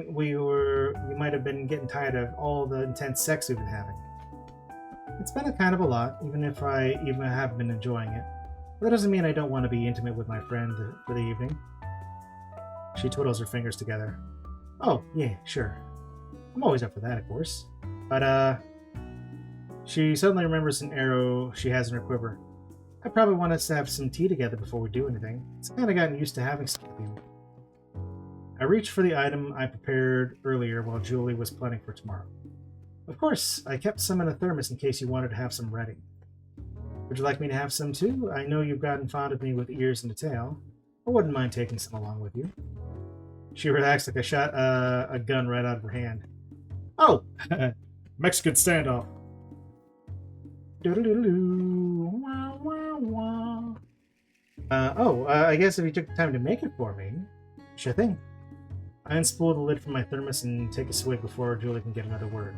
might have been getting tired of all the intense sex we've been having. It's been a kind of a lot, even if I have been enjoying it. But that doesn't mean I don't want to be intimate with my friend for the evening. She twiddles her fingers together. Oh, yeah, sure. I'm always up for that, of course. But, she suddenly remembers an arrow she has in her quiver. I probably want us to have some tea together before we do anything. It's kind of gotten used to having some with you. I reached for the item I prepared earlier while Julie was planning for tomorrow. Of course, I kept some in a thermos in case you wanted to have some ready. Would you like me to have some too? I know you've gotten fond of me with ears and a tail. I wouldn't mind taking some along with you. She relaxed like I shot a gun right out of her hand. Oh! Mexican standoff. I guess if you took the time to make it for me. Sure thing. I unspool the lid from my thermos and take a swig before Julie can get another word.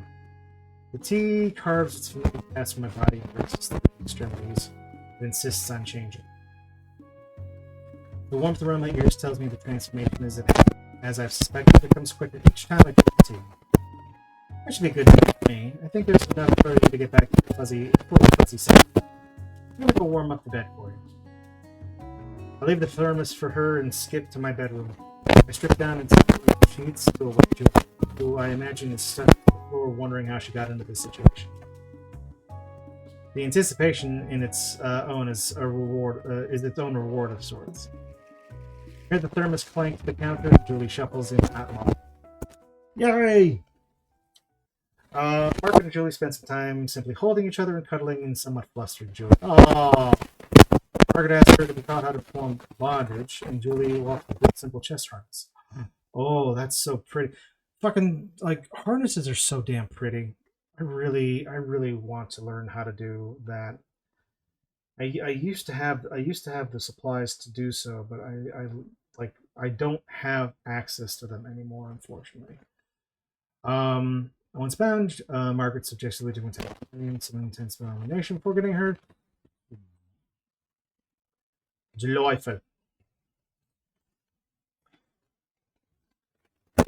The tea carves its familiar paths from my body and bursts the extremities. It insists on changing. The warmth around my ears tells me the transformation is as I've suspected, it comes quicker each time I drink the tea. That should be good for me. I think there's enough for you to get back to the fuzzy set. I'm gonna go warm up the bed for you. I leave the thermos for her and skip to my bedroom. I strip down and take the sheets to awake Julie, who I imagine is stuck on the floor wondering how she got into this situation. The anticipation in its own is a reward, is its own reward of sorts. I hear the thermos clank to the counter. Julie shuffles in at long. Yay! Margaret and Julie spent some time simply holding each other and cuddling in somewhat flustered Julie. Oh! Margaret asked her to be taught how to perform bondage, and Julie walked with a simple chest harness. Oh, that's so pretty. Fucking, like, harnesses are so damn pretty. I really want to learn how to do that. I used to have the supplies to do so, but I don't have access to them anymore, unfortunately. Once bound, Margaret suggested doing some intense elimination before getting hurt. Delightful.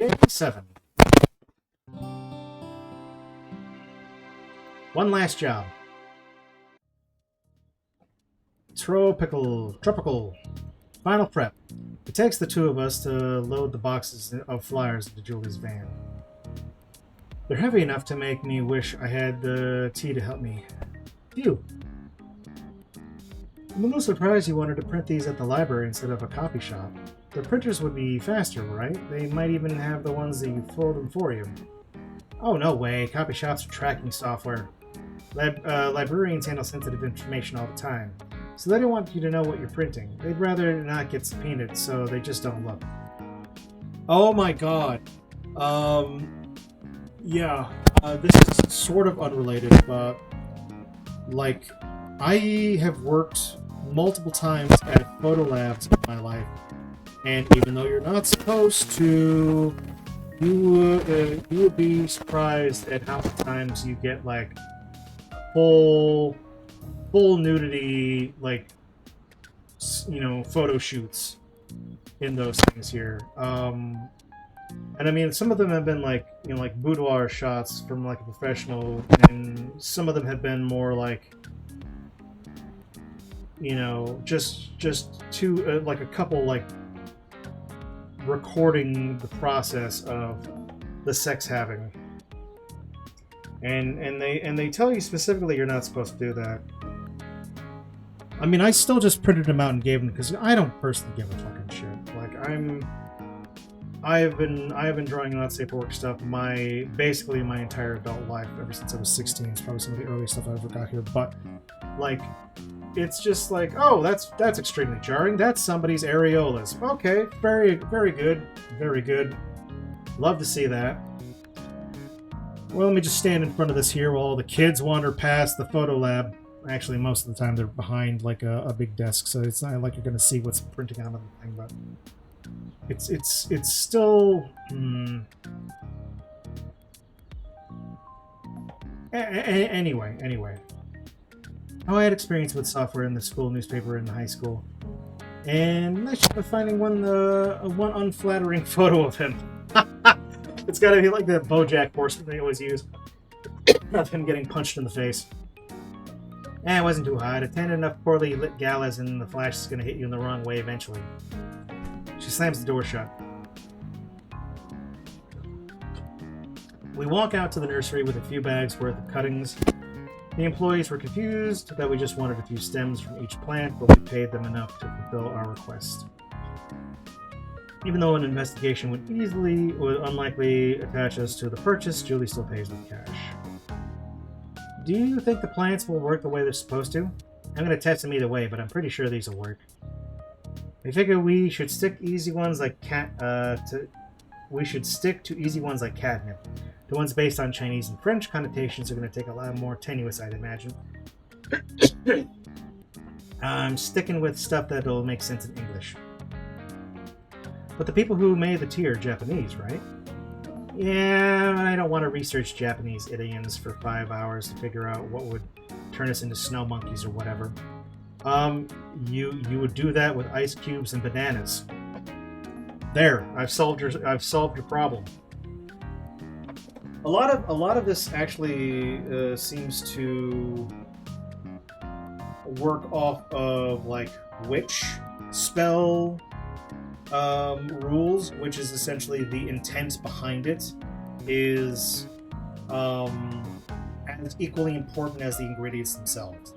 87. One last job. Tropical. Final prep. It takes the two of us to load the boxes of flyers into Julie's van. They're heavy enough to make me wish I had the tea to help me. Phew. I'm a little surprised you wanted to print these at the library instead of a copy shop. The printers would be faster, right? They might even have the ones that you fold them for you. Oh, no way. Copy shops are tracking software. Librarians handle sensitive information all the time, so they don't want you to know what you're printing. They'd rather not get subpoenaed, so they just don't look. Oh my god. Yeah, this is sort of unrelated, but, like, I have worked multiple times at photo labs in my life, and even though you're not supposed to, you would be surprised at how many times you get, like, full nudity, like, you know, photo shoots in those things here. And I mean, some of them have been like, you know, like boudoir shots from like a professional, and some of them have been more like, you know, just two, like a couple, like recording the process of the sex having, and they tell you specifically you're not supposed to do that. I mean, I still just printed them out and gave them because I don't personally give a fucking shit. Like I have been drawing a lot of paperwork stuff basically my entire adult life, ever since I was 16. It's probably some of the earliest stuff I ever got here, but like, it's just like, oh, that's extremely jarring. That's somebody's areolas. Okay, very good. Love to see that. Well, let me just stand in front of this here while all the kids wander past the photo lab. Actually, most of the time they're behind like a big desk, so it's not like you're going to see what's printing out of the thing, but it's still anyway. I had experience with software in the school newspaper in high school, and I should be finding one unflattering photo of him. It's got to be like the BoJack Horseman they always use, of him getting punched in the face. It wasn't too hot. Attend enough poorly lit galas and the flash is going to hit you in the wrong way eventually. She slams the door shut. We walk out to the nursery with a few bags worth of cuttings The employees were confused that we just wanted a few stems from each plant, but we paid them enough to fulfill our request. Even though an investigation would unlikely attach us to the purchase, Julie still pays with cash. Do you think the plants will work the way they're supposed to? I'm going to test them either way, but I'm pretty sure these will work. I figure we should stick easy ones like we should stick to easy ones like catnip. The ones based on Chinese and French connotations are going to take a lot more tenuous, I'd imagine. I'm sticking with stuff that'll make sense in English. But the people who made the tea are Japanese, right? Yeah, I don't want to research Japanese idioms for 5 hours to figure out what would turn us into snow monkeys or whatever. You would do that with ice cubes and bananas. There, I've solved your problem. A lot of this actually seems to work off of like witch spell rules, which is essentially the intent behind it is as equally important as the ingredients themselves.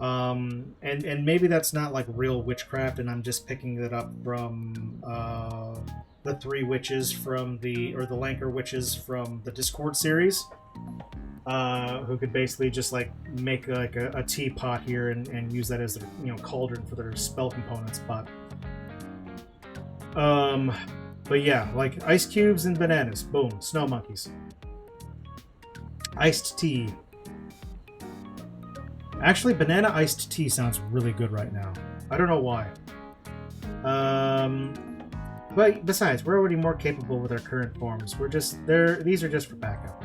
And maybe that's not like real witchcraft, and I'm just picking it up from the three witches from the Lanker witches from the Discord series, who could basically just like make like a teapot here and use that as their cauldron for their spell components. But yeah, like ice cubes and bananas, boom, snow monkeys. Iced tea. Actually, banana iced tea sounds really good right now. I don't know why. But besides, we're already more capable with our current forms. We're just there. These are just for backup.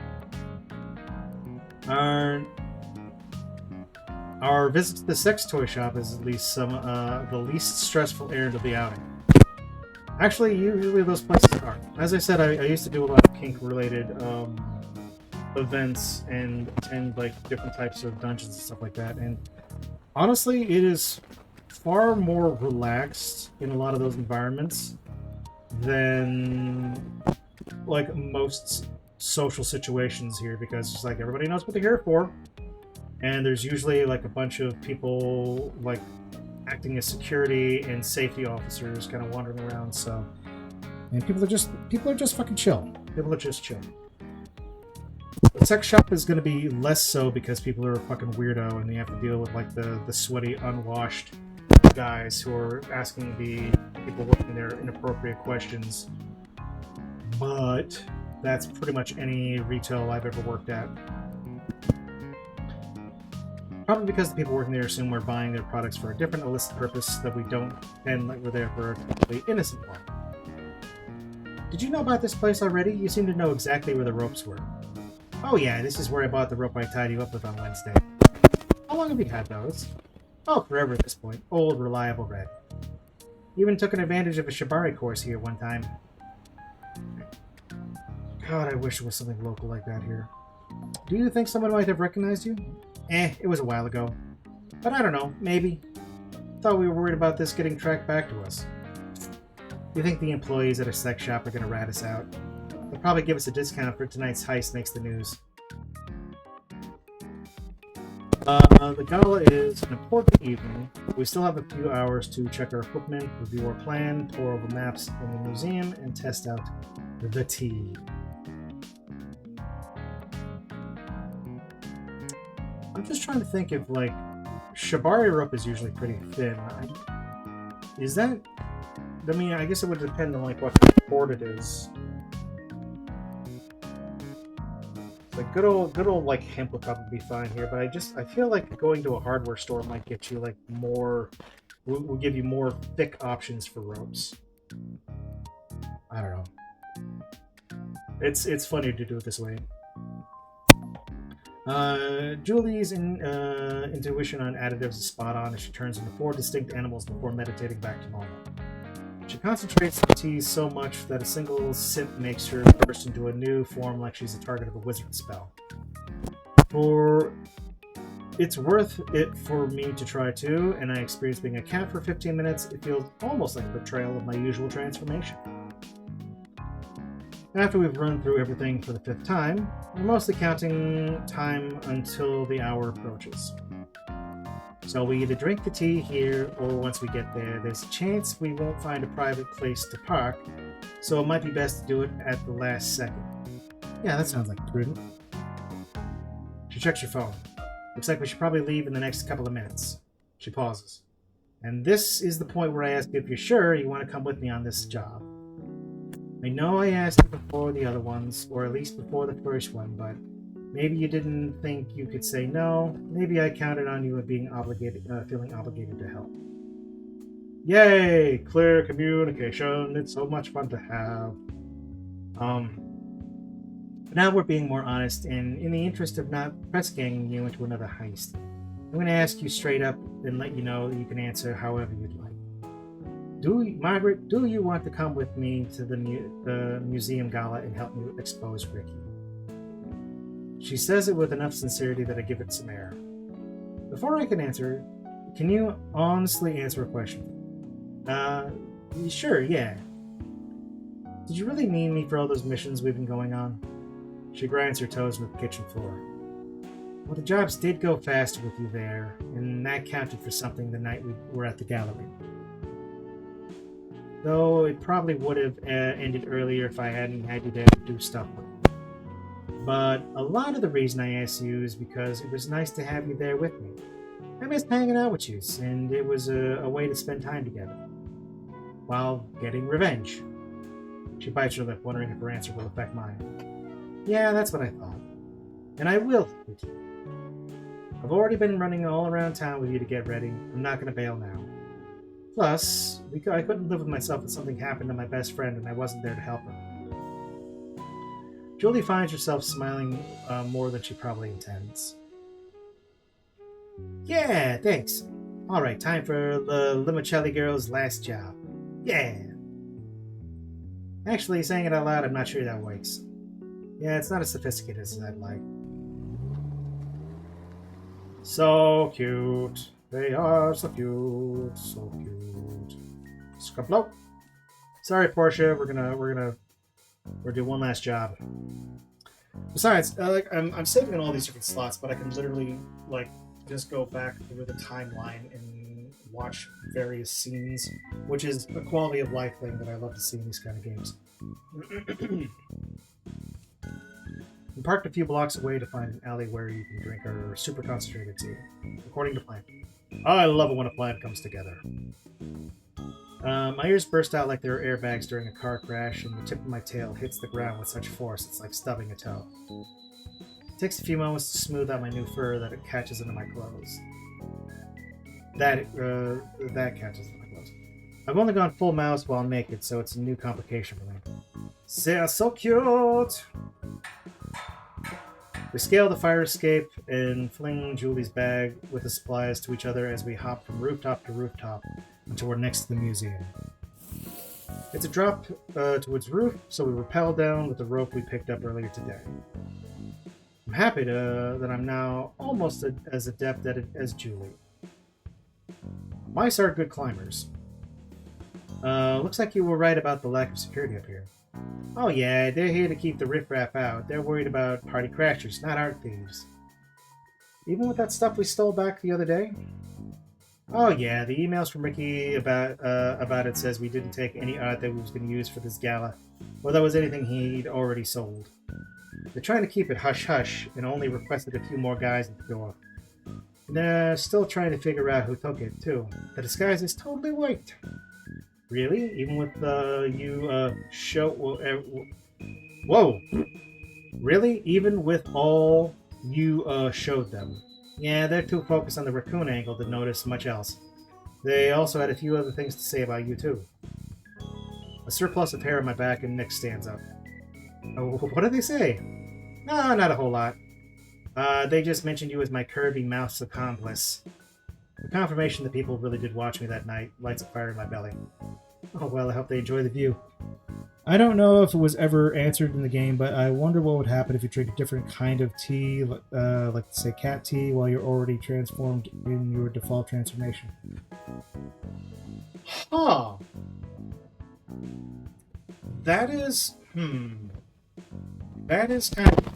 Our visit to the sex toy shop is at least the least stressful errand of the outing. Actually, usually those places are. As I said, I used to do a lot of kink-related events and attend like different types of dungeons and stuff like that. And honestly, it is far more relaxed in a lot of those environments than like most social situations here, because it's like everybody knows what they're here for, and there's usually like a bunch of people like acting as security and safety officers kind of wandering around. So, and people are just fucking chill. People are just chill. The sex shop is going to be less so because people are fucking weirdo and they have to deal with like the sweaty, unwashed guys who are asking the people working there inappropriate questions. But that's pretty much any retail I've ever worked at. Probably because the people working there assume we're buying their products for a different illicit purpose that we don't, and like we're there for a completely innocent one. Did you know about this place already? You seem to know exactly where the ropes were. Oh yeah, this is where I bought the rope I tied you up with on Wednesday. How long have you had those? Oh, forever at this point. Old, reliable red. Even took an advantage of a shibari course here one time. God, I wish there was something local like that here. Do you think someone might have recognized you? It was a while ago. But I don't know, maybe. Thought we were worried about this getting tracked back to us. You think the employees at a sex shop are gonna rat us out? They'll probably give us a discount for tonight's heist makes the news. The gala is an important evening. We still have a few hours to check our equipment, review our plan, pour over maps in the museum, and test out the tea. I'm just trying to think if, like, shibari rope is usually pretty thin. Is that... I mean, I guess it would depend on, like, what kind of cord it is. Like, good old, like, hemp would probably be fine here, but I feel like going to a hardware store might get you, like, more... will give you more thick options for ropes. I don't know. It's funny to do it this way. Julie's intuition on additives is spot on as she turns into 4 distinct animals before meditating back to normal. She concentrates the tea so much that a single sip makes her burst into a new form like she's the target of a wizard spell. It's worth it for me to try too, and I experience being a cat for 15 minutes. It feels almost like a betrayal of my usual transformation. After we've run through everything for the 5th time, we're mostly counting time until the hour approaches. So we either drink the tea here, or once we get there, there's a chance we won't find a private place to park, so it might be best to do it at the last second. Yeah, that sounds like prudent. She checks her phone. Looks like we should probably leave in the next couple of minutes. She pauses. And this is the point where I ask you if you're sure you want to come with me on this job. I know I asked you before the other ones, or at least before the first one, but maybe you didn't think you could say no. Maybe I counted on you being obligated, feeling obligated to help. Yay! Clear communication. It's so much fun to have. But now we're being more honest, and in the interest of not press-ganging you into another heist, I'm going to ask you straight up and let you know that you can answer however you'd like. Margaret, do you want to come with me to the museum gala and help me expose Ricky? She says it with enough sincerity that I give it some air. Before I can answer, can you honestly answer a question? Sure, yeah. Did you really need me for all those missions we've been going on? She grinds her toes on the kitchen floor. Well, the jobs did go faster with you there, and that counted for something the night we were at the gallery. Though it probably would have ended earlier if I hadn't had you there to do stuff with me. But a lot of the reason I asked you is because it was nice to have you there with me. I missed hanging out with you, and it was a way to spend time together. While getting revenge. She bites her lip, wondering if her answer will affect mine. Yeah, that's what I thought. And I will with you. I've already been running all around town with you to get ready. I'm not going to bail now. Plus, I couldn't live with myself if something happened to my best friend and I wasn't there to help her. Julie finds herself smiling more than she probably intends. Yeah, thanks. Alright, time for the Limoncelli girl's last job. Yeah. Actually, saying it out loud, I'm not sure that works. Yeah, it's not as sophisticated as I'd like. So cute. They are so cute. So cute. Scrublo. Sorry, Portia. We're doing one last job. Besides, I'm saving in all these different slots, but I can literally just go back through the timeline and watch various scenes, which is a quality of life thing that I love to see in these kind of games. We parked a few blocks away to find an alley where you can drink our super concentrated tea, according to plan. I love it when a plan comes together. My ears burst out like they were airbags during a car crash, and the tip of my tail hits the ground with such force it's like stubbing a toe. It takes a few moments to smooth out my new fur that it catches into my clothes. That catches into my clothes. I've only gone full mouse while naked, so it's a new complication for me. They're so cute! We scale the fire escape and fling Julie's bag with the supplies to each other as we hop from rooftop to rooftop until we're next to the museum. It's a drop to its roof, so we rappel down with the rope we picked up earlier today. I'm happy that I'm now almost as adept at it as Julie. Mice are good climbers. Looks like you were right about the lack of security up here. Oh yeah, they're here to keep the riffraff out. They're worried about party crashers, not art thieves. Even with that stuff we stole back the other day? Oh yeah, the emails from Ricky about it says we didn't take any art that we was going to use for this gala, or that was anything he'd already sold. They're trying to keep it hush-hush and only requested a few more guys at the door. And they're still trying to figure out who took it, too. The disguise is totally white. Really? Even with Whoa! Really? Even with all you showed them? Yeah, they're too focused on the raccoon angle to notice much else. They also had a few other things to say about you, too. A surplus of hair on my back and Nick stands up. Oh, what did they say? No, not a whole lot. They just mentioned you as my curvy mouse accomplice. The confirmation that people really did watch me that night lights a fire in my belly. Oh well, I hope they enjoy the view. I don't know if it was ever answered in the game, but I wonder what would happen if you drink a different kind of tea, like say cat tea, while you're already transformed in your default transformation. Huh. That is, that is kind of,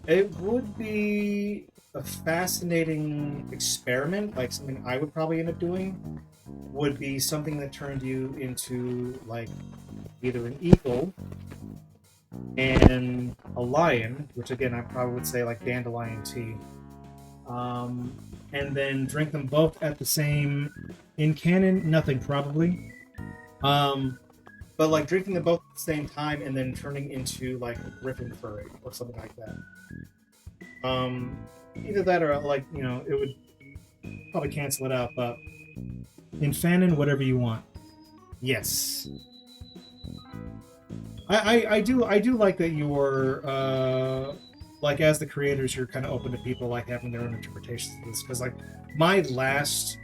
it would be a fascinating experiment, like something I would probably end up doing, would be something that turned you into, like, either an eagle and a lion, which again I probably would say like dandelion tea, and then drink them both at the same. In canon, nothing probably, um, but like drinking them both at the same time and then turning into like a griffin furry or something like that. Either that or like it would probably cancel it out. But in fanon, whatever you want. Yes. I do like that you're like as the creators you're kind of open to people like having their own interpretations of this because like my last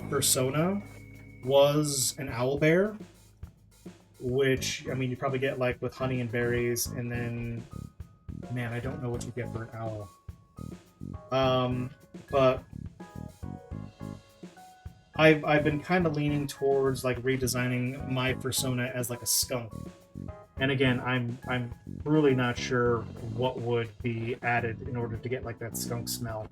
persona was an owl bear, which I mean you probably get like with honey and berries, and then man I don't know what you get for an owl, but I've been kind of leaning towards like redesigning my persona as like a skunk. And again, I'm really not sure what would be added in order to get like that skunk smell.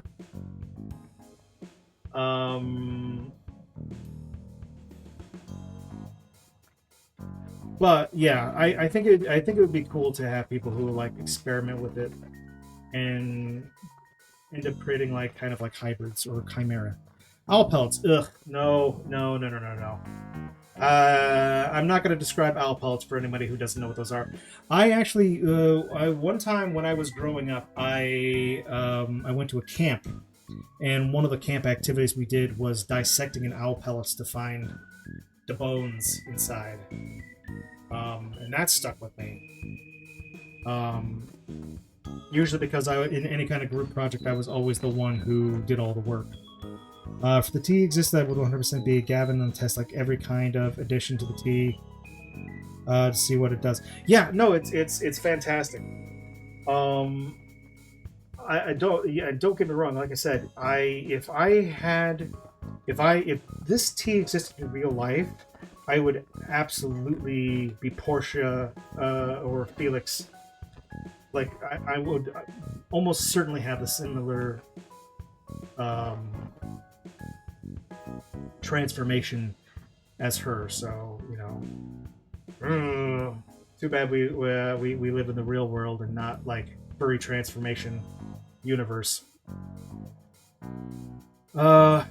But yeah, I think it would be cool to have people who like experiment with it and end up creating like kind of like hybrids or chimera. Owl pellets. Ugh. No. No. No. No. No. No. I'm not going to describe owl pellets for anybody who doesn't know what those are. I actually, one time when I was growing up, I went to a camp, and one of the camp activities we did was dissecting an owl pellets to find the bones inside, and that stuck with me. Usually because in any kind of group project, I was always the one who did all the work. For the tea exists, that would 100% be Gavin and test like every kind of addition to the tea to see what it does. Yeah, no, it's fantastic. I don't get me wrong. Like I said, if this tea existed in real life, I would absolutely be Portia or Felix. Like I would almost certainly have a similar transformation as her. So too bad we live in the real world and not like furry transformation universe. How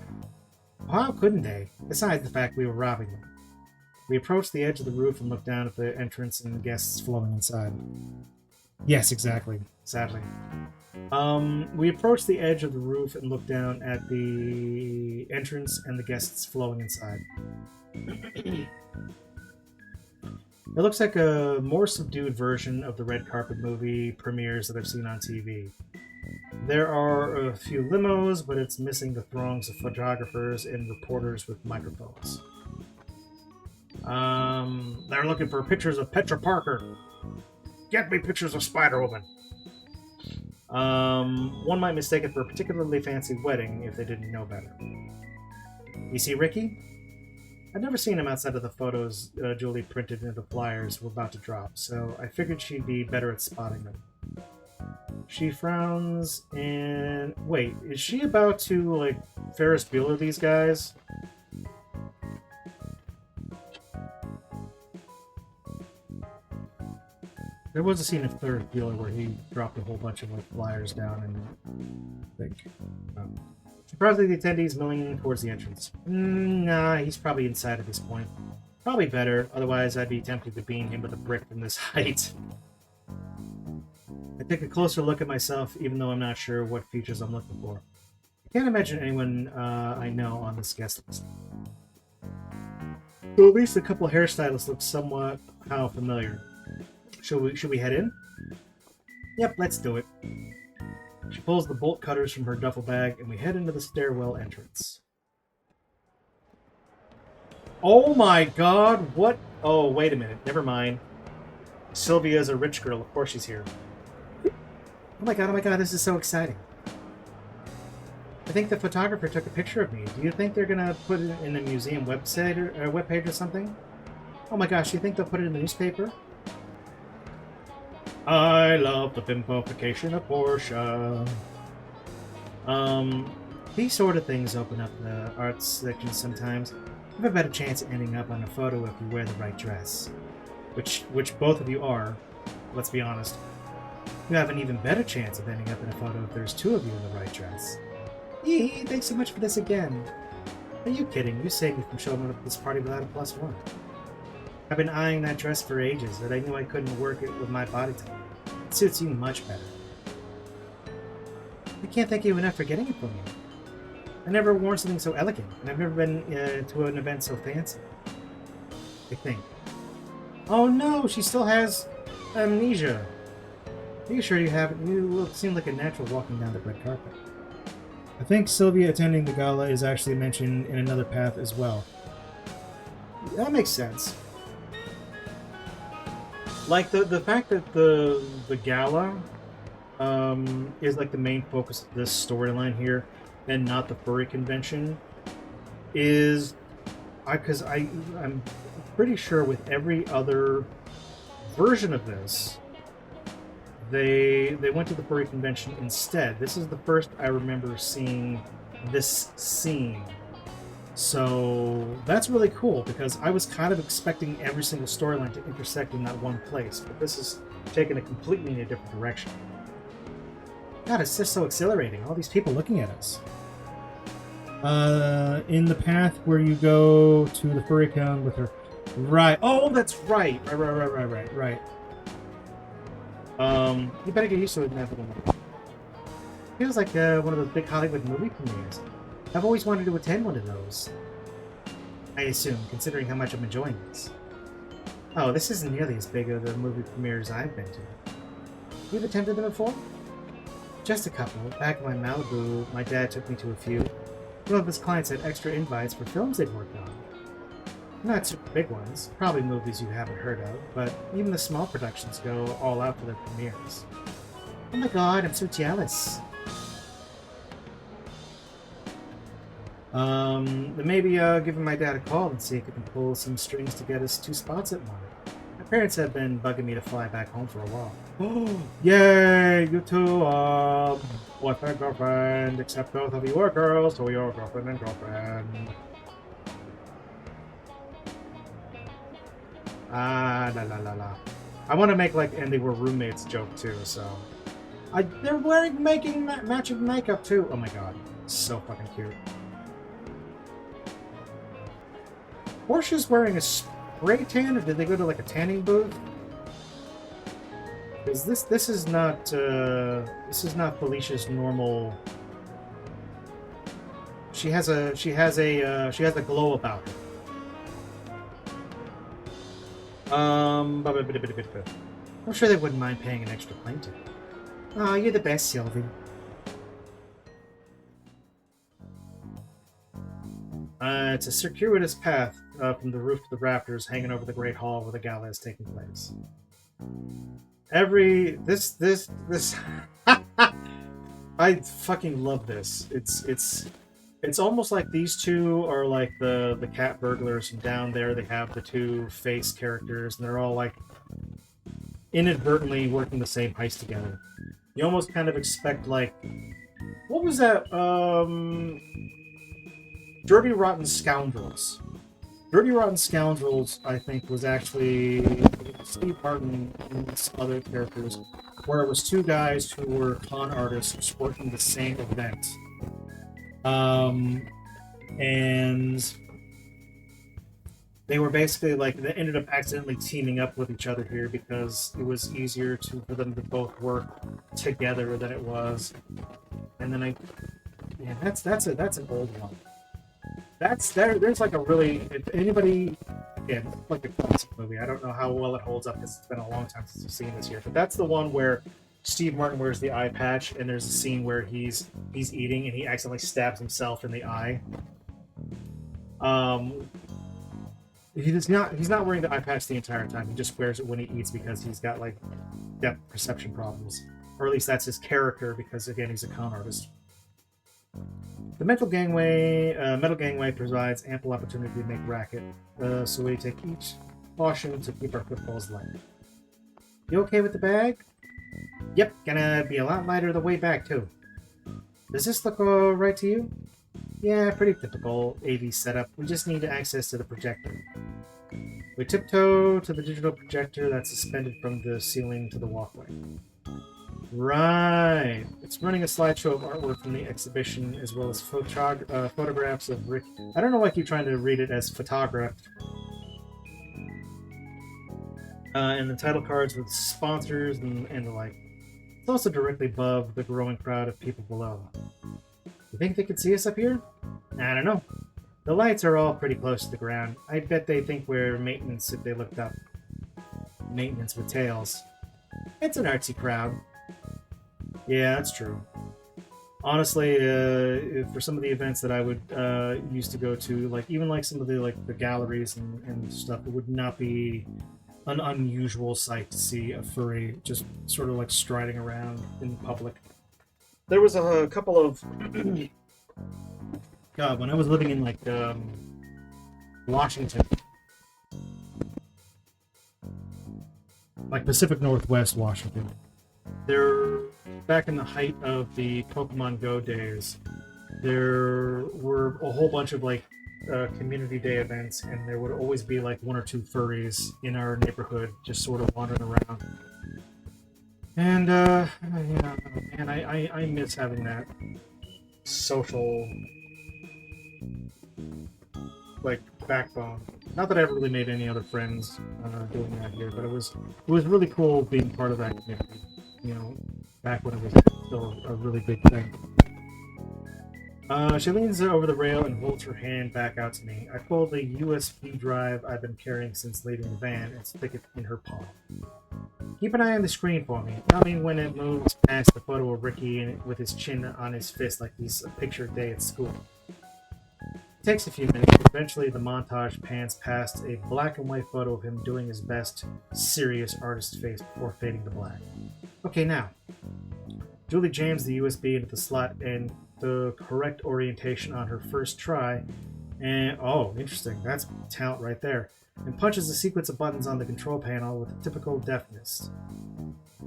couldn't they? Besides the fact we were robbing them. We approached the edge of the roof and looked down at the entrance and guests flowing inside. Yes, exactly. Sadly. We approached the edge of the roof and looked down at the entrance and the guests flowing inside. It looks like a more subdued version of the red carpet movie premieres that I've seen on TV. There are a few limos, but it's missing the throngs of photographers and reporters with microphones. They're looking for pictures of Petra Parker. Get me pictures of Spider-Woman. One might mistake it for a particularly fancy wedding if they didn't know better. You see Ricky? I'd never seen him outside of the photos Julie printed into the flyers we're about to drop, so I figured she'd be better at spotting them. She frowns and... Wait, is she about to, like, Ferris Bueller these guys? There was a scene of Ferris Bueller where he dropped a whole bunch of like flyers down and like. Surprisingly, the attendees milling towards the entrance. Nah, he's probably inside at this point. Probably better, otherwise I'd be tempted to beam him with a brick from this height. I take a closer look at myself, even though I'm not sure what features I'm looking for. I can't imagine anyone I know on this guest list. Though at least a couple hairstylists look somewhat familiar. Should we head in? Yep, let's do it. She pulls the bolt cutters from her duffel bag, and we head into the stairwell entrance. Oh my god, what? Oh, wait a minute, never mind. Sylvia's a rich girl, of course she's here. Oh my god, this is so exciting. I think the photographer took a picture of me. Do you think they're gonna put it in the museum website or webpage or something? Oh my gosh, you think they'll put it in the newspaper? I love the pimpification of Portia. These sort of things open up the arts section sometimes. You have a better chance of ending up on a photo if you wear the right dress. Which both of you are, let's be honest. You have an even better chance of ending up in a photo if there's two of you in the right dress. Yee, thanks so much for this again. Are you kidding? You saved me from showing up at this party without a +1. I've been eyeing that dress for ages, but I knew I couldn't work it with my body type. It suits you much better. I can't thank you enough for getting it for me. I never worn something so elegant, and I've never been to an event so fancy. I think. Oh no, she still has amnesia. Are you sure you haven't? You seem like a natural walking down the red carpet. I think Sylvia attending the gala is actually mentioned in another path as well. That makes sense. Like the fact that the gala is like the main focus of this storyline here, and not the furry convention, is because I'm pretty sure with every other version of this, they went to the furry convention instead. This is the first I remember seeing this scene. So that's really cool, because I was kind of expecting every single storyline to intersect in that one place, but this is taken a completely in a different direction. God, it's just so exhilarating. All these people looking at us. In the path where you go to the furry con with her. Right. Oh, that's right. Right. You better get used to it now. Feels like one of those big Hollywood movie premieres. I've always wanted to attend one of those. I assume, considering how much I'm enjoying this. Oh, this isn't nearly as big of the movie premieres I've been to. You've attended them before? Just a couple. Back in my Malibu, my dad took me to a few. One of his clients had extra invites for films they'd worked on. Not super big ones, probably movies you haven't heard of, but even the small productions go all out for their premieres. Oh my god, I'm so jealous. Then maybe giving my dad a call and see if he can pull some strings to get us 2 spots at one. My parents have been bugging me to fly back home for a while. Oh, yay! You two, boyfriend and girlfriend, except both of you are girls, so you're girlfriend and girlfriend. La la la la. I want to make like, and they were roommates joke too, so. They're wearing matching makeup too. Oh my god, so fucking cute. Portia's wearing a spray tan, or did they go to like a tanning booth? Because this is not Felicia's normal. She has a glow about her. I'm sure they wouldn't mind paying an extra plane ticket. Oh, you're the best, Sylvie. It's a circuitous path from the roof to the rafters, hanging over the Great Hall where the gala is taking place. This I fucking love this. It's almost like these two are like the cat burglars, and down there they have the two face characters, and they're all like inadvertently working the same heist together. You almost kind of expect like, what was that? Dirty Rotten Scoundrels. Dirty Rotten Scoundrels, I think, was actually Steve Martin and some other characters, where it was 2 guys who were con artists working the same event. And they were basically like, they ended up accidentally teaming up with each other here because it was easier for them to both work together than it was. And then that's an old one. There's like a really, if anybody, again, it's like a classic movie. I don't know how well it holds up because it's been a long time since you've seen this here, but that's the one where Steve Martin wears the eye patch, and there's a scene where he's eating and he accidentally stabs himself in the eye. He's not wearing the eye patch the entire time. He just wears it when he eats because he's got like depth perception problems, or at least that's his character, because again he's a con artist. The metal gangway provides ample opportunity to make racket, so we take each caution to keep our footfalls light. You okay with the bag? Yep, gonna be a lot lighter the way back, too. Does this look alright to you? Yeah, pretty typical AV setup. We just need access to the projector. We tiptoe to the digital projector that's suspended from the ceiling to the walkway. Right. It's running a slideshow of artwork from the exhibition, as well as photographs of Rick. I don't know why I keep trying to read it as photographed. And the title cards with sponsors and the like. It's also directly above the growing crowd of people below. You think they could see us up here? I don't know. The lights are all pretty close to the ground. I bet they think we're maintenance if they looked up. Maintenance with tails. It's an artsy crowd. Yeah, that's true. Honestly, for some of the events that I would used to go to, like even like some of the galleries and stuff, it would not be an unusual sight to see a furry just sort of like striding around in public. There was a couple of God, when I was living in like Washington, like Pacific Northwest Washington, there back in the height of the Pokemon Go days, there were a whole bunch of like community day events, and there would always be like one or two furries in our neighborhood just sort of wandering around. And yeah, man, I miss having that social like backbone. Not that I ever really made any other friends doing that here, but it was really cool being part of that community. You know, back when it was still a really big thing. She leans over the rail and holds her hand back out to me. I pull the USB drive I've been carrying since leaving the van and stick it in her palm. Keep an eye on the screen for me. Tell me when it moves past the photo of Ricky with his chin on his fist like he's a pictured day at school. It takes a few minutes, but eventually the montage pans past a black and white photo of him doing his best serious artist face before fading to black. Okay, now. Julie jams the USB into the slot and the correct orientation on her first try, and oh, interesting, that's talent right there, and punches a sequence of buttons on the control panel with a typical deftness.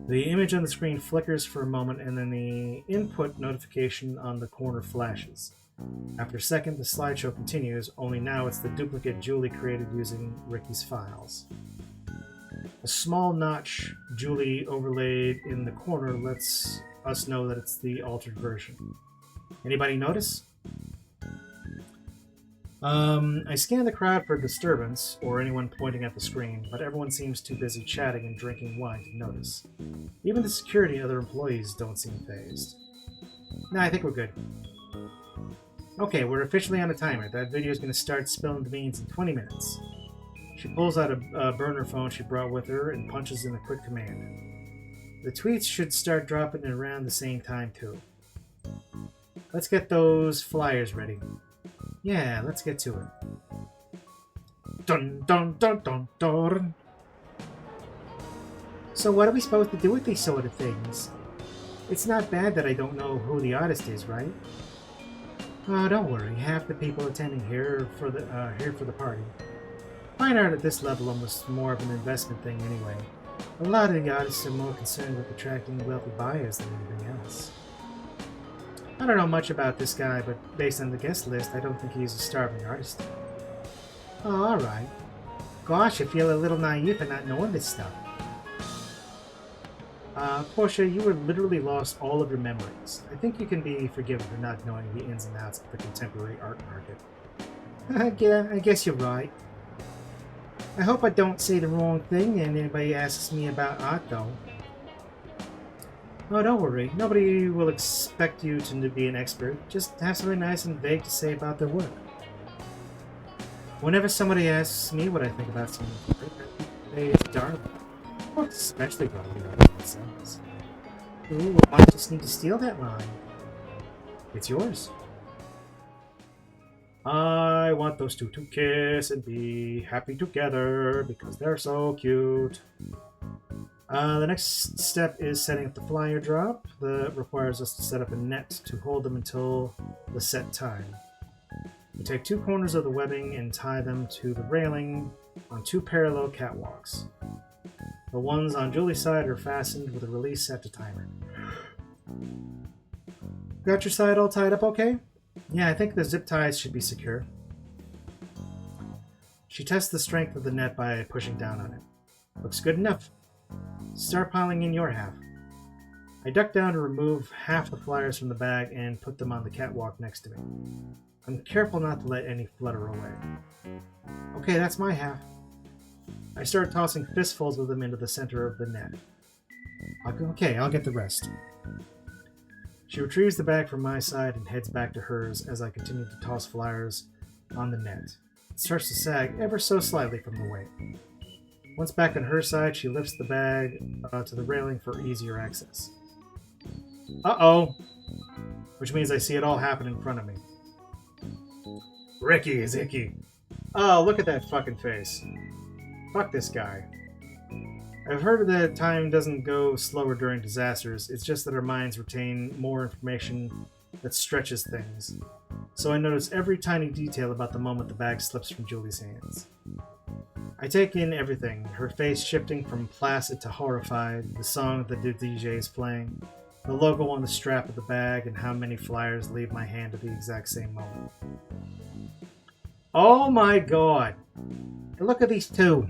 The image on the screen flickers for a moment, and then the input notification on the corner flashes. After a second, the slideshow continues, only now it's the duplicate Julie created using Ricky's files. A small notch Julie overlaid in the corner lets us know that it's the altered version. Anybody notice? I scan the crowd for disturbance or anyone pointing at the screen, but everyone seems too busy chatting and drinking wine to notice. Even the security and other employees don't seem fazed. Nah, I think we're good. Okay, we're officially on a timer. That video is going to start spilling the beans in 20 minutes. She pulls out a burner phone she brought with her and punches in a quick command. The tweets should start dropping around the same time, too. Let's get those flyers ready. Yeah, let's get to it. Dun dun dun dun dun. So what are we supposed to do with these sort of things? It's not bad that I don't know who the artist is, right? Oh, don't worry. Half the people attending here for the party. Fine art at this level almost more of an investment thing anyway. A lot of the artists are more concerned with attracting wealthy buyers than anything else. I don't know much about this guy, but based on the guest list, I don't think he's a starving artist. Oh, alright. Gosh, I feel a little naive for not knowing this stuff. Portia, you were literally lost all of your memories. I think you can be forgiven for not knowing the ins and outs of the contemporary art market. Yeah, I guess you're right. I hope I don't say the wrong thing and anybody asks me about art, though. Oh, don't worry. Nobody will expect you to be an expert. Just have something nice and vague to say about their work. Whenever somebody asks me what I think about someone's work, I say it's darling. Especially about the artist themselves. Ooh, I just need to steal that line. It's yours. I want those two to kiss and be happy together because they're so cute. The next step is setting up the flyer drop. That requires us to set up a net to hold them until the set time. We take two corners of the webbing and tie them to the railing on 2 parallel catwalks. The ones on Julie's side are fastened with a release set to timer. Got your side all tied up okay? Yeah, I think the zip ties should be secure. She tests the strength of the net by pushing down on it. Looks good enough. Start piling in your half. I duck down to remove half the flyers from the bag and put them on the catwalk next to me. I'm careful not to let any flutter away. Okay, that's my half. I start tossing fistfuls of them into the center of the net. I'll get the rest. She retrieves the bag from my side and heads back to hers as I continue to toss flyers on the net. It starts to sag ever so slightly from the weight. Once back on her side, she lifts the bag to the railing for easier access. Uh-oh! Which means I see it all happen in front of me. Ricky is icky. Oh, look at that fucking face. Fuck this guy. I've heard that time doesn't go slower during disasters, it's just that our minds retain more information that stretches things. So I notice every tiny detail about the moment the bag slips from Julie's hands. I take in everything, her face shifting from placid to horrified, the song that the DJ is playing, the logo on the strap of the bag, and how many flyers leave my hand at the exact same moment. Oh my god! Look at these two!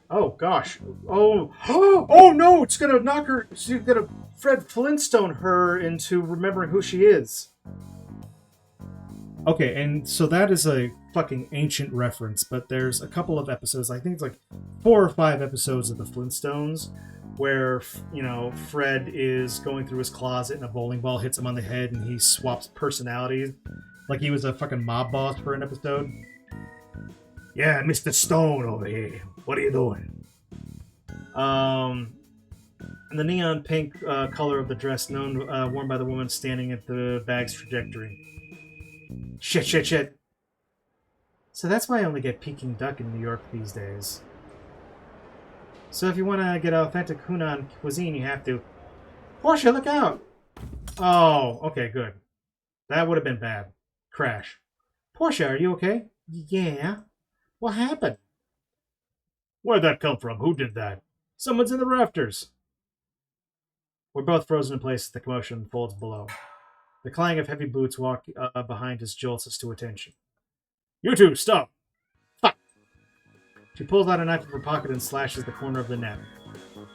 Oh gosh! Oh! Oh no! It's gonna knock her! She's gonna Fred Flintstone her into remembering who she is. Okay, and so that is a fucking ancient reference, but there's a couple of episodes, I think it's like 4 or 5 episodes of the Flintstones, where, you know, Fred is going through his closet and a bowling ball hits him on the head and he swaps personalities. Like he was a fucking mob boss for an episode. Yeah, Mr. Stone over here. What are you doing? And the neon pink color of the dress worn by the woman standing at the bag's trajectory. Shit. So that's why I only get Peking duck in New York these days. So if you want to get authentic Hunan cuisine, you have to... Portia, look out! Oh, okay, good. That would have been bad. Crash. Portia, are you okay? Yeah. What happened? Where'd that come from? Who did that? Someone's in the rafters. We're both frozen in place as the commotion unfolds below. The clang of heavy boots walk behind us jolts us to attention. You two, stop! Fuck! She pulls out a knife from her pocket and slashes the corner of the net.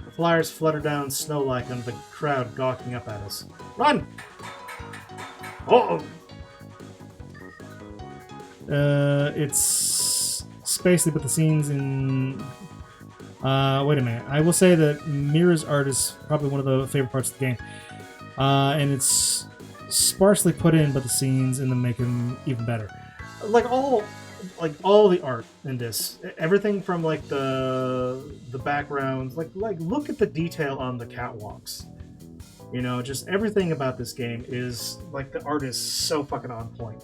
The flyers flutter down snow-like on the crowd gawking up at us. Run! Uh-oh! It's spacey, but the scenes in... wait a minute. I will say that Mira's art is probably one of the favorite parts of the game. And it's sparsely put in, but the scenes in them make them even better. Like all the art in this, everything from like the backgrounds, like look at the detail on the catwalks. You know, just everything about this game is like the art is so fucking on point.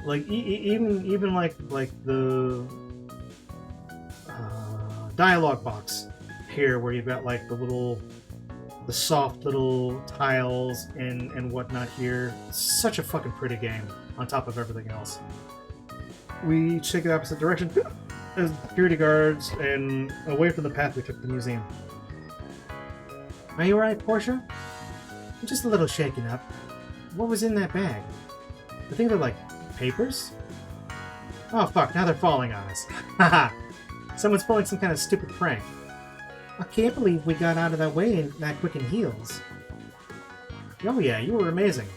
Like even like the dialogue box here, where you've got like the soft little tiles and whatnot here. Such a fucking pretty game on top of everything else. We take the opposite direction as security guards and away from the path we took to the museum. Are you alright, Portia? I'm just a little shaken up. What was in that bag? I think they're like papers? Oh fuck, now they're falling on us. Haha! Someone's pulling some kind of stupid prank. I can't believe we got out of that way that quick in heels. Oh yeah, you were amazing.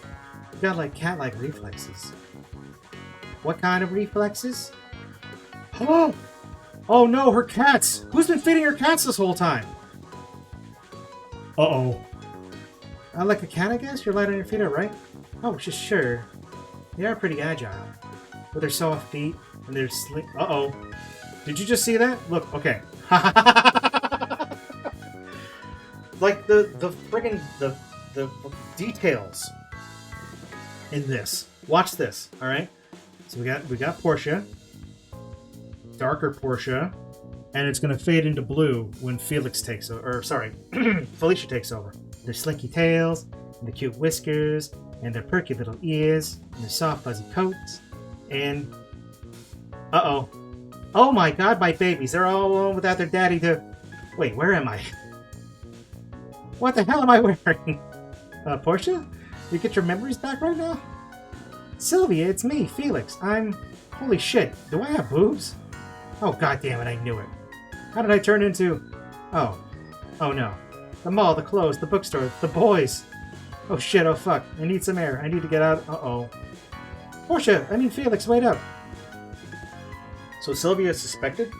You got like cat-like reflexes. What kind of reflexes? Oh! Oh no, her cats! Who's been feeding her cats this whole time? Uh-oh. Like a cat, I guess? You're light on your feet, right? Oh, just sure. They are pretty agile. With their soft feet and their sleek... Uh-oh. Did you just see that? Look, okay. Like the friggin' the details in this. Watch this, all right? So we got Portia, darker Portia, and it's gonna fade into blue when Felix takes over. Or sorry, Felicia takes over. Their slinky tails, and the cute whiskers, and their perky little ears, and their soft fuzzy coats. And... Uh-oh. Oh my god, my babies. They're all alone without their daddy to... Wait, where am I? What the hell am I wearing? Portia? You get your memories back right now? Sylvia, it's me, Felix. I'm... Holy shit, do I have boobs? Oh, god damn it, I knew it. How did I turn into... Oh. Oh no. The mall, the clothes, the bookstore, the boys. Oh shit, oh fuck. I need some air. I need to get out... Uh-oh. Portia, I mean Felix, wait up. So Sylvia is suspected?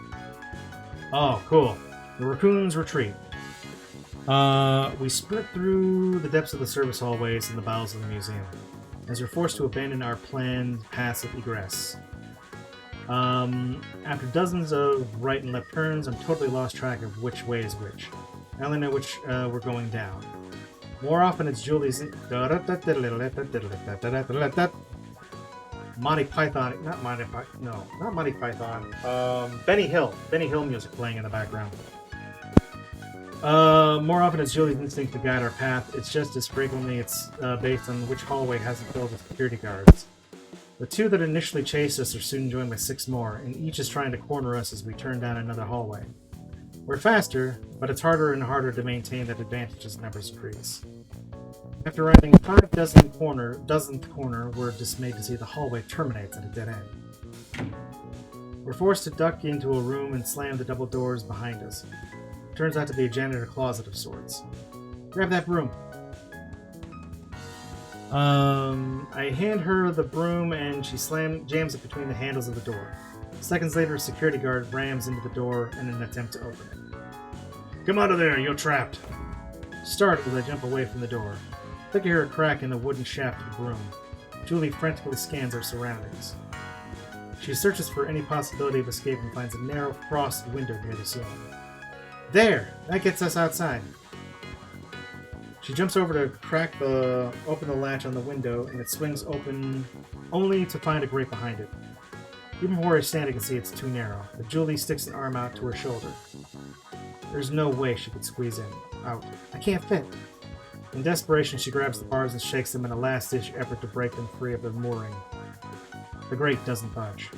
Oh, cool. The raccoons retreat. We sprint through the depths of the service hallways and the bowels of the museum, as we're forced to abandon our planned passive egress. After dozens of right and left turns, I'm totally lost track of which way is which. I only know which we're going down. More often it's Julie's... Monty Python... Not Monty Python. No, not Monty Python. Benny Hill. Benny Hill music playing in the background. More often it's Julie's instinct to guide our path. It's just as frequently it's based on which hallway hasn't filled with security guards. The two that initially chased us are soon joined by 6 more, and each is trying to corner us as we turn down another hallway. We're faster, but it's harder and harder to maintain that advantage as numbers increase. After rounding 5 dozenth corner, we're dismayed to see the hallway terminates at a dead end. We're forced to duck into a room and slam the double doors behind us. It turns out to be a janitor closet of sorts. Grab that broom. I hand her the broom and she jams it between the handles of the door. Seconds later, a security guard rams into the door in an attempt to open it. Come out of there, you're trapped. Startled, I jump away from the door. I think I hear a crack in the wooden shaft of the broom. Julie frantically scans our surroundings. She searches for any possibility of escape and finds a narrow, frosted window near the ceiling. There! That gets us outside. She jumps over to open the latch on the window, and it swings open only to find a grate behind it. Even before I stand, I can see it's too narrow, but Julie sticks an arm out to her shoulder. There's no way she could squeeze out. I can't fit. In desperation, she grabs the bars and shakes them in a last-ditch effort to break them free of their mooring. The grate doesn't budge.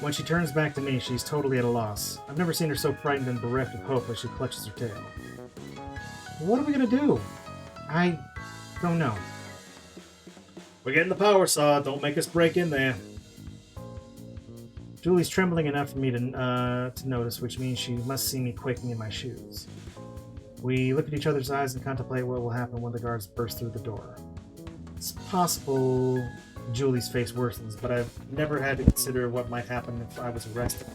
When she turns back to me, she's totally at a loss. I've never seen her so frightened and bereft of hope as she clutches her tail. What are we gonna do? I don't know. We're getting the power saw. Don't make us break in there. Julie's trembling enough for me to notice, which means she must see me quaking in my shoes. We look at each other's eyes and contemplate what will happen when the guards burst through the door. It's possible Julie's face worsens, but I've never had to consider what might happen if I was arrested.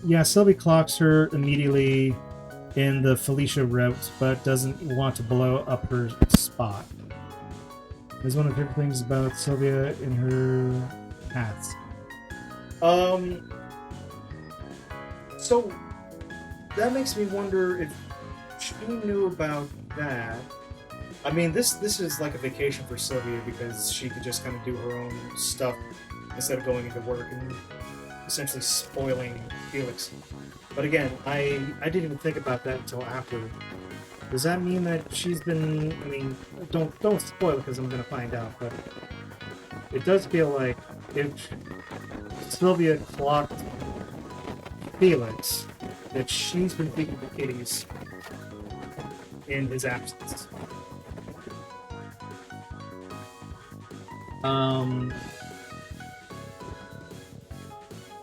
Yeah, Sylvie clocks her immediately in the Felicia route, but doesn't want to blow up her spot. There's one of the favorite things about Sylvia in her hats. So that makes me wonder if she knew about that. I mean, this is like a vacation for Sylvia because she could just kind of do her own stuff instead of going into work and essentially spoiling Felix. But again, I didn't even think about that until after. Does that mean that she's been... I mean, don't spoil it because I'm going to find out, but it does feel like if Sylvia clocked Felix, that she's been feeding the kitties in his absence.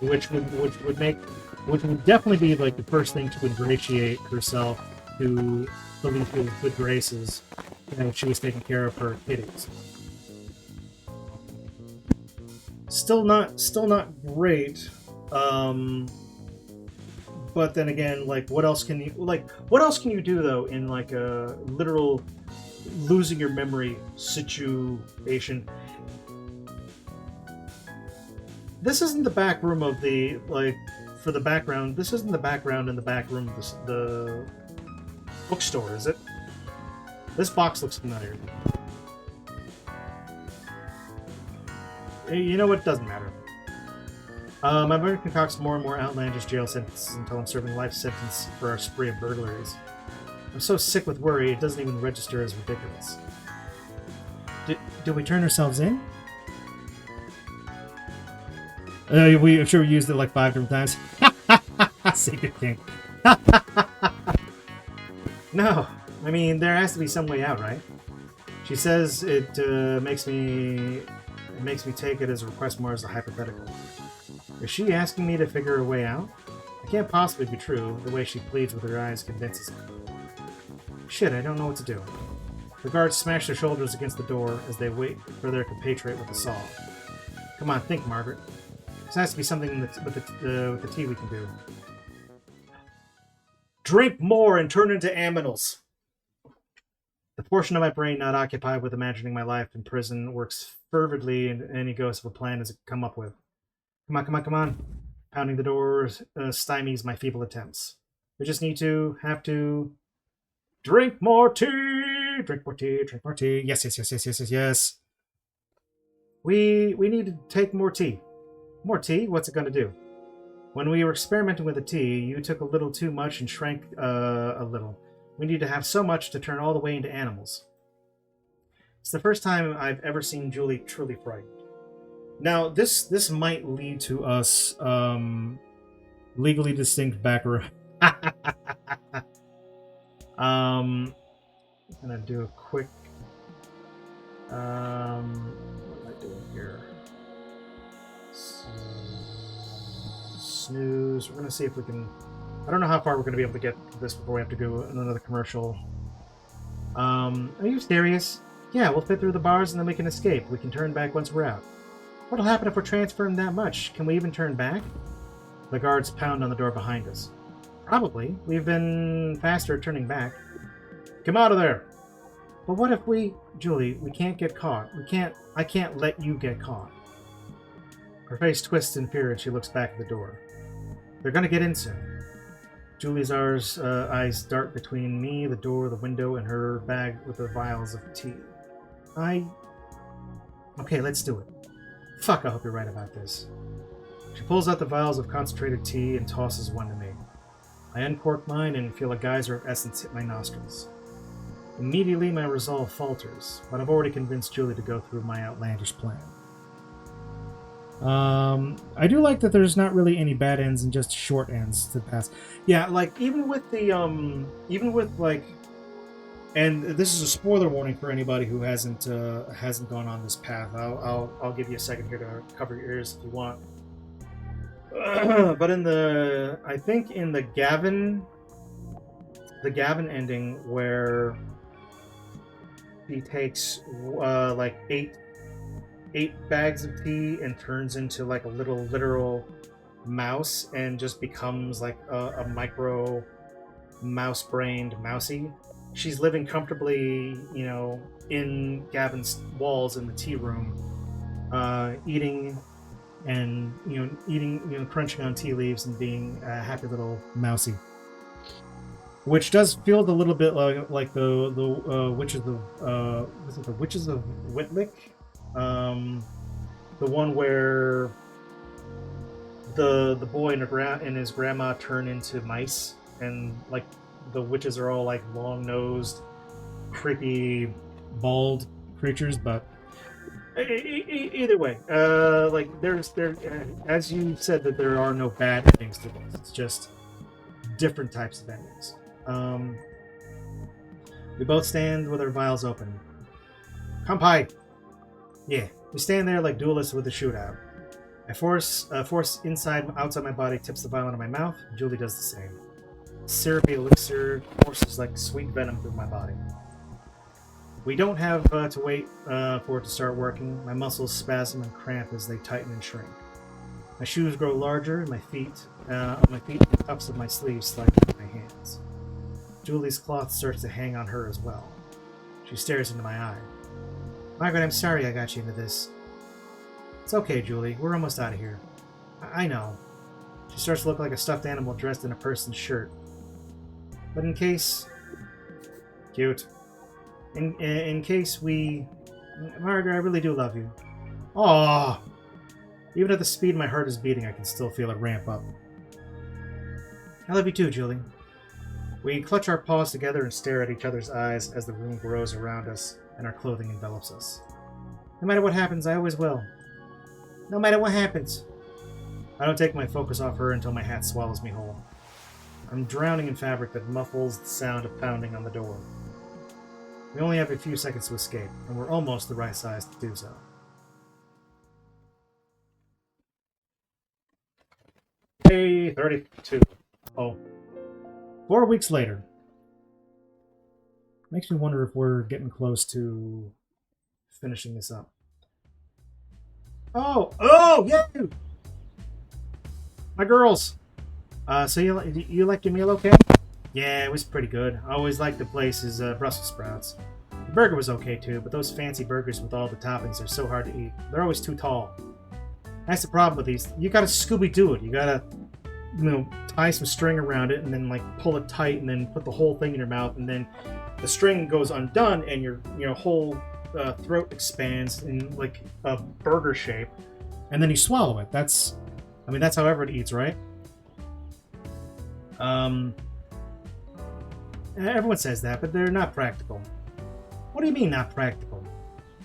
Which would definitely be like the first thing to ingratiate herself to Felicia's good graces, if she was taking care of her kitties. Still not great. But then again, like, what else can you do though in like a literal losing your memory situation? This isn't the back room of the, like, for the background, this isn't the background in the back room of the bookstore, is it? This box looks familiar. You know what? Doesn't matter. My brain concocts more and more outlandish jail sentences until I'm serving life sentence for a spree of burglaries. I'm so sick with worry, it doesn't even register as ridiculous. Did we turn ourselves in? I'm sure we used it like 5 different times. Secret thing. No, I mean there has to be some way out, right? She says it makes me take it as a request more as a hypothetical. Is she asking me to figure a way out? It can't possibly be true. The way she pleads with her eyes convinces me. Shit, I don't know what to do. The guards smash their shoulders against the door as they wait for their compatriot with a saw. Come on, think, Margaret. There has to be something with the tea we can do. Drink more and turn into aminals. The portion of my brain not occupied with imagining my life in prison works fervidly in any ghost of a plan as it can come up with. Come on, come on, come on. Pounding the doors stymies my feeble attempts. We just have to drink more tea. Drink more tea. Drink more tea. Yes, yes, yes, yes, yes, yes, yes. We need to take more tea. More tea? What's it going to do? When we were experimenting with the tea, you took a little too much and shrank a little. We need to have so much to turn all the way into animals. It's the first time I've ever seen Julie truly frightened. Now, this might lead to us legally distinct back around. I'm gonna do a quick. What am I doing here? Snooze. We're gonna see if we can. I don't know how far we're gonna be able to get this before we have to go in another commercial. Are you serious? Yeah, we'll fit through the bars and then we can escape. We can turn back once we're out. What'll happen if we're transferring that much? Can we even turn back? The guards pound on the door behind us. Probably. We've been faster at turning back. Come out of there! But what if we... Julie, we can't get caught. I can't let you get caught. Her face twists in fear and she looks back at the door. They're gonna get in soon. Julie's eyes dart between me, the door, the window, and her bag with the vials of tea. Okay, let's do it. Fuck, I hope you're right about this. She pulls out the vials of concentrated tea and tosses one to me. I uncork mine and feel a geyser of essence hit my nostrils. Immediately, my resolve falters, but I've already convinced Julie to go through my outlandish plan. I do like that there's not really any bad ends and just short ends to pass. Yeah, like even with and this is a spoiler warning for anybody who hasn't gone on this path. I'll give you a second here to cover your ears if you want. But I think in the Gavin ending where he takes like eight bags of tea and turns into like a little literal mouse and just becomes like a micro mouse-brained mousy. She's living comfortably, in Gavin's walls in the tea room, eating and crunching on tea leaves and being a happy little mousy. Which does feel a little bit like the Witches of the Witches of Whitlick, the one where the boy and his grandma turn into mice, and like the witches are all like long-nosed, creepy, bald creatures. But either way, like there's as you said that there are no bad endings to this. It's just different types of endings. We both stand with our vials open. Kampai! Yeah, we stand there like duelists with a shootout. I force outside my body tips the vial into my mouth. Julie does the same. Syrupy elixir courses like sweet venom through my body. We don't have to wait for it to start working. My muscles spasm and cramp as they tighten and shrink. My shoes grow larger, and my feet and the cuffs of my sleeves slide into my hands. Julie's cloth starts to hang on her as well. She stares into my eye. Margaret, I'm sorry I got you into this. It's okay, Julie. We're almost out of here. I know. She starts to look like a stuffed animal dressed in a person's shirt. But in case... Cute. In case we... Margaret, I really do love you. Aww! Even at the speed my heart is beating, I can still feel it ramp up. I love you too, Julie. We clutch our paws together and stare at each other's eyes as the room grows around us and our clothing envelops us. No matter what happens, I always will. No matter what happens. I don't take my focus off her until my hat swallows me whole. I'm drowning in fabric that muffles the sound of pounding on the door. We only have a few seconds to escape, and we're almost the right size to do so. Day 32. Oh. 4 weeks later. Makes me wonder if we're getting close to finishing this up. Oh, yeah! My girls! So you liked your meal okay? Yeah, it was pretty good. I always liked the place's Brussels sprouts. The burger was okay too, but those fancy burgers with all the toppings are so hard to eat. They're always too tall. That's the problem with these. You gotta Scooby-Doo it. You gotta, tie some string around it and then pull it tight and then put the whole thing in your mouth, and then the string goes undone and your whole throat expands in like a burger shape, and then you swallow it. That's how everyone eats, right? Everyone says that, but they're not practical. What do you mean not practical?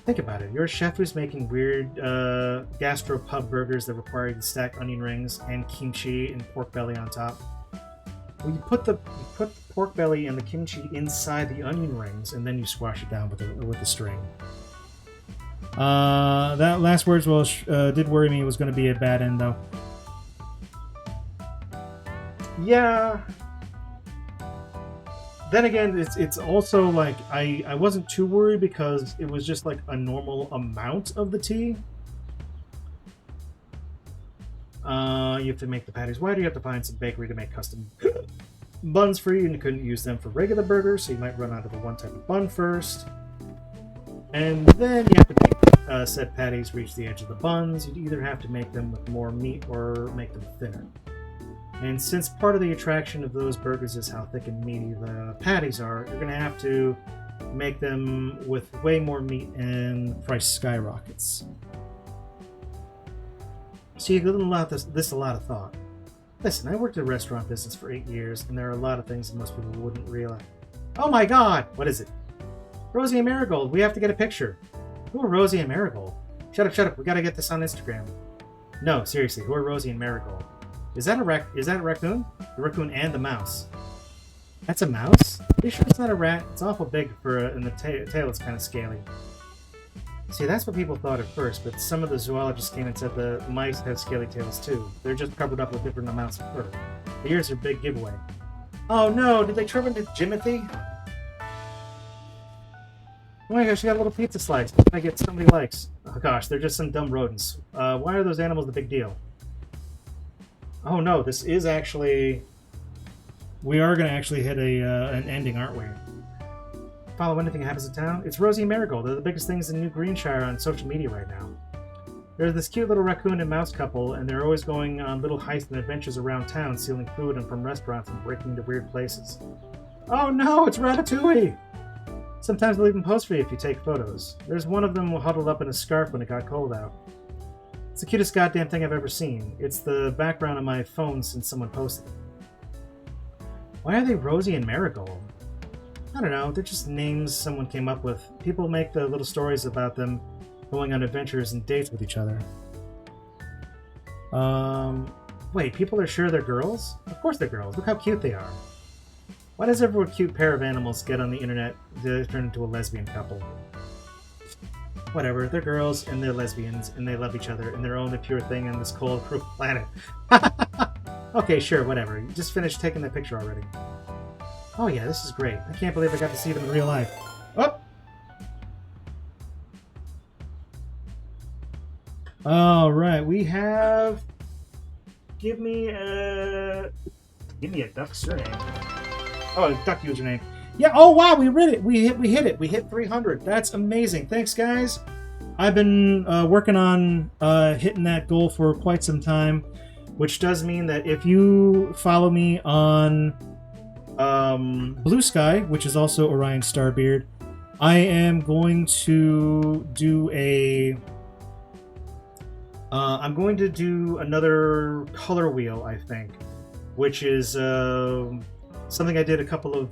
Think about it. You're a chef who's making weird gastropub burgers that require you to stack onion rings and kimchi and pork belly on top. Well, you put the pork belly and the kimchi inside the onion rings, and then you squash it down with the string. That last words did worry me. It was going to be a bad end, though. Yeah. Then again, it's also like I wasn't too worried because it was just like a normal amount of the tea. You have to make the patties wider. You have to find some bakery to make custom buns for you, and you couldn't use them for regular burgers, so you might run out of the one type of bun first. And then you have to make said patties reach the edge of the buns. You'd either have to make them with more meat or make them thinner. And since part of the attraction of those burgers is how thick and meaty the patties are, you're going to have to make them with way more meat, and the price skyrockets. So you're going to allow this a lot of thought. Listen, I worked in the restaurant business for 8 years, and there are a lot of things that most people wouldn't realize. Oh my god! What is it? Rosie and Marigold, we have to get a picture. Who are Rosie and Marigold? Shut up, we gotta get this on Instagram. No, seriously, who are Rosie and Marigold? Is that a raccoon? The raccoon and the mouse. That's a mouse? Are you sure it's not a rat? It's awful big and the tail is kind of scaly. See, that's what people thought at first, but some of the zoologists came and said the mice have scaly tails too. They're just covered up with different amounts of fur. The ears are a big giveaway. Oh no, did they turn into Jimothy? Oh my gosh, she got a little pizza slice. I get so many likes. Oh gosh, they're just some dumb rodents. Why are those animals the big deal? Oh no, this is actually... We are going to actually hit an ending, aren't we? Follow anything that happens in town? It's Rosie and Marigold. They're the biggest things in New Greenshire on social media right now. There's this cute little raccoon and mouse couple, and they're always going on little heists and adventures around town, stealing food and from restaurants and breaking into weird places. Oh no, it's Ratatouille! Sometimes they'll even post for you if you take photos. There's one of them huddled up in a scarf when it got cold out. It's the cutest goddamn thing I've ever seen. It's the background on my phone since someone posted it. Why are they Rosie and Marigold? I don't know, they're just names someone came up with. People make the little stories about them going on adventures and dates with each other. Wait, people are sure they're girls? Of course they're girls. Look how cute they are. Why does every cute pair of animals get on the internet to turn into a lesbian couple? Whatever, they're girls and they're lesbians and they love each other and they're only pure thing on this cold, cruel planet. Okay, sure, whatever. You just finished taking that picture already. Oh yeah, this is great. I can't believe I got to see them in real life. Oh! Alright, we have... Give me a duck surname. Oh, a duck username. Yeah, oh wow, we hit it. We hit it. We hit 300. That's amazing. Thanks, guys. I've been working on hitting that goal for quite some time, which does mean that if you follow me on Blue Sky, which is also Orion Starbeard, I am going to do I'm going to do another color wheel, I think, which is something I did a couple of,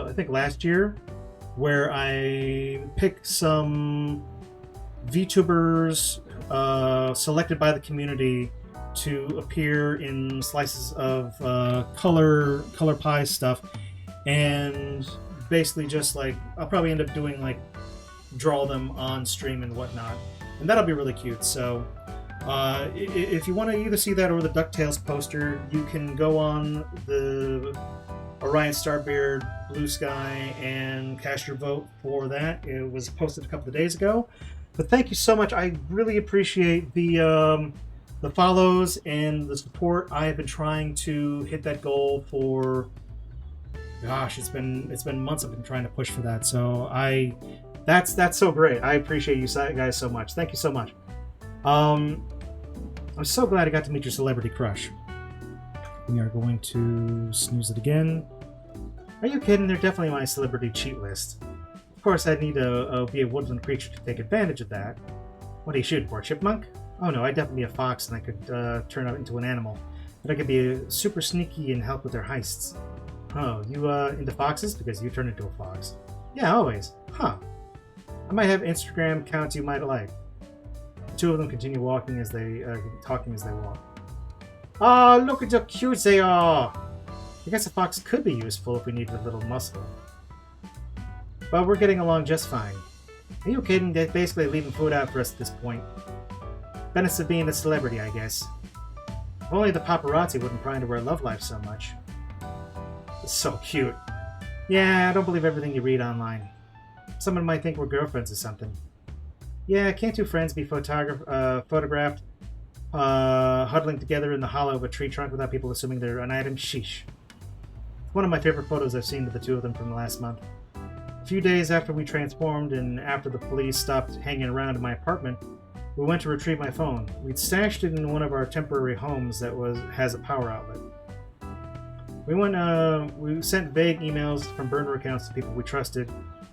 I think last year, where I pick some VTubers selected by the community to appear in slices of color pie stuff, and basically just like I'll probably end up doing like draw them on stream and whatnot, and that'll be really cute. So if you want to either see that or the DuckTales poster, you can go on the Orion Starbeard Blue Sky and cast your vote for that. It was posted a couple of days ago. But thank you so much. I really appreciate the follows and the support. I have been trying to hit that goal for, gosh, it's been months. I've been trying to push for that. So that's so great. I appreciate you guys so much. Thank you so much. I'm so glad I got to meet your celebrity crush. We are going to snooze it again. Are you kidding? They're definitely my celebrity cheat list. Of course, I'd need to be a woodland creature to take advantage of that. What are you shooting for, a chipmunk? Oh no, I'd definitely be a fox and I could turn out into an animal. But I could be super sneaky and help with their heists. Oh, you into foxes? Because you turn into a fox. Yeah, always. Huh. I might have Instagram accounts you might like. The two of them continue talking as they walk. Oh, look at how cute they are! I guess a fox could be useful if we needed a little muscle. But we're getting along just fine. Are you kidding? They're basically leaving food out for us at this point. Benefits of being a celebrity, I guess. If only the paparazzi wouldn't pry into our love life so much. It's so cute. Yeah, I don't believe everything you read online. Someone might think we're girlfriends or something. Yeah, can't two friends be photographed huddling together in the hollow of a tree trunk without people assuming they're an item? Sheesh. It's one of my favorite photos I've seen of the two of them from the last month. A few days after we transformed and after the police stopped hanging around in my apartment, we went to retrieve my phone. We'd stashed it in one of our temporary homes that has a power outlet. We sent vague emails from burner accounts to people we trusted,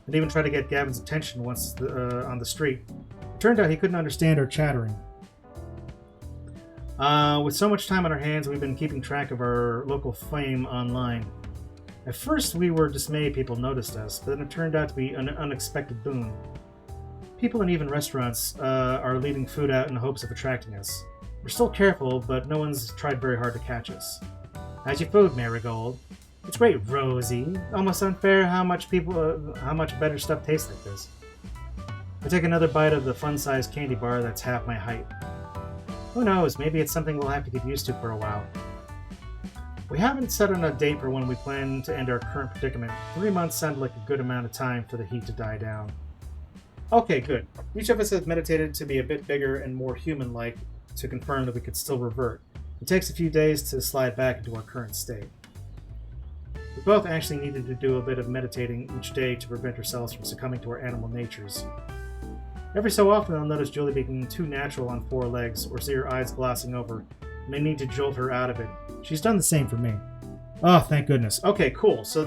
and even tried to get Gavin's attention once on the street. It turned out he couldn't understand our chattering. With so much time on our hands, we've been keeping track of our local fame online. At first, we were dismayed people noticed us, but then it turned out to be an unexpected boon. People and even restaurants are leaving food out in the hopes of attracting us. We're still careful, but no one's tried very hard to catch us. How's your food, Marigold? It's great, Rosie. Almost unfair how much better stuff tastes like this. I take another bite of the fun-sized candy bar that's half my height. Who knows, maybe it's something we'll have to get used to for a while. We haven't set on a date for when we plan to end our current predicament. 3 months sounded like a good amount of time for the heat to die down. Okay, good. Each of us has meditated to be a bit bigger and more human-like to confirm that we could still revert. It takes a few days to slide back into our current state. We both actually needed to do a bit of meditating each day to prevent ourselves from succumbing to our animal natures. Every so often I'll notice Julie being too natural on 4 legs or see her eyes glossing over, and I need to jolt her out of it. She's done the same for me. Oh, thank goodness. Okay, cool. So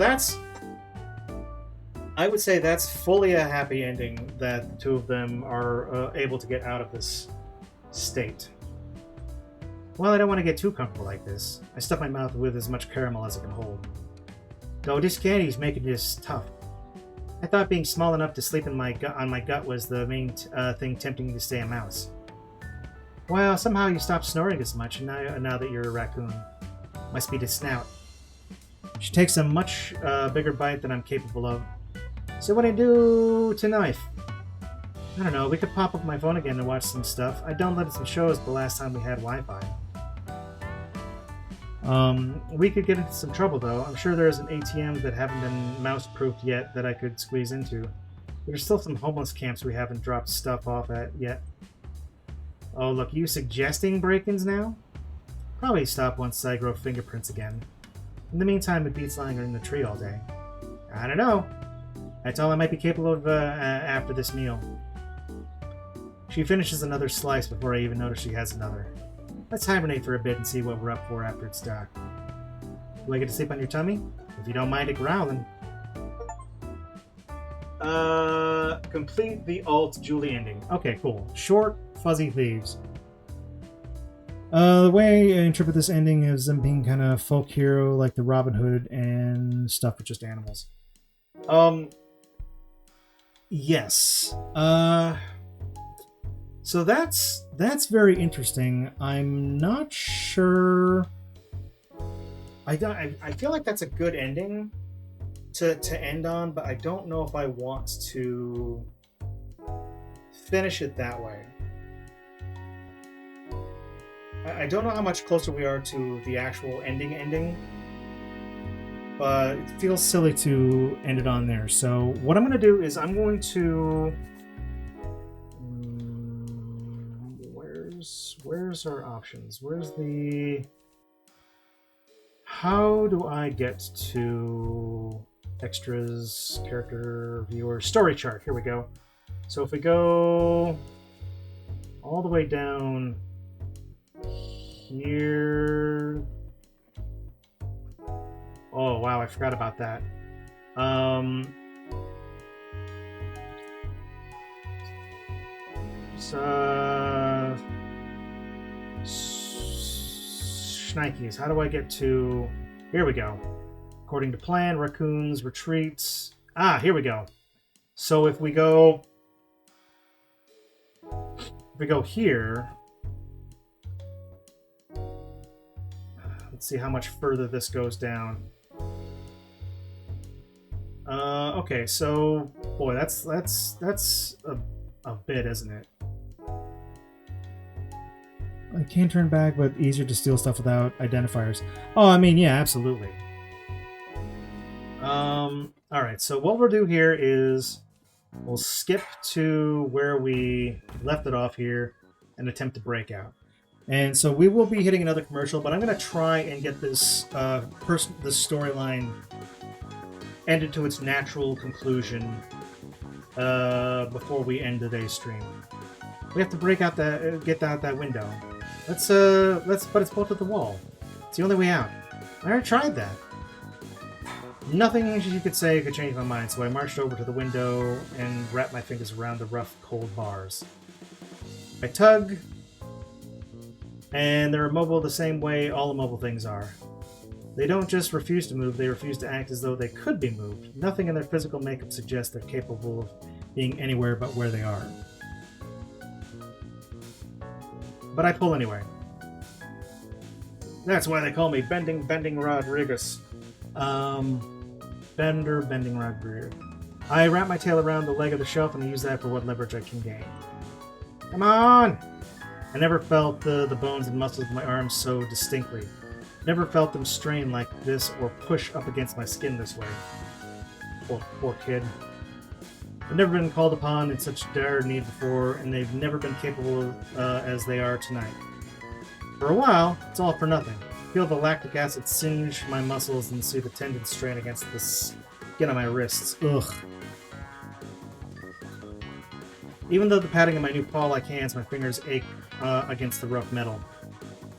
I would say that's fully a happy ending that the two of them are able to get out of this state. Well, I don't want to get too comfortable like this. I stuff my mouth with as much caramel as I can hold. Though this candy's making this tough. I thought being small enough to sleep on my gut was the main thing tempting me to stay a mouse. Well, somehow you stopped snoring as much now that you're a raccoon. Must be the snout. She takes a much bigger bite than I'm capable of. So what do I do tonight? I don't know, we could pop up my phone again and watch some stuff. I downloaded some shows the last time we had Wi-Fi. We could get into some trouble though. I'm sure there's an ATM that haven't been mouse-proofed yet that I could squeeze into. There's still some homeless camps we haven't dropped stuff off at yet. Oh look, you suggesting break-ins now? Probably stop once I grow fingerprints again. In the meantime, it beats lying in the tree all day. I don't know. That's all I might be capable of after this meal. She finishes another slice before I even notice she has another. Let's hibernate for a bit and see what we're up for after it's dark. Do I get to sleep on your tummy? If you don't mind it growling. Complete the alt Julie ending. Okay, cool. Short, fuzzy thieves. The way I interpret this ending is them being kind of folk hero, like the Robin Hood and stuff with just animals. Yes. So that's very interesting. I'm not sure. I feel like that's a good ending to end on, but I don't know if I want to finish it that way. I don't know how much closer we are to the actual ending, but it feels silly to end it on there. So what I'm going to do is I'm going to... Where's our options? Where's the... How do I get to extras, character, viewer, story chart? Here we go. So if we go all the way down here... Oh, wow, I forgot about that. Schnikes. How do I get to... Here we go. According to plan, raccoons, retreats. Ah, here we go. So if we go here... Let's see how much further this goes down. Okay, so... Boy, that's a bit, isn't it? I can turn back, but easier to steal stuff without identifiers. Oh, I mean, yeah, absolutely. Alright, so what we'll do here is we'll skip to where we left it off here and attempt to break out. And so we will be hitting another commercial, but I'm going to try and get this this storyline ended to its natural conclusion before we end today's stream. We have to break out get out that window. But it's bolted to the wall. It's the only way out. I already tried that. Nothing she could say could change my mind, so I marched over to the window and wrapped my fingers around the rough, cold bars. I tug, and they're immobile the same way all immobile things are. They don't just refuse to move, they refuse to act as though they could be moved. Nothing in their physical makeup suggests they're capable of being anywhere but where they are. But I pull anyway. That's why they call me Bending Rodriguez. Bending Rodriguez. I wrap my tail around the leg of the shelf and use that for what leverage I can gain. Come on! I never felt the bones and muscles of my arms so distinctly. Never felt them strain like this or push up against my skin this way. Poor kid. I've never been called upon in such dire need before, and they've never been capable as they are tonight. For a while, it's all for nothing. Feel the lactic acid singe my muscles and see the tendon strain against the skin on my wrists. Ugh. Even though the padding of my new paw-like hands, my fingers ache against the rough metal.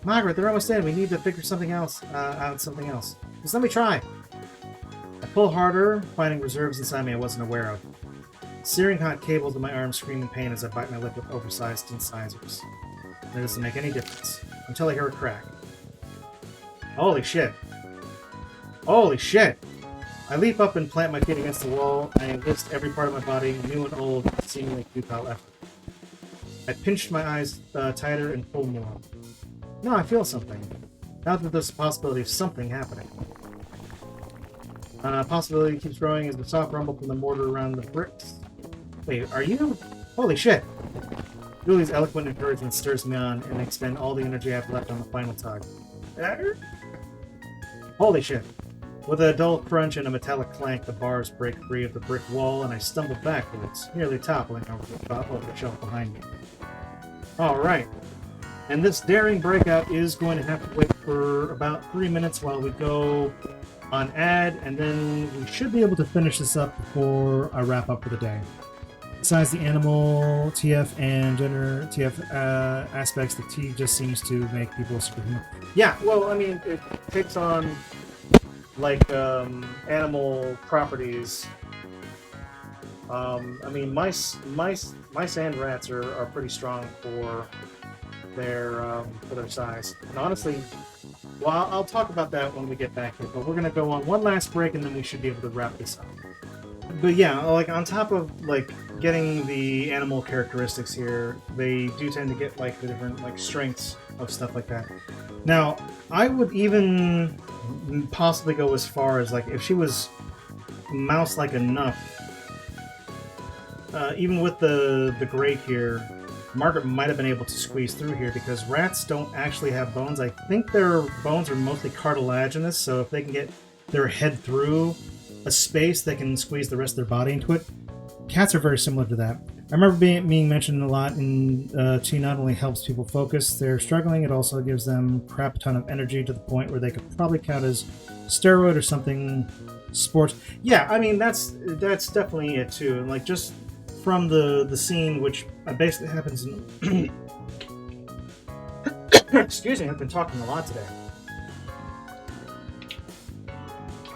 Margaret, they're almost in. We need to figure something else out. Just let me try. I pull harder, finding reserves inside me I wasn't aware of. Searing hot cables in my arms scream in pain as I bite my lip with oversized incisors. It doesn't make any difference until I hear a crack. Holy shit! Holy shit! I leap up and plant my feet against the wall. I enlist every part of my body, new and old, seemingly futile effort. I pinched my eyes tighter and pull more. No, I feel something. Now that there's a possibility of something happening. Possibility keeps growing as the soft rumble from the mortar around the bricks. Wait, are you? Holy shit! Julie's eloquent encouragement stirs me on, and I expend all the energy I have left on the final tug. Holy shit! With a dull crunch and a metallic clank, the bars break free of the brick wall, and I stumble backwards, nearly toppling over the top of the shelf behind me. Alright. And this daring breakout is going to have to wait for about 3 minutes while we go on ad, and then we should be able to finish this up before I wrap up for the day. Besides the animal TF and gender TF aspects, the T just seems to make people superhuman. Yeah, well, I mean, it takes on like animal properties. I mean, mice and rats are pretty strong for their size. And honestly, well, I'll talk about that when we get back here. But we're gonna go on one last break, and then we should be able to wrap this up. But yeah, like on top of like getting the animal characteristics here, they do tend to get like the different like strengths of stuff like that. Now, I would even possibly go as far as like if she was mouse-like enough, even with the grate here, Margaret might have been able to squeeze through here because rats don't actually have bones. I think their bones are mostly cartilaginous, so if they can get their head through a space, they can squeeze the rest of their body into it. Cats are very similar to that. I remember being mentioned a lot in Chi not only helps people focus, they're struggling, it also gives them crap ton of energy to the point where they could probably count as steroid or something sports. Yeah, I mean that's definitely it too. And like just from the scene, which basically happens in excuse me, I've been talking a lot today.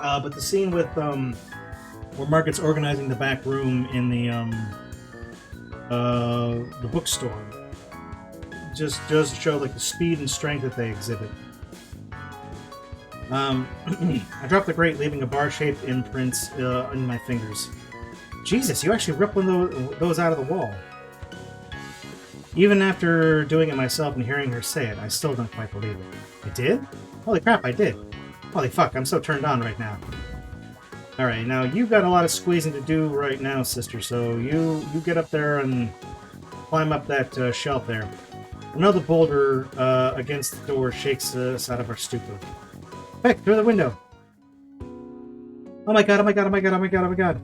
But the scene with where Margaret's organizing the back room in the bookstore just to show like the speed and strength that they exhibit. I dropped the grate, leaving a bar-shaped imprint in my fingers. Jesus, you actually ripped one of those out of the wall. Even after doing it myself and hearing her say it, I still don't quite believe it. I did? Holy crap, I did. Holy fuck, I'm so turned on right now. Alright, now you've got a lot of squeezing to do right now, sister, so you get up there and climb up that shelf there. Another boulder against the door shakes us out of our stupor. Quick, through the window! Oh my god, oh my god, oh my god, oh my god, oh my god.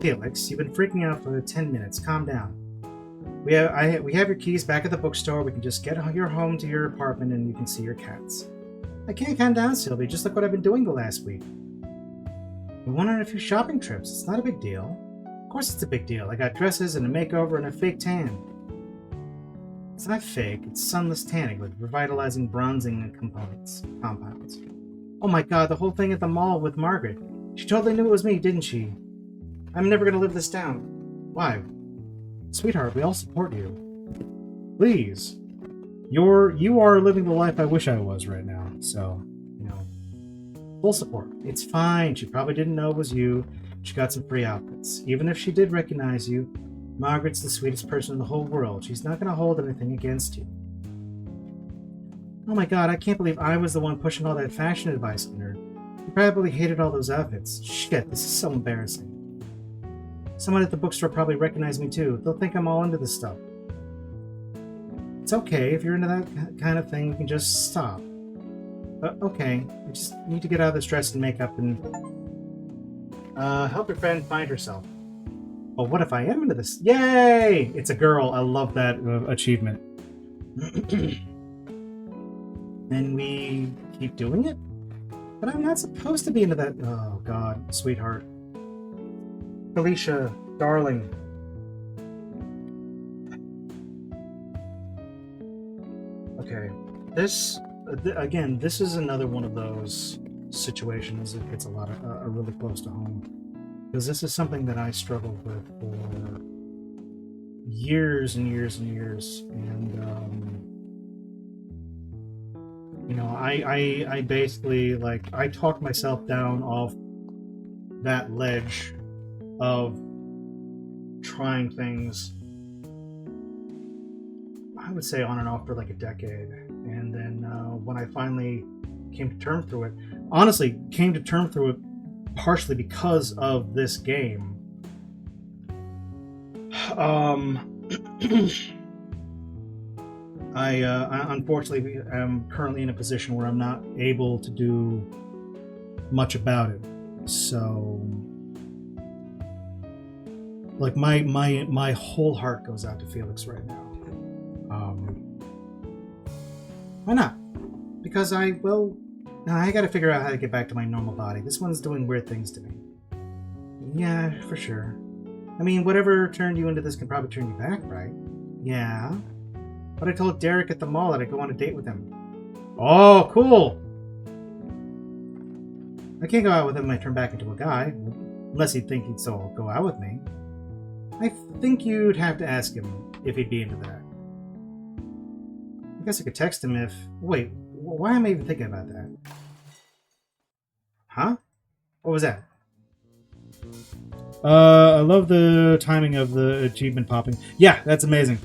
Felix, you've been freaking out for 10 minutes. Calm down. We have your keys back at the bookstore. We can just get your home to your apartment and you can see your cats. I can't calm down, Sylvie. Just look what I've been doing the last week. We went on a few shopping trips. It's not a big deal. Of course it's a big deal. I got dresses and a makeover and a fake tan. It's not fake. It's sunless tanning with revitalizing bronzing compounds. Oh my god, the whole thing at the mall with Margaret. She totally knew it was me, didn't she? I'm never gonna live this down. Why? Sweetheart, we all support you. Please. You are living the life I wish I was right now, so, you know, full support. It's fine. She probably didn't know it was you. She got some free outfits. Even if she did recognize you, Margaret's the sweetest person in the whole world. She's not gonna hold anything against you. Oh my god, I can't believe I was the one pushing all that fashion advice on her. You probably hated all those outfits. Shit, this is so embarrassing. Someone at the bookstore probably recognized me too. They'll think I'm all into this stuff. It's okay. If you're into that kind of thing, you can just stop. Okay. I just need to get out of this dress and makeup and help your friend find herself. Oh, what if I am into this? Yay! It's a girl. I love that achievement. And we keep doing it? But I'm not supposed to be into that. Oh, God. Sweetheart. Felicia, darling. Okay, this again. This is another one of those situations that hits a lot of really close to home, because this is something that I struggled with for years and years and years, and you know, I basically like I talked myself down off that ledge of trying things, I would say on and off for like a decade. And then when I finally came to terms through it, honestly came to terms through it partially because of this game. I unfortunately am currently in a position where I'm not able to do much about it. So like my whole heart goes out to Felix right now. Why not? Because I gotta figure out how to get back to my normal body. This one's doing weird things to me. Yeah, for sure. I mean, whatever turned you into this can probably turn you back, right? Yeah. But I told Derek at the mall that I'd go on a date with him. Oh, cool! I can't go out with him when I turn back into a guy. Unless he'd think he'd still go out with me. I think you'd have to ask him if he'd be into that. I guess I could text him if... Wait, why am I even thinking about that? Huh? What was that? I love the timing of the achievement popping. Yeah, that's amazing.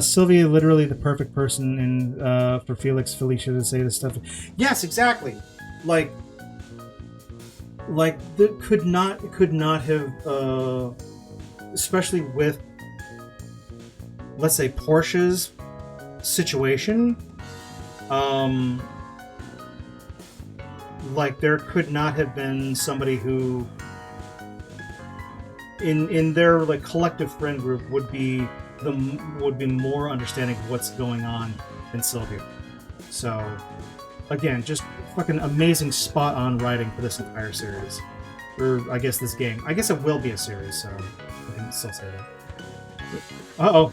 Sylvia, literally the perfect person in for Felix Felicia to say this stuff. Yes, exactly. Like that could not have, especially with, let's say, Portia's situation. Like there could not have been somebody who, in their like collective friend group, would be more understanding of what's going on than Sylvia. So, again, just fucking amazing spot on writing for this entire series. Or I guess this game. I guess it will be a series, so I can still say that. Uh-oh.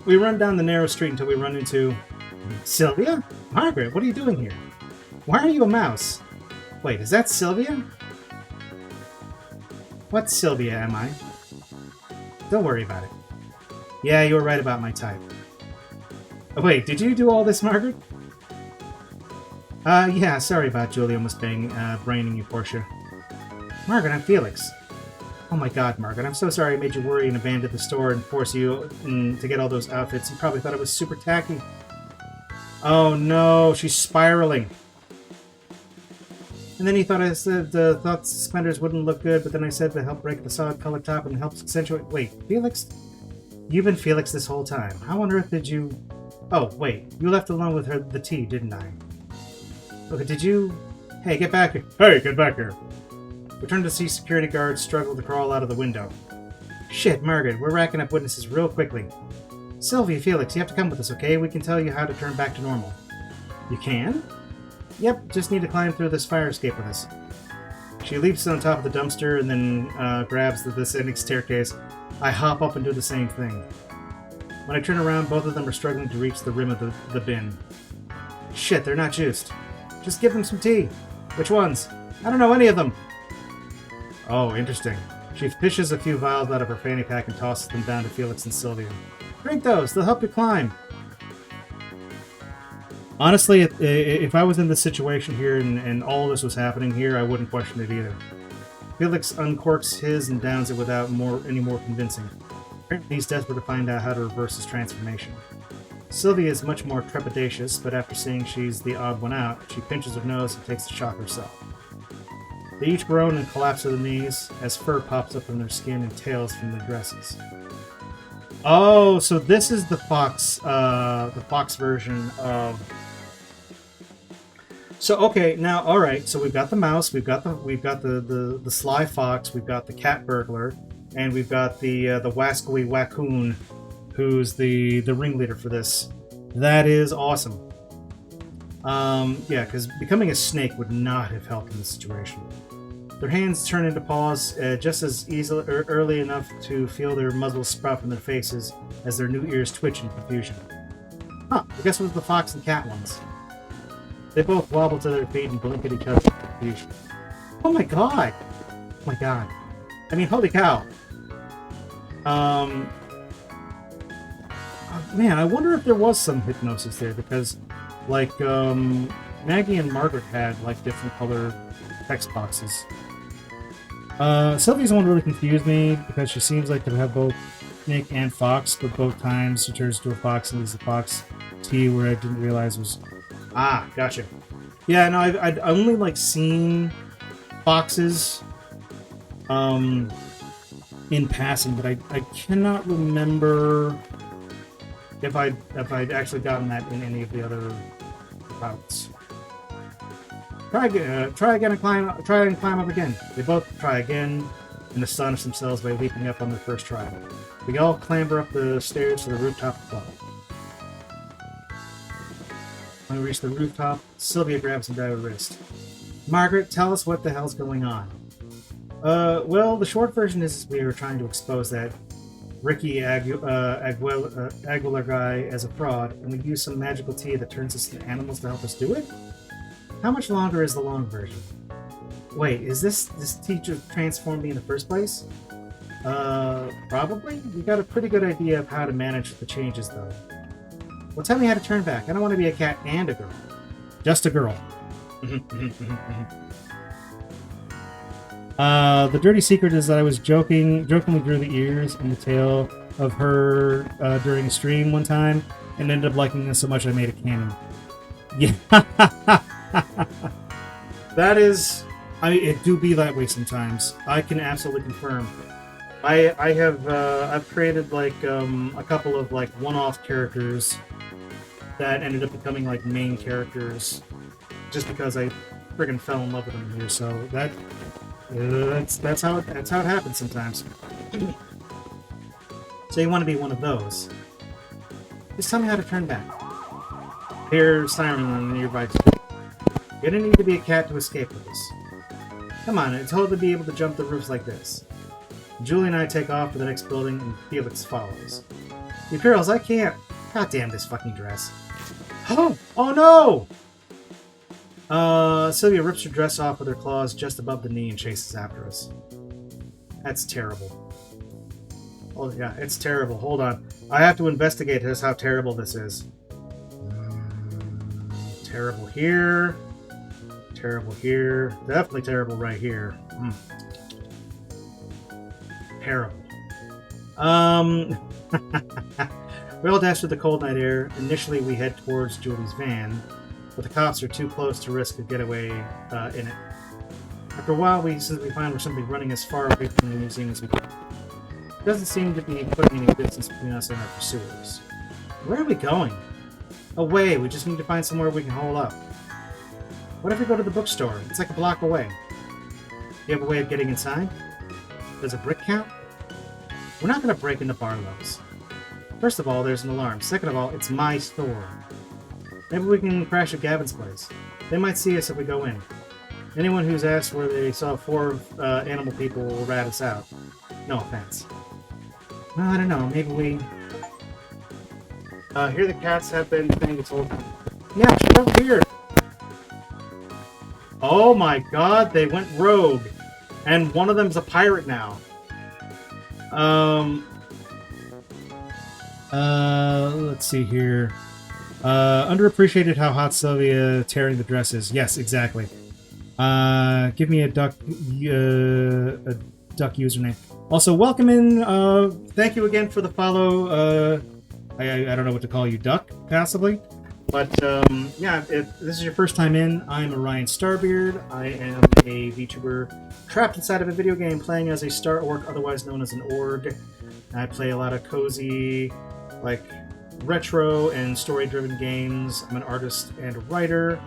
We run down the narrow street until we run into Sylvia? Margaret, what are you doing here? Why are you a mouse? Wait, is that Sylvia? What Sylvia am I? Don't worry about it. Yeah, you were right about my type. Oh, wait, did you do all this, Margaret? Yeah, sorry about Julie almost braining you, Portia. Margaret, I'm Felix. Oh my god, Margaret, I'm so sorry I made you worry and abandon the store and force you to get all those outfits. You probably thought it was super tacky. Oh no, she's spiraling. And then he thought I said thought suspenders wouldn't look good, but then I said to help break the solid color top and help accentuate. Wait, Felix? You've been Felix this whole time. How on earth did you? Oh, wait, you left alone with the tea, didn't I? Okay, did you? Hey, get back here! Hey, get back here! We turned to see security guards struggle to crawl out of the window. Shit, Margaret, we're racking up witnesses real quickly. Sylvia, Felix, you have to come with us, okay? We can tell you how to turn back to normal. You can? Yep, just need to climb through this fire escape with us. She leaps on top of the dumpster and then grabs the descending staircase. I hop up and do the same thing. When I turn around, both of them are struggling to reach the rim of the bin. Shit, they're not juiced. Just give them some tea. Which ones? I don't know any of them. Oh, interesting. She fishes a few vials out of her fanny pack and tosses them down to Felix and Sylvia. Drink those, they'll help you climb. Honestly, if I was in this situation here and all this was happening here, I wouldn't question it either. Felix uncorks his and downs it without any more convincing. He's desperate to find out how to reverse his transformation. Sylvia is much more trepidatious, but after seeing she's the odd one out, she pinches her nose and takes the shot herself. They each groan and collapse to the knees as fur pops up from their skin and tails from their dresses. Oh, so this is the fox version of. So okay, now all right. So we've got the mouse, we've got the sly fox, we've got the cat burglar, and we've got the wascally waccoon, who's the ringleader for this. That is awesome. Yeah, because becoming a snake would not have helped in this situation. Their hands turn into paws just as easily early enough to feel their muzzles sprout from their faces as their new ears twitch in confusion. Huh, I guess it was the fox and cat ones. They both wobble to their feet and blink at each other in confusion. Oh my god! Oh my god. I mean, holy cow. Man, I wonder if there was some hypnosis there, because, like, Maggie and Margaret had, like, different color text boxes. Sylvia's the one really confused me, because she seems like to have both snake and fox, but both times she turns to a fox and leaves the fox T where I didn't realize was... Ah, gotcha. Yeah, no, I've only, like, seen foxes, in passing, but I cannot remember if I'd actually gotten that in any of the other routes. Try again and climb up again. They both try again and astonish themselves by leaping up on their first try. We all clamber up the stairs to the rooftop above. When we reach the rooftop, Sylvia grabs him by the wrist. Margaret, tell us what the hell's going on. Well, the short version is we were trying to expose that Ricky Aguilar guy as a fraud, and we used some magical tea that turns us into animals to help us do it? How much longer is the long version? Wait, is this teacher transformed me in the first place? Probably? We got a pretty good idea of how to manage the changes, though. Well, tell me how to turn back. I don't want to be a cat and a girl. Just a girl. The dirty secret is that I was jokingly drew the ears and the tail of her during a stream one time, and ended up liking this so much I made a canon. Yeah, that is. I mean, it do be that way sometimes. I can absolutely confirm. I've created like a couple of like one-off characters that ended up becoming like main characters just because I friggin' fell in love with them here. So that's how it happens sometimes. So you want to be one of those? Just tell me how to turn back. Hear siren on the nearby street. You're gonna need to be a cat to escape with this. Come on, it's hard to be able to jump the roofs like this. Julie and I take off to the next building, and Felix follows. You girls, I can't. God damn this fucking dress. Oh! Oh no! Sylvia rips her dress off with her claws just above the knee and chases after us. That's terrible. Oh yeah, it's terrible. Hold on. I have to investigate just how terrible this is. Terrible here. Terrible here. Definitely terrible right here. Terrible. We all dash through the cold night air. Initially, we head towards Julie's van, but the cops are too close to risk a getaway in it. After a while, we find we're simply running as far away from the museum as we can. It doesn't seem to be putting any distance between us and our pursuers. Where are we going? Away. We just need to find somewhere we can hole up. What if we go to the bookstore? It's like a block away. Do you have a way of getting inside? Does a brick count? We're not going to break into Barlow's. First of all, there's an alarm. Second of all, it's my store. Maybe we can crash at Gavin's place. They might see us if we go in. Anyone who's asked where they saw 4 animal people will rat us out. No offense. Well, I don't know. Maybe we... here the cats have been saying it's old. Yeah, she's over here. Oh my god, they went rogue. And one of them's a pirate now. Let's see here. Underappreciated how hot Sylvia tearing the dress is. Yes, exactly. Give me a duck username. Also, welcome in. Thank you again for the follow. I don't know what to call you, Duck, passively. But, yeah, if this is your first time in, I'm Orion Starbeard. I am a VTuber trapped inside of a video game playing as a Star Orc, otherwise known as an Org. I play a lot of cozy, like, retro and story-driven games. I'm an artist and a writer,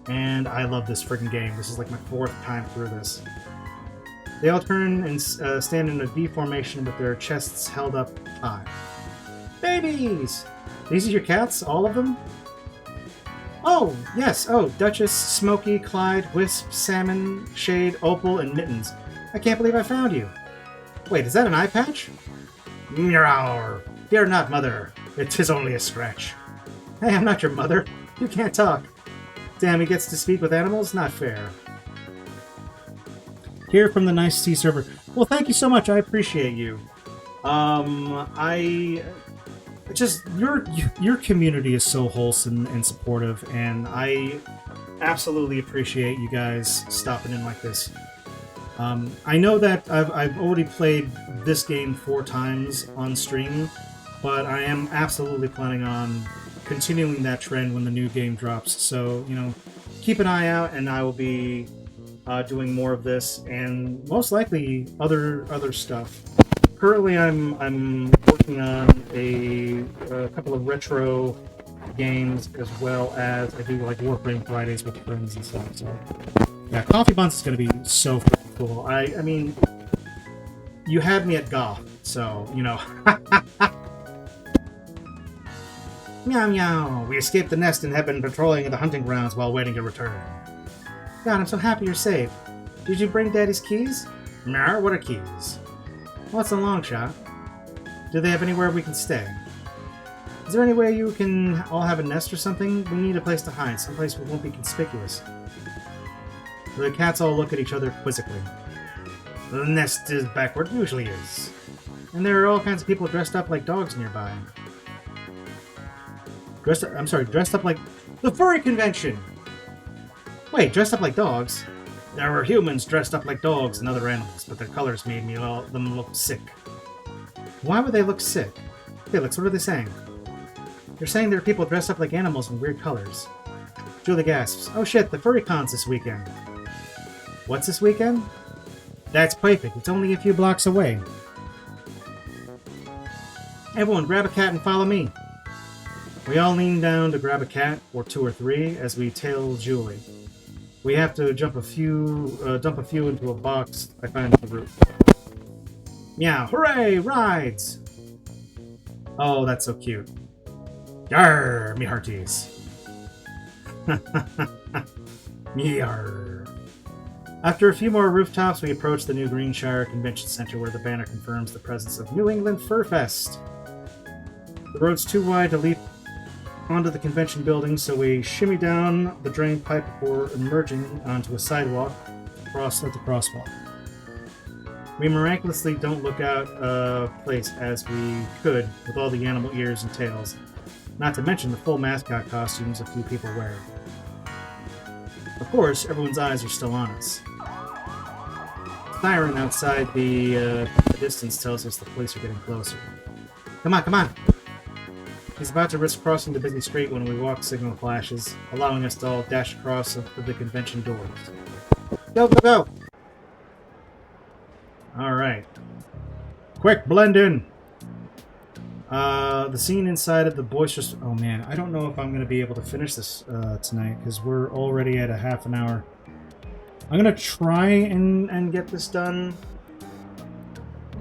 and I love this friggin' game. This is like my 4th time through this. They all turn and stand in a V formation with their chests held up high. Babies! These are your cats? All of them? Oh, yes. Oh, Duchess, Smokey, Clyde, Wisp, Salmon, Shade, Opal, and Mittens. I can't believe I found you. Wait, is that an eye patch? Meow. Fear not, mother. It is only a scratch. Hey, I'm not your mother. You can't talk. Damn, he gets to speak with animals? Not fair. Here from the Nice Sea server. Well, thank you so much. I appreciate you. Your community is so wholesome and supportive, and I absolutely appreciate you guys stopping in like this. I know that I've already played this game 4 times on stream, but I am absolutely planning on continuing that trend when the new game drops. So, you know, keep an eye out, and I will be doing more of this, and most likely other stuff. Currently, I'm working on a couple of retro games, as well as I do like Warframe Fridays with friends and stuff. So, yeah, Coffee Buns is going to be so freaking cool. I mean, you had me at goth, so you know. Meow meow. We escaped the nest and have been patrolling the hunting grounds while waiting to return. God, I'm so happy you're safe. Did you bring Daddy's keys? Meow. What are keys? What's a long shot? Do they have anywhere we can stay? Is there any way you can all have a nest or something? We need a place to hide, someplace we won't be conspicuous. The cats all look at each other quizzically. The nest is back where it usually is. And there are all kinds of people dressed up like dogs nearby. Dressed up like... The furry convention! Wait, dressed up like dogs? There were humans dressed up like dogs and other animals, but their colors made them look sick. Why would they look sick? Felix, what are they saying? They're saying there are people dressed up like animals in weird colors. Julie gasps, oh shit, the furry con's this weekend. What's this weekend? That's perfect, it's only a few blocks away. Everyone, grab a cat and follow me. We all lean down to grab a cat, or 2 or 3, as we tail Julie. We have to dump a few into a box I find on the roof. Meow, hooray, rides! Oh, that's so cute. Yarr, me hearties. Yarr. After a few more rooftops, we approach the new Greenshire Convention Center where the banner confirms the presence of New England Fur Fest. The road's too wide to leap onto the convention building, so we shimmy down the drain pipe before emerging onto a sidewalk across the crosswalk. We miraculously don't look out of place as we could with all the animal ears and tails, not to mention the full mascot costumes a few people wear. Of course, everyone's eyes are still on us. Siren outside the distance tells us the police are getting closer. Come on, come on! He's about to risk crossing the busy street when we walk signal flashes, allowing us to all dash across the convention doors. Go, go, go! Alright. Quick, blend in! The scene inside of the boisterous... Oh man, I don't know if I'm going to be able to finish this tonight, because we're already at a half an hour. I'm going to try and get this done.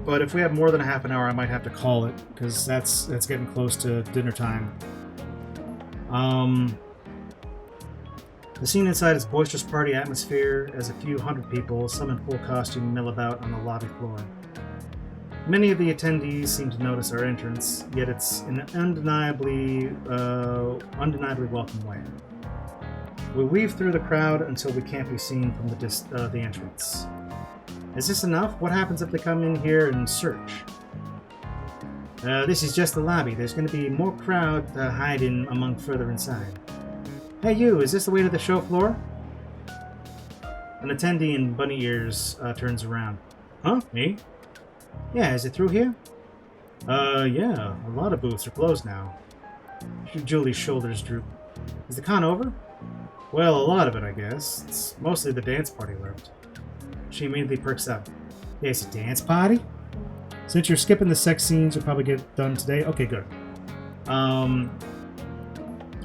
But if we have more than a half an hour, I might have to call it, because that's getting close to dinner time. The scene inside is boisterous party atmosphere as a few hundred people, some in full costume, mill about on the lobby floor. Many of the attendees seem to notice our entrance, yet it's in an undeniably welcome way. We weave through the crowd until we can't be seen from the entrance. Is this enough? What happens if they come in here and search? This is just the lobby. There's going to be more crowd hiding among further inside. Hey you, is this the way to the show floor? An attendee in bunny ears turns around. Huh? Me? Yeah, is it through here? Yeah. A lot of booths are closed now. Julie's shoulders droop. Is the con over? Well, a lot of it, I guess. It's mostly the dance party left. She immediately perks up. Yeah, it's a dance party? Since you're skipping the sex scenes, you'll probably get done today. Okay, good.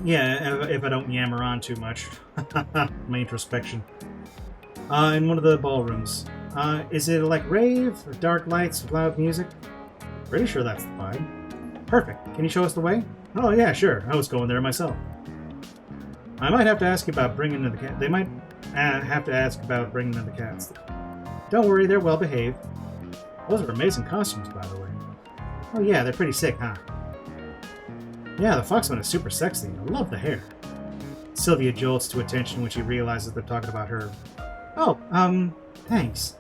Yeah, if I don't yammer on too much. My introspection. In one of the ballrooms. Is it like rave? Or dark lights with loud music? Pretty sure that's the vibe. Perfect. Can you show us the way? Oh, yeah, sure. I was going there myself. I might have to ask you about bringing in the cat. They might have to ask about bringing in the cats. Don't worry, they're well behaved. Those are amazing costumes, by the way. Oh yeah, they're pretty sick, huh? Yeah, the fox one is super sexy. I love the hair. Sylvia jolts to attention when she realizes they're talking about her. Oh, thanks.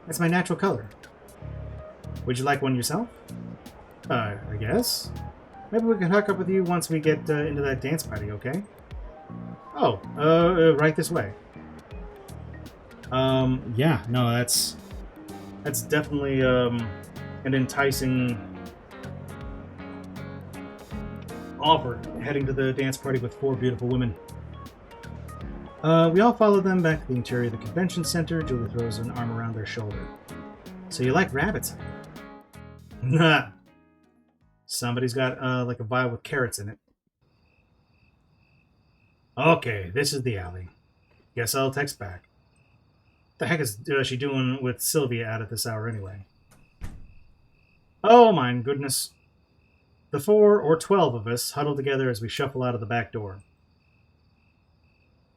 That's my natural color. Would you like one yourself? I guess. Maybe we can hook up with you once we get into that dance party, okay? Oh, right this way. Yeah, no, that's definitely, an enticing offer, heading to the dance party with 4 beautiful women. We all follow them back to the interior of the convention center. Julie throws an arm around their shoulder. So you like rabbits? Nah. Somebody's got, like a vial with carrots in it. Okay, this is the alley. Guess I'll text back. What the heck is she doing with Sylvia out at this hour anyway? Oh my goodness. The 4 or 12 of us huddle together as we shuffle out of the back door.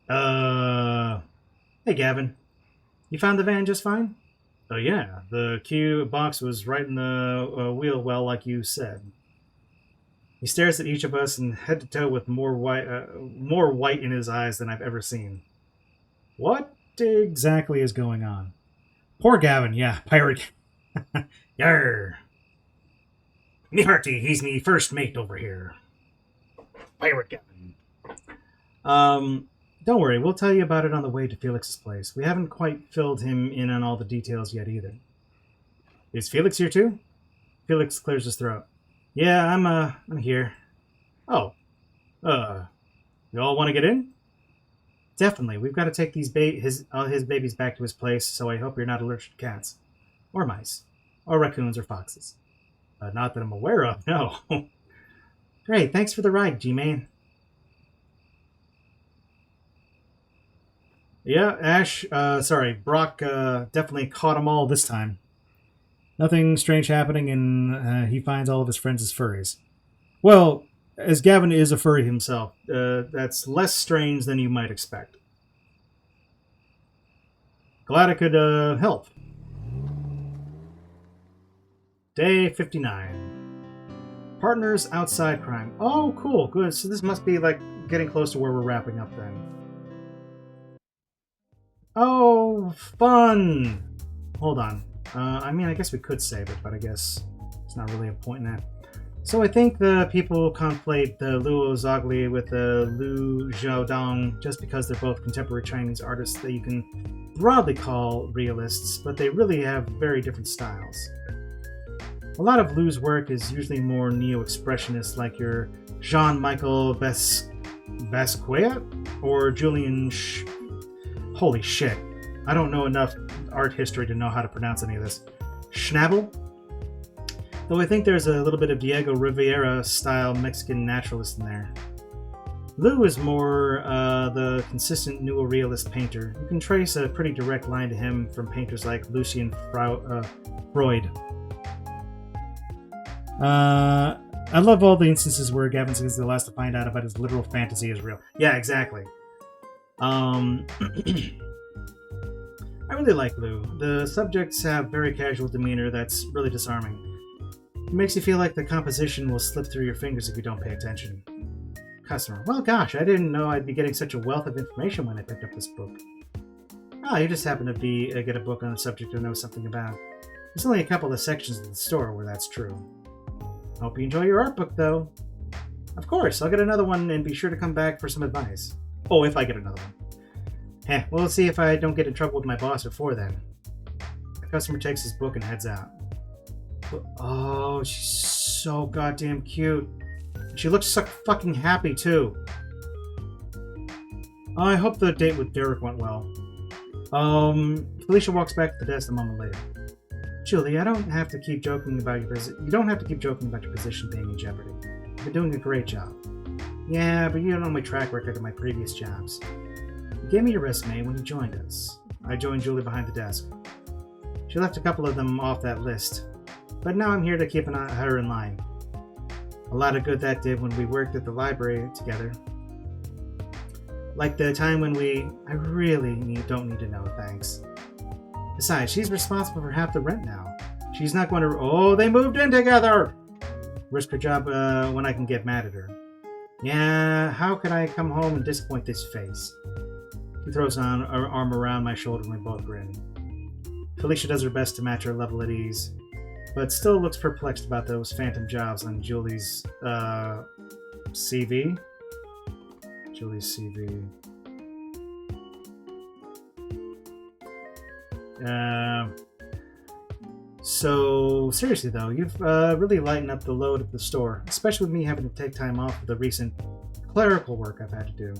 Hey Gavin. You found the van just fine? Oh yeah, the Q box was right in the wheel well like you said. He stares at each of us and head to toe with more white in his eyes than I've ever seen. What exactly is going on? Poor Gavin, yeah, pirate. Yarr. Me hearty, he's me first mate over here. Pirate Gavin. Don't worry, we'll tell you about it on the way to Felix's place. We haven't quite filled him in on all the details yet either. Is Felix here too? Felix clears his throat. Yeah, I'm here. Oh, you all want to get in? Definitely. We've got to take his babies back to his place, so I hope you're not allergic to cats. Or mice. Or raccoons or foxes. Not that I'm aware of, no. Great, thanks for the ride, G-Man. Yeah, Brock definitely caught them all this time. Nothing strange happening, and he finds all of his friends as furries. Well, as Gavin is a furry himself, that's less strange than you might expect. Glad I could help. Day 59. Partners outside crime. Oh, cool, good. So this must be like getting close to where we're wrapping up then. Oh, fun! Hold on. I guess we could save it, but I guess it's not really a point in that. So I think the people conflate the Luo Zogli with the Lu Xiaodong just because they're both contemporary Chinese artists that you can broadly call realists, but they really have very different styles. A lot of Lu's work is usually more neo-expressionist, like your Jean-Michel Basquiat or Julian Holy shit. I don't know enough art history to know how to pronounce any of this. Schnabel? Though I think there's a little bit of Diego Rivera-style Mexican naturalist in there. Lu is more the consistent neorealist painter. You can trace a pretty direct line to him from painters like Lucien Freud. I love all the instances where Gavin is the last to find out about his literal fantasy is real. Yeah, exactly. I really like Lu. The subjects have very casual demeanor that's really disarming. It makes you feel like the composition will slip through your fingers if you don't pay attention. Customer. Well, gosh, I didn't know I'd be getting such a wealth of information when I picked up this book. You just happen to get a book on a subject to know something about. There's only a couple of sections of the store where that's true. Hope you enjoy your art book, though. Of course, I'll get another one and be sure to come back for some advice. Oh, if I get another one. We'll see if I don't get in trouble with my boss before then. The customer takes his book and heads out. Oh, she's so goddamn cute. She looks so fucking happy, too. I hope the date with Derek went well. Felicia walks back to the desk a moment later. Julie, you don't have to keep joking about your position being in jeopardy. You've been doing a great job. Yeah, but you don't know my track record of my previous jobs. You gave me your resume when you joined us. I joined Julie behind the desk. She left a couple of them off that list, but now I'm here to keep her in line. A lot of good that did when we worked at the library together. Like the time when I really don't need to know, thanks. Besides, she's responsible for half the rent now. She's not going to... Oh, they moved in together! Risk her job when I can get mad at her. Yeah, how could I come home and disappoint this face? He throws her arm around my shoulder and we both grin. Felicia does her best to match her level at ease, but still looks perplexed about those phantom jobs on Julie's CV. Julie's CV. So, seriously though, you've really lightened up the load of the store, especially with me having to take time off for the recent clerical work I've had to do.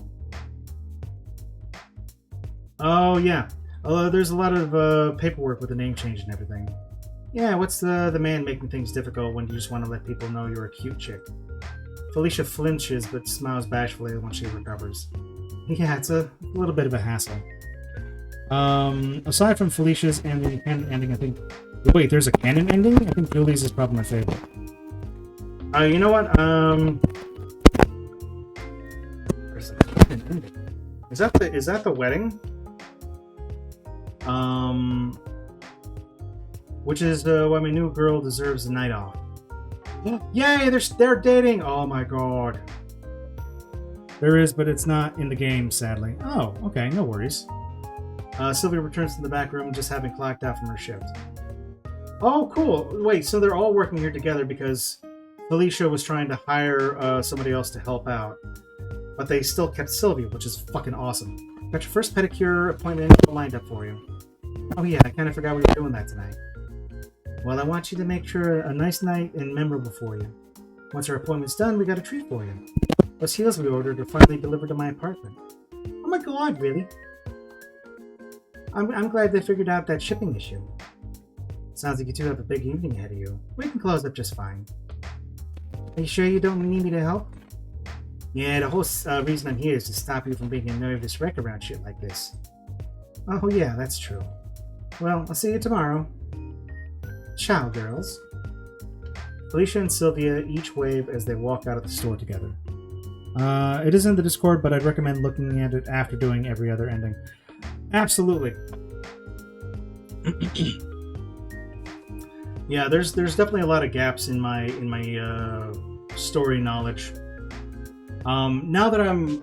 Oh, yeah. There's a lot of paperwork with the name change and everything. Yeah, what's the man making things difficult when you just want to let people know you're a cute chick? Felicia flinches but smiles bashfully when she recovers. Yeah, it's a little bit of a hassle. Aside from Felicia's ending, I think... Wait, there's a canon ending? I think Julie's is probably my favorite. You know what? There's a canon ending. Is that the wedding? Which is why my new girl deserves a night off. Yay! They're dating. Oh my god. There is, but it's not in the game, sadly. Oh, okay, no worries. Sylvia returns to the back room, just having clocked out from her shift. Oh, cool. Wait, so they're all working here together because Felicia was trying to hire somebody else to help out. But they still kept Sylvia, which is fucking awesome. Got your first pedicure appointment lined up for you. Oh yeah, I kind of forgot we were doing that tonight. Well, I want you to make sure a nice night and memorable for you. Once our appointment's done, we got a treat for you. Those heels we ordered are finally delivered to my apartment. Oh my god, really? I'm glad they figured out that shipping issue. Sounds like you two have a big evening ahead of you. We can close up just fine. Are you sure you don't need me to help? Yeah, the whole reason I'm here is to stop you from being a nervous wreck around shit like this. Oh yeah, that's true. Well, I'll see you tomorrow. Ciao, girls. Felicia and Sylvia each wave as they walk out of the store together. It is in the Discord, but I'd recommend looking at it after doing every other ending. Absolutely. Yeah, there's definitely a lot of gaps in my story knowledge. Now that I'm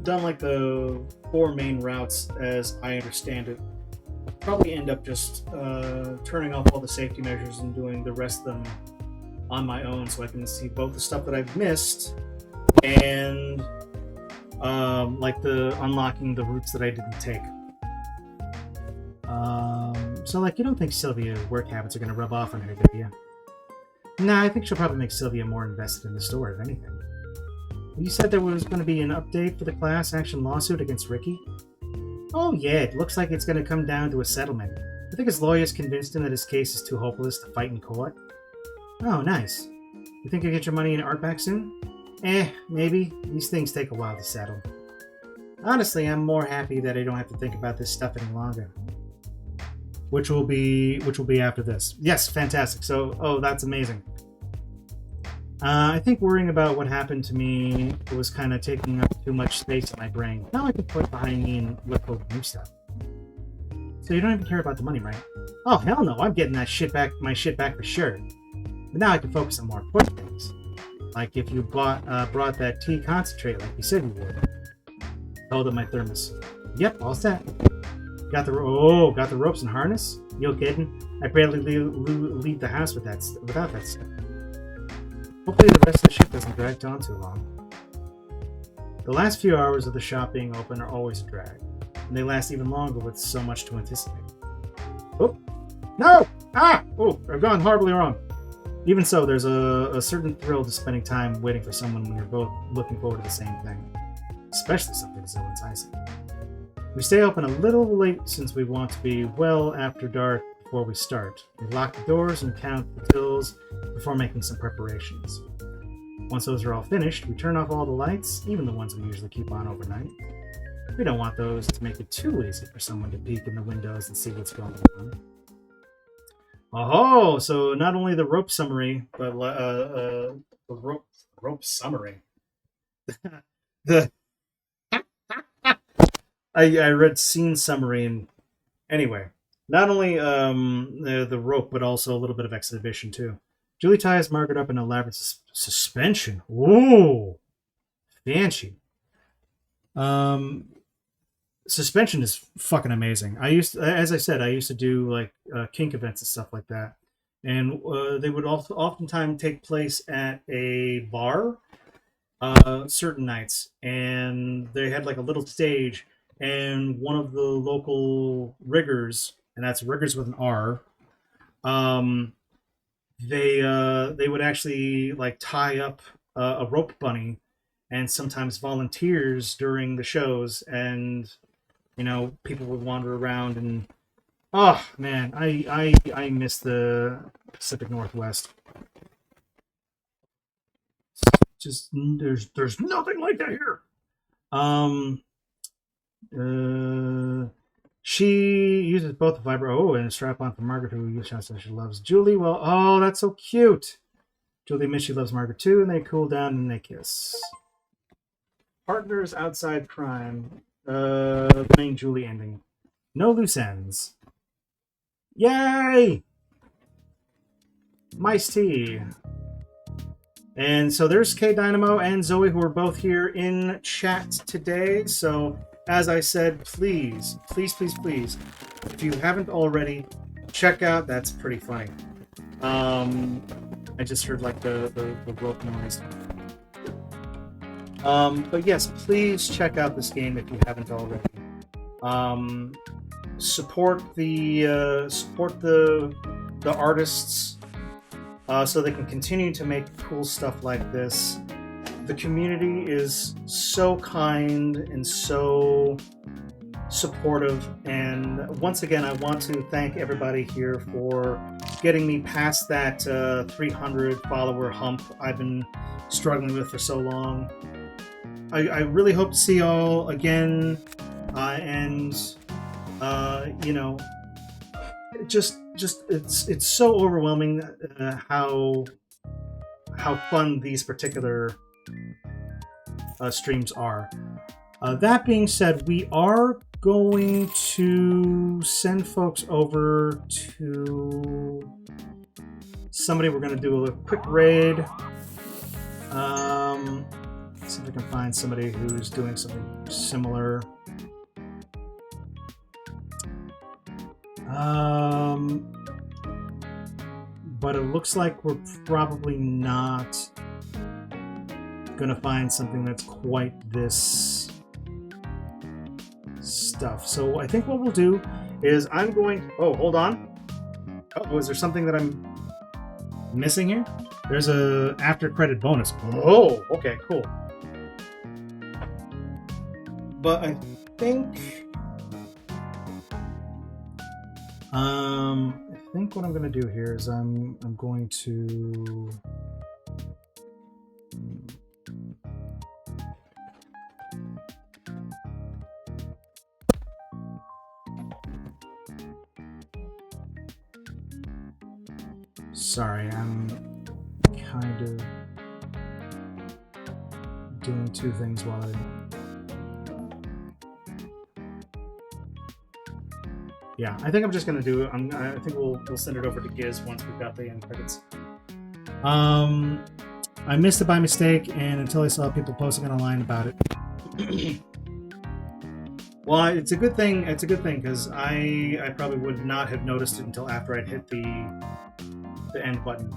done like the 4 main routes as I understand it, I'll probably end up just turning off all the safety measures and doing the rest of them on my own, so I can see both the stuff that I've missed and like the unlocking the routes that I didn't take. So like, you don't think Sylvia's work habits are going to rub off on her, do you? Nah, I think she'll probably make Sylvia more invested in the store, if anything. You said there was going to be an update for the class action lawsuit against Ricky? Oh yeah, it looks like it's going to come down to a settlement. I think his lawyers convinced him that his case is too hopeless to fight in court. Oh, nice. You think you'll get your money and art back soon? Maybe. These things take a while to settle. Honestly, I'm more happy that I don't have to think about this stuff any longer. Which will be after this. Yes, fantastic. So, that's amazing. I think worrying about what happened to me was kind of taking up too much space in my brain. Now I can put it behind me and look over new stuff. So you don't even care about the money, right? Oh, hell no. I'm getting my shit back for sure. But now I can focus on more important things. Like if you brought that tea concentrate like you said you would. Hold up my thermos. Yep, all set. Got the ropes and harness? You kidding? I barely leave the house without that stuff. Hopefully the rest of the ship doesn't drag on too long. The last few hours of the shop being open are always a drag, and they last even longer with so much to anticipate. Oh! No! Oh, I've gone horribly wrong. Even so, there's a certain thrill to spending time waiting for someone when you're both looking forward to the same thing. Especially something so enticing. We stay open a little late since we want to be well after dark before we start. We lock the doors and count the tills before making some preparations. Once those are all finished, we turn off all the lights, even the ones we usually keep on overnight. We don't want those to make it too easy for someone to peek in the windows and see what's going on. Oh, so not only the rope summary, but the rope summary. I read scene summary, and anyway, not only the rope, but also a little bit of exhibition too. Julie ties Margaret up in an elaborate suspension. Ooh, fancy. Suspension is fucking amazing. As I said, I used to do like kink events and stuff like that, and they would oftentimes take place at a bar certain nights, and they had like a little stage. And one of the local riggers, and that's riggers with an R, they would actually like tie up a rope bunny, and sometimes volunteers during the shows, and people would wander around, and oh man, I miss the Pacific Northwest. Just there's nothing like that here. She uses both the vibro and a strap-on for Margaret, who says she loves Julie. Well, oh, that's so cute. Julie admits she loves Margaret too, and they cool down and they kiss. Partners outside crime. The main Julie ending. No loose ends. Yay! Mice tea. And so there's K Dynamo and Zoe, who are both here in chat today. So as I said, please, if you haven't already, check out. That's pretty funny. I just heard like the rope noise. But yes, please check out this game if you haven't already. Support the artists so they can continue to make cool stuff like this. The community is so kind and so supportive, and once again, I want to thank everybody here for getting me past that 300 follower hump I've been struggling with for so long. I really hope to see y'all again, and you know, just it's so overwhelming how fun these particular streams are. That being said, we are going to send folks over to somebody. We're going to do a quick raid. See if I can find somebody who's doing something similar. But it looks like we're probably not gonna find something that's quite this stuff. So I think what we'll do is I'm going... Oh, hold on. Oh, is there something that I'm missing here? There's a after credit bonus. Oh, okay, cool. But I think what I'm going to do here is I'm going to sorry, I'm kind of doing two things while I... Yeah, I think I'm just gonna do it. I think we'll send it over to Giz once we've got the end credits. I missed it by mistake, and until I saw people posting online about it. Well, it's a good thing. It's a good thing because I probably would not have noticed it until after I'd hit the end button.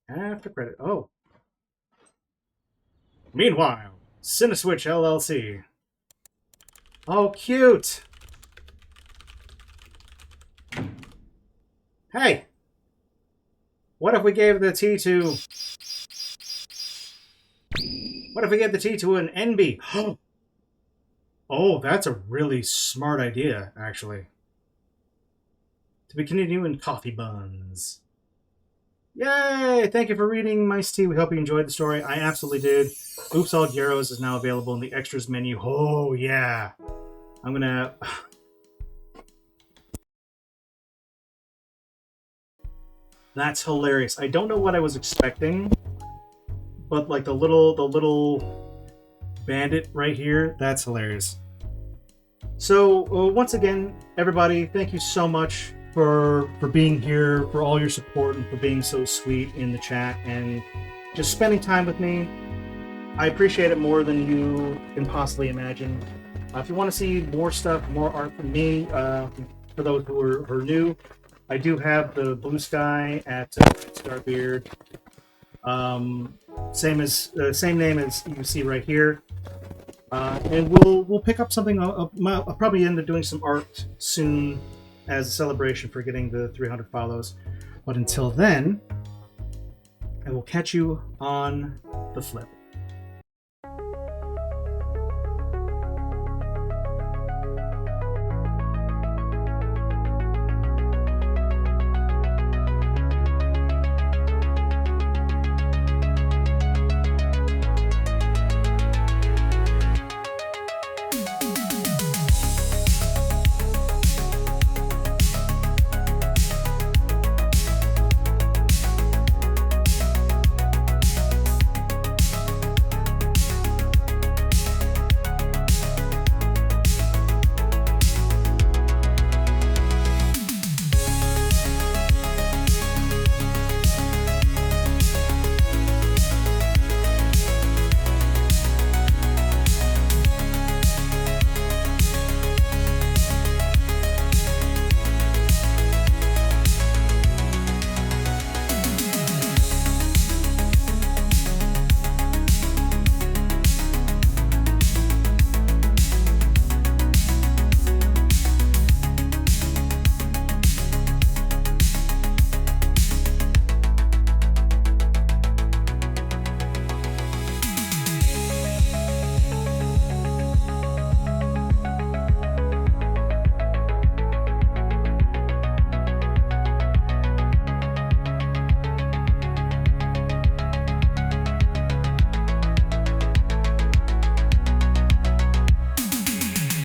After credit. Oh. Meanwhile, Cineswitch LLC. Oh, cute. Hey. What if we gave the T to... What if we gave the T to an NB? Oh, that's a really smart idea, actually. To be continued in coffee buns. Yay! Thank you for reading, Mice T. We hope you enjoyed the story. I absolutely did. Oops All Gyros is now available in the extras menu. Oh, yeah. I'm gonna... That's hilarious. I don't know what I was expecting, but like the little bandit right here, that's hilarious. So once again, everybody, thank you so much for being here, for all your support, and for being so sweet in the chat and just spending time with me. I appreciate it more than you can possibly imagine. If you want to see more stuff, more art from me, for those who are new, I do have the Blue Sky at Starbeard. Same name as you see right here. And we'll pick up something. I'll probably end up doing some art soon as a celebration for getting the 300 follows. But until then, I will catch you on the flip.